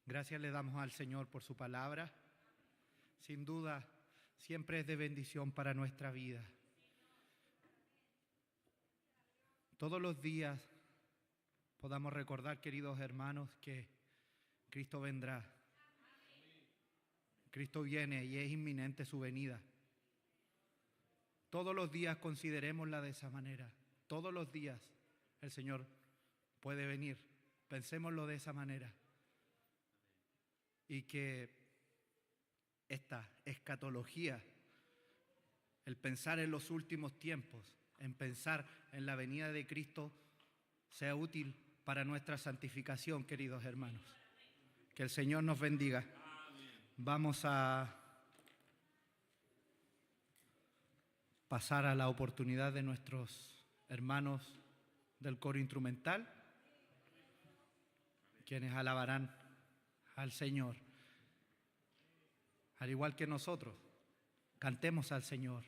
Gracias le damos al Señor por su palabra. Sin duda, siempre es de bendición para nuestra vida. Todos los días podamos recordar, queridos hermanos, que Cristo vendrá. Cristo viene y es inminente su venida. Todos los días considerémosla de esa manera. Todos los días el Señor puede venir. Pensémoslo de esa manera. Y que esta escatología, el pensar en los últimos tiempos, en pensar en la venida de Cristo, sea útil para nuestra santificación, queridos hermanos. Que el Señor nos bendiga. Vamos a pasar a la oportunidad de nuestros hermanos del coro instrumental, quienes alabarán al Señor. Al igual que nosotros, cantemos al Señor.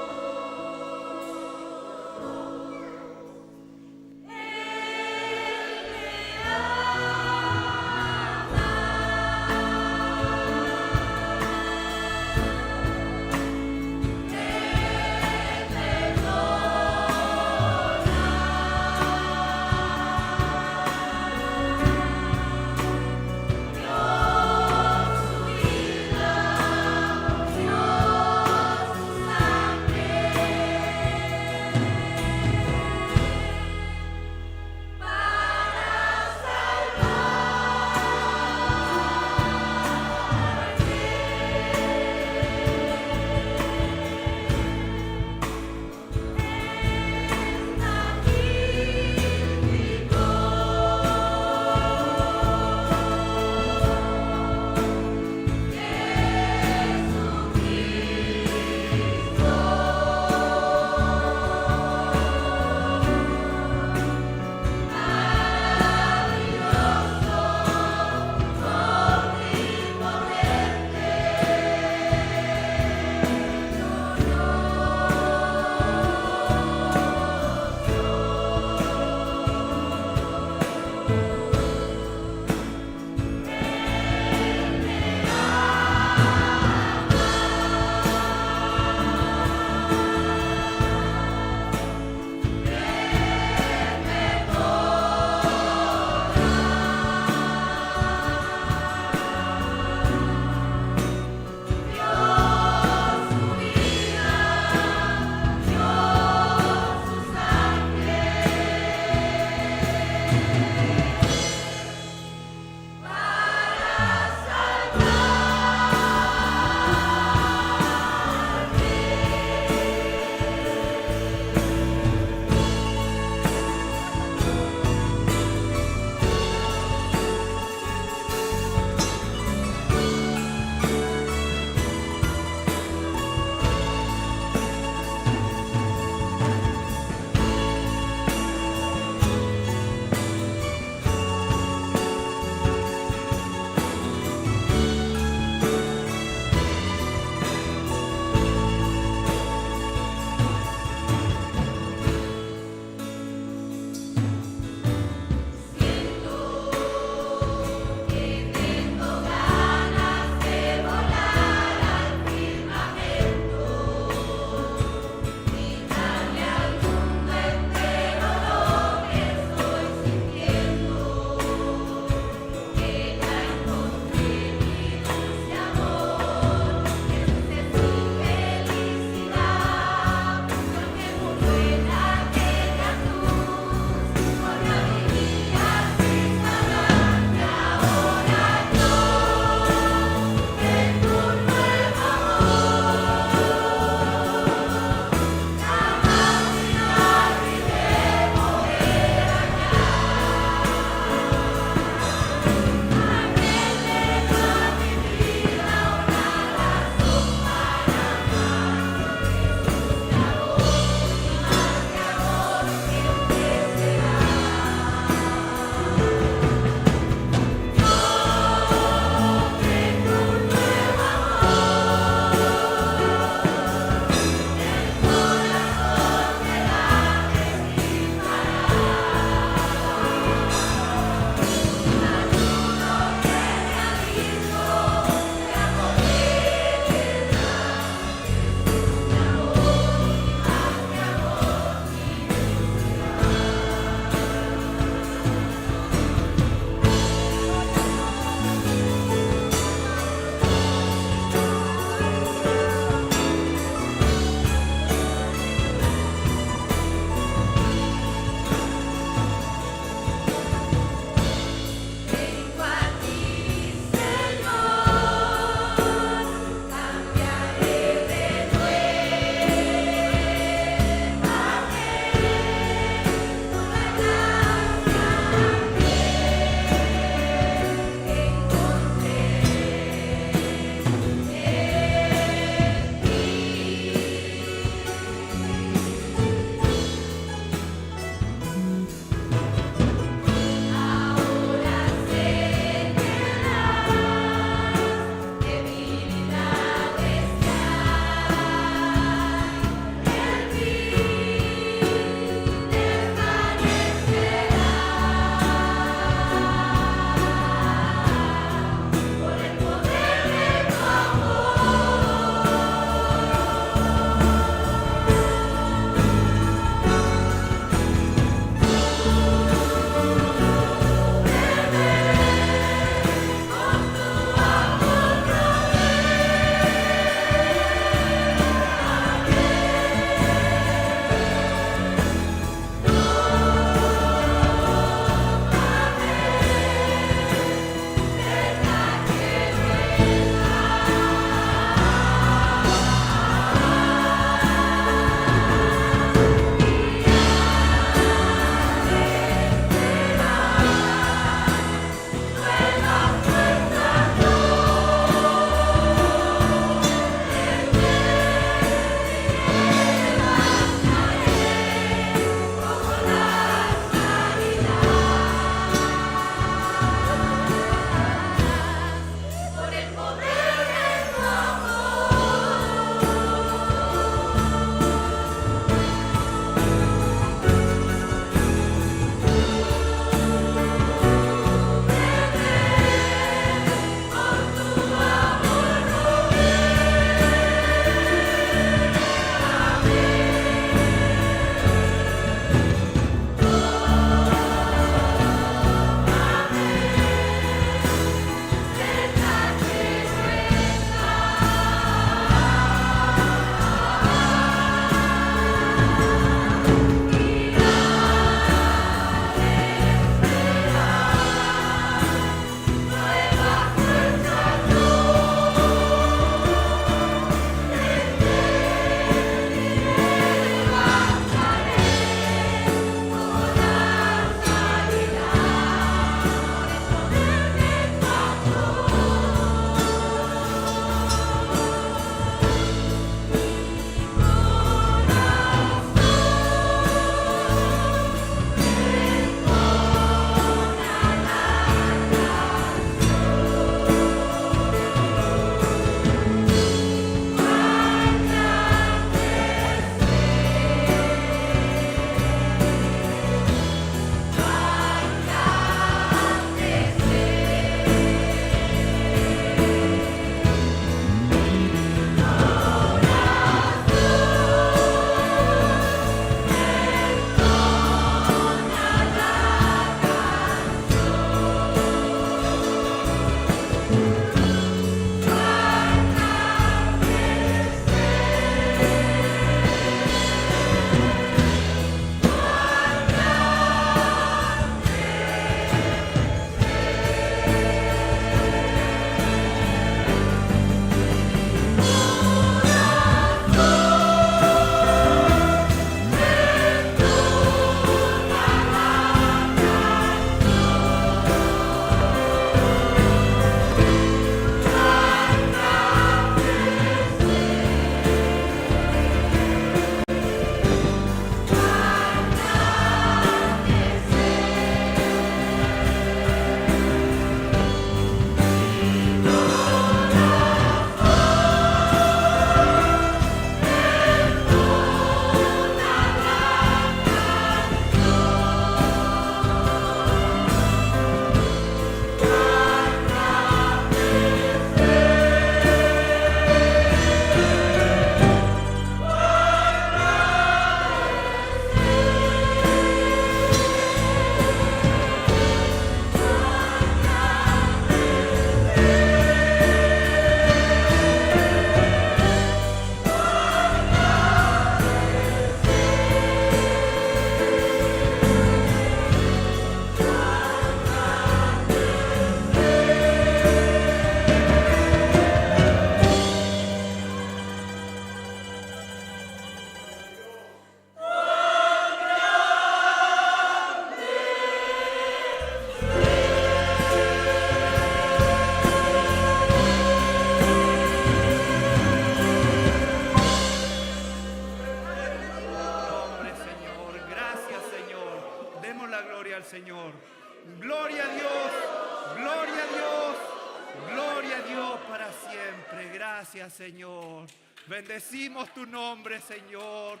Gracias, Señor. Bendecimos tu nombre, Señor,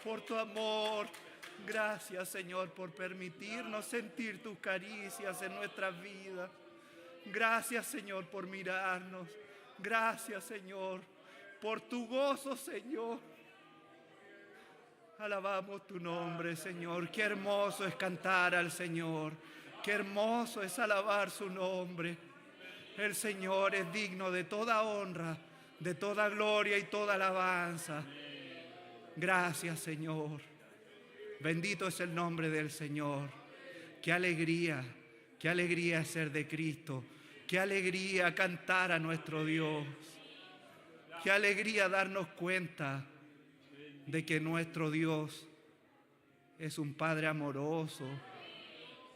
por tu amor. Gracias, Señor, por permitirnos sentir tus caricias en nuestras vidas. Gracias, Señor, por mirarnos. Gracias, Señor, por tu gozo, Señor. Alabamos tu nombre, Señor. Qué hermoso es cantar al Señor. Qué hermoso es alabar su nombre. El Señor es digno de toda honra, de toda gloria y toda alabanza. Gracias, Señor. Bendito es el nombre del Señor. Qué alegría es ser de Cristo. Qué alegría cantar a nuestro Dios. Qué alegría darnos cuenta de que nuestro Dios es un Padre amoroso,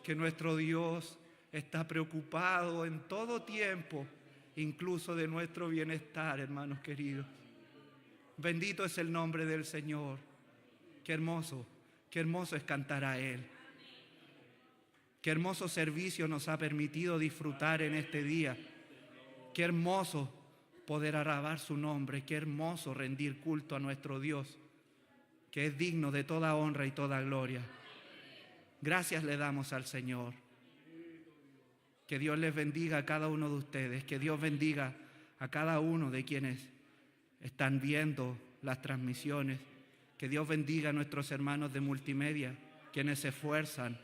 que nuestro Dios está preocupado en todo tiempo, incluso de nuestro bienestar, hermanos queridos. Bendito es el nombre del Señor. Qué hermoso es cantar a Él. Qué hermoso servicio nos ha permitido disfrutar en este día. Qué hermoso poder alabar su nombre. Qué hermoso rendir culto a nuestro Dios, que es digno de toda honra y toda gloria. Gracias le damos al Señor. Que Dios les bendiga a cada uno de ustedes. Que Dios bendiga a cada uno de quienes están viendo las transmisiones. Que Dios bendiga a nuestros hermanos de multimedia, quienes se esfuerzan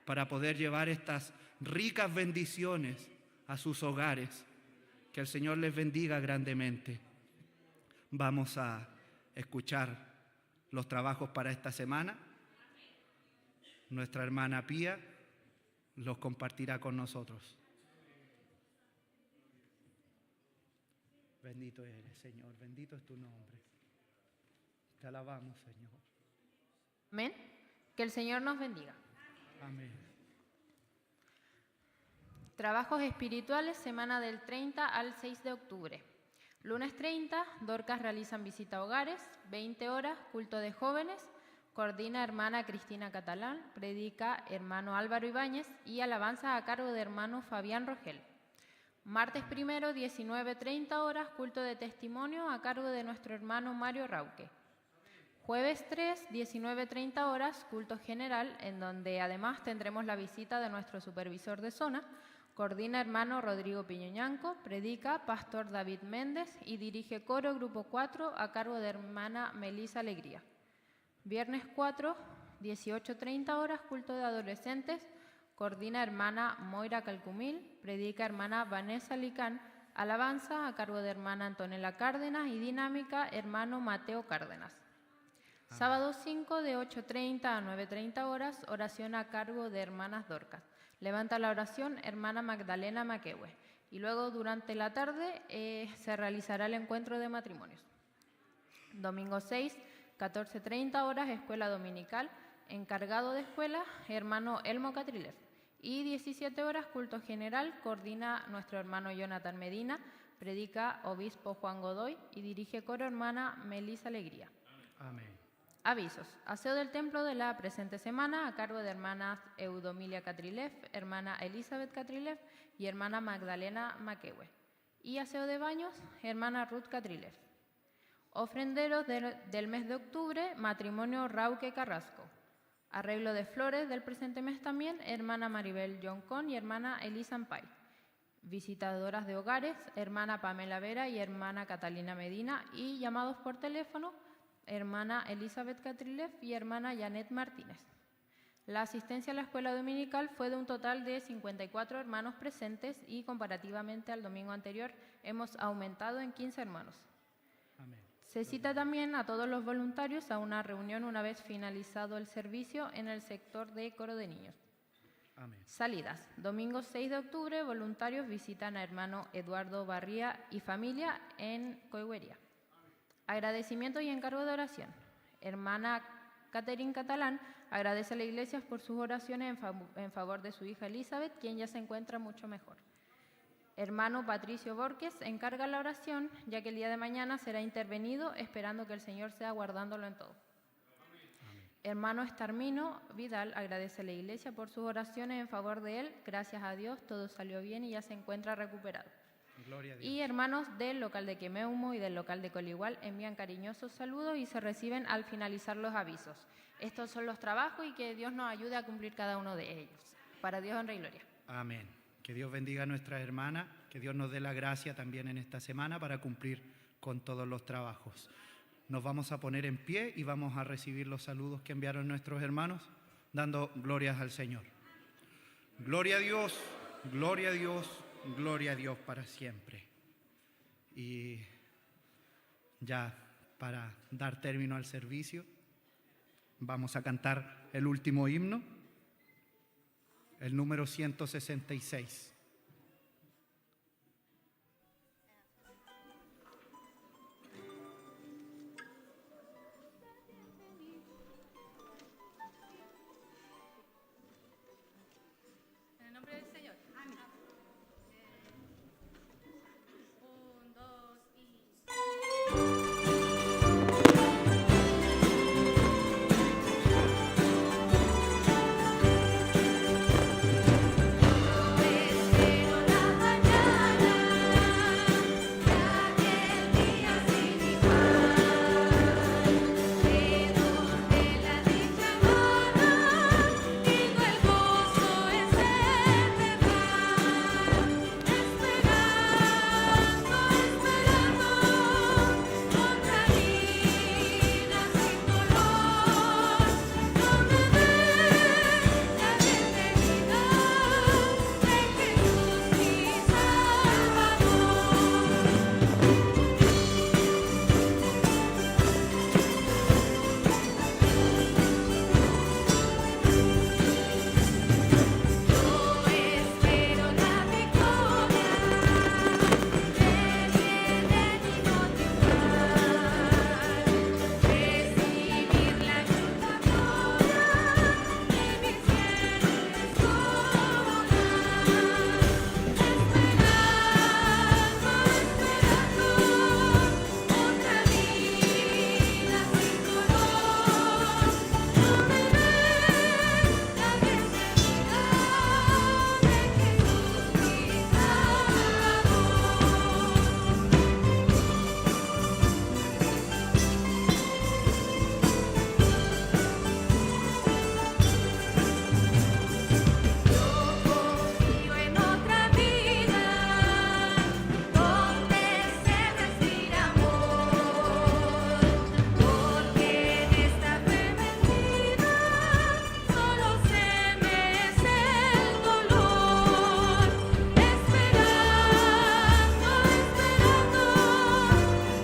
para poder llevar estas ricas bendiciones a sus hogares. Que el Señor les bendiga grandemente. Vamos a escuchar los trabajos para esta semana. Nuestra hermana Pía los compartirá con nosotros. Bendito eres, Señor, bendito es tu nombre. Te alabamos, Señor. Amén. Que el Señor nos bendiga. Amén. Trabajos espirituales, semana del 30 al 6 de octubre. Lunes 30, Dorcas realizan visita a hogares, 20 horas, culto de jóvenes, coordina hermana Cristina Catalán, predica hermano Álvaro Ibáñez y alabanza a cargo de hermano Fabián Rogel. Martes 1, 19:30 horas, culto de testimonio a cargo de nuestro hermano Mario Rauque. Jueves 3, 19:30 horas, culto general, en donde además tendremos la visita de nuestro supervisor de zona. Coordina hermano Rodrigo Piñoñanco, predica pastor David Méndez y dirige coro grupo 4 a cargo de hermana Melisa Alegría. Viernes 4, 18:30 horas, culto de adolescentes, coordina hermana Moira Calcumil, predica hermana Vanessa Licán, alabanza a cargo de hermana Antonella Cárdenas y dinámica hermano Mateo Cárdenas. Sábado 5 de 8:30 a 9:30 horas, oración a cargo de hermanas Dorcas. Levanta la oración hermana Magdalena Maquehue. Y luego durante la tarde se realizará el encuentro de matrimonios. Domingo 6, 14:30 horas, escuela dominical. Encargado de escuela, hermano Elmo Catriles. Y 17 horas, culto general, coordina nuestro hermano Jonathan Medina, predica obispo Juan Godoy y dirige coro hermana Melisa Alegría. Amén. Avisos. Aseo del templo de la presente semana a cargo de hermanas Eudomilia Catrilev, hermana Elizabeth Catrilev y hermana Magdalena Maquehue. Y aseo de baños, hermana Ruth Catrilev. Ofrenderos del mes de octubre, matrimonio Rauque Carrasco. Arreglo de flores del presente mes también, hermana Maribel Joncón y hermana Elisa Ampay. Visitadoras de hogares, hermana Pamela Vera y hermana Catalina Medina. Y llamados por teléfono, hermana Elizabeth Catrilev y hermana Janet Martínez. La asistencia a la escuela dominical fue de un total de 54 hermanos presentes y comparativamente al domingo anterior hemos aumentado en 15 hermanos. Amén. Se cita también a todos los voluntarios a una reunión una vez finalizado el servicio en el sector de coro de niños. Amén. Salidas. Domingo 6 de octubre, voluntarios visitan a hermano Eduardo Barría y familia en Coigüería. Agradecimiento y encargo de oración. Hermana Catherine Catalán agradece a la iglesia por sus oraciones en favor de su hija Elizabeth, quien ya se encuentra mucho mejor. Hermano Patricio Borges encarga la oración, ya que el día de mañana será intervenido, esperando que el Señor sea guardándolo en todo. Amén. Hermano Estarmino Vidal agradece a la iglesia por sus oraciones en favor de él. Gracias a Dios todo salió bien y ya se encuentra recuperado. Gloria a Dios. Y hermanos del local de Quemeumo y del local de Coligual envían cariñosos saludos y se reciben al finalizar los avisos. Estos son los trabajos y que Dios nos ayude a cumplir cada uno de ellos. Para Dios, honra y gloria. Amén. Que Dios bendiga a nuestras hermanas, que Dios nos dé la gracia también en esta semana para cumplir con todos los trabajos. Nos vamos a poner en pie y vamos a recibir los saludos que enviaron nuestros hermanos, dando glorias al Señor. Gloria a Dios, gloria a Dios, gloria a Dios para siempre. Y ya para dar término al servicio, vamos a cantar el último himno, el número 166. En el nombre del Señor. Amén. 1, 2 y... Espero la mañana, ya que el día sin igual, de donde la dicha emana, vivo el gozo es eterno, esperando otra vida sin dolor, donde ve la bienvenida de Jesús mi Salvador. Yo espero la victoria, que viene divino triunfar, recibir la ayuda toda y mis bienes coronar, esperando otra vida sin dolor, donde ve la bienvenida de Jesús mi Salvador. Yo confío en otra vida, donde se respira amor, porque en esta femenina solo se mece el dolor, esperando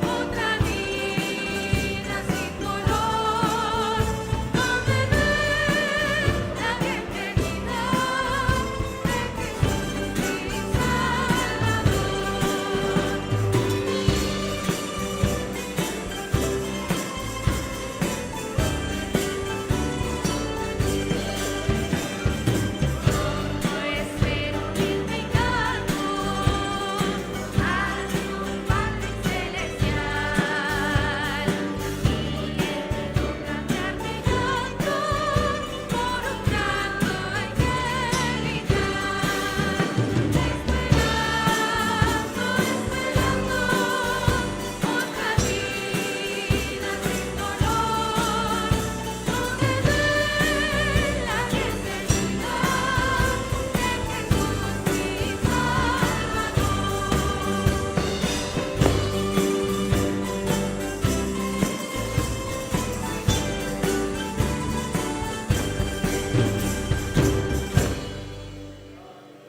otra vida sin dolor, donde ve la bienvenida de Jesús mi Salvador. Yo espero humilde y canto a su Padre celestial, y entero cantar mi canto por un canto angelical, esperando otra vida sin dolor, donde ve la bienvenida de Jesús mi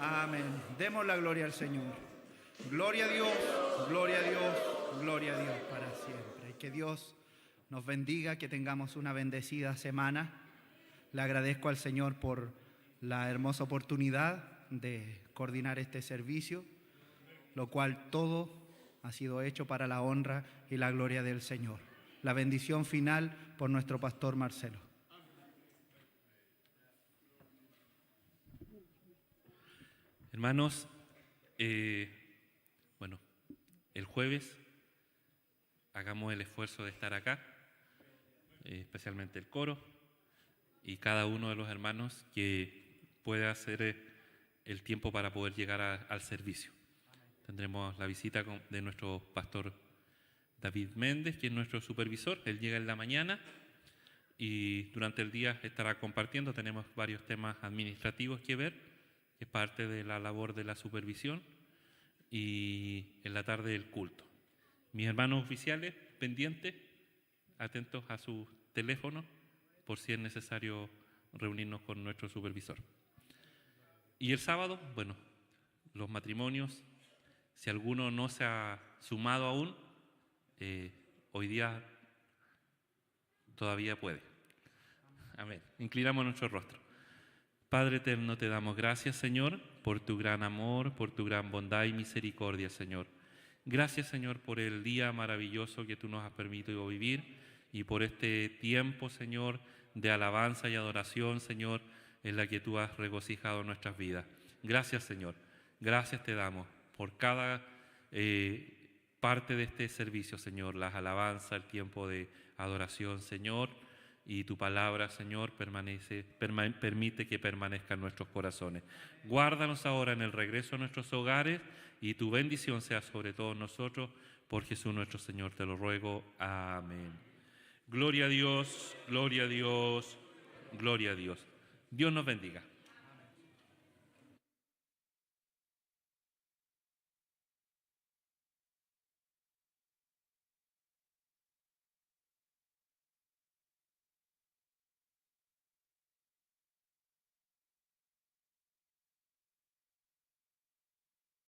Amén. Demos la gloria al Señor. Gloria a Dios, gloria a Dios, gloria a Dios para siempre. Y que Dios nos bendiga, que tengamos una bendecida semana. Le agradezco al Señor por la hermosa oportunidad de coordinar este servicio, lo cual todo ha sido hecho para la honra y la gloria del Señor. La bendición final por nuestro pastor Marcelo. Hermanos, bueno, el jueves hagamos el esfuerzo de estar acá, especialmente el coro, y cada uno de los hermanos que pueda hacer el tiempo para poder llegar al servicio. tendremos la visita de nuestro pastor David Méndez, que es nuestro supervisor. Él llega en la mañana y durante el día estará compartiendo. Tenemos varios temas administrativos que ver, que es parte de la labor de la supervisión, y en la tarde el culto. Mis hermanos oficiales, pendientes, atentos a sus teléfonos por si es necesario reunirnos con nuestro supervisor. Y el sábado, bueno, los matrimonios, si alguno no se ha sumado aún, hoy día todavía puede. Amén. Inclinamos nuestro rostro. Padre eterno, te damos gracias, Señor, por tu gran amor, por tu gran bondad y misericordia, Señor. Gracias, Señor, por el día maravilloso que tú nos has permitido vivir y por este tiempo, Señor, de alabanza y adoración, Señor, en la que tú has regocijado nuestras vidas. Gracias, Señor. Gracias te damos por cada parte de este servicio, Señor, las alabanzas, el tiempo de adoración, Señor, y tu palabra, Señor, permite que permanezca en nuestros corazones. Guárdanos ahora en el regreso a nuestros hogares y tu bendición sea sobre todos nosotros. Por Jesús nuestro Señor te lo ruego. Amén. Gloria a Dios, gloria a Dios, gloria a Dios. Dios nos bendiga.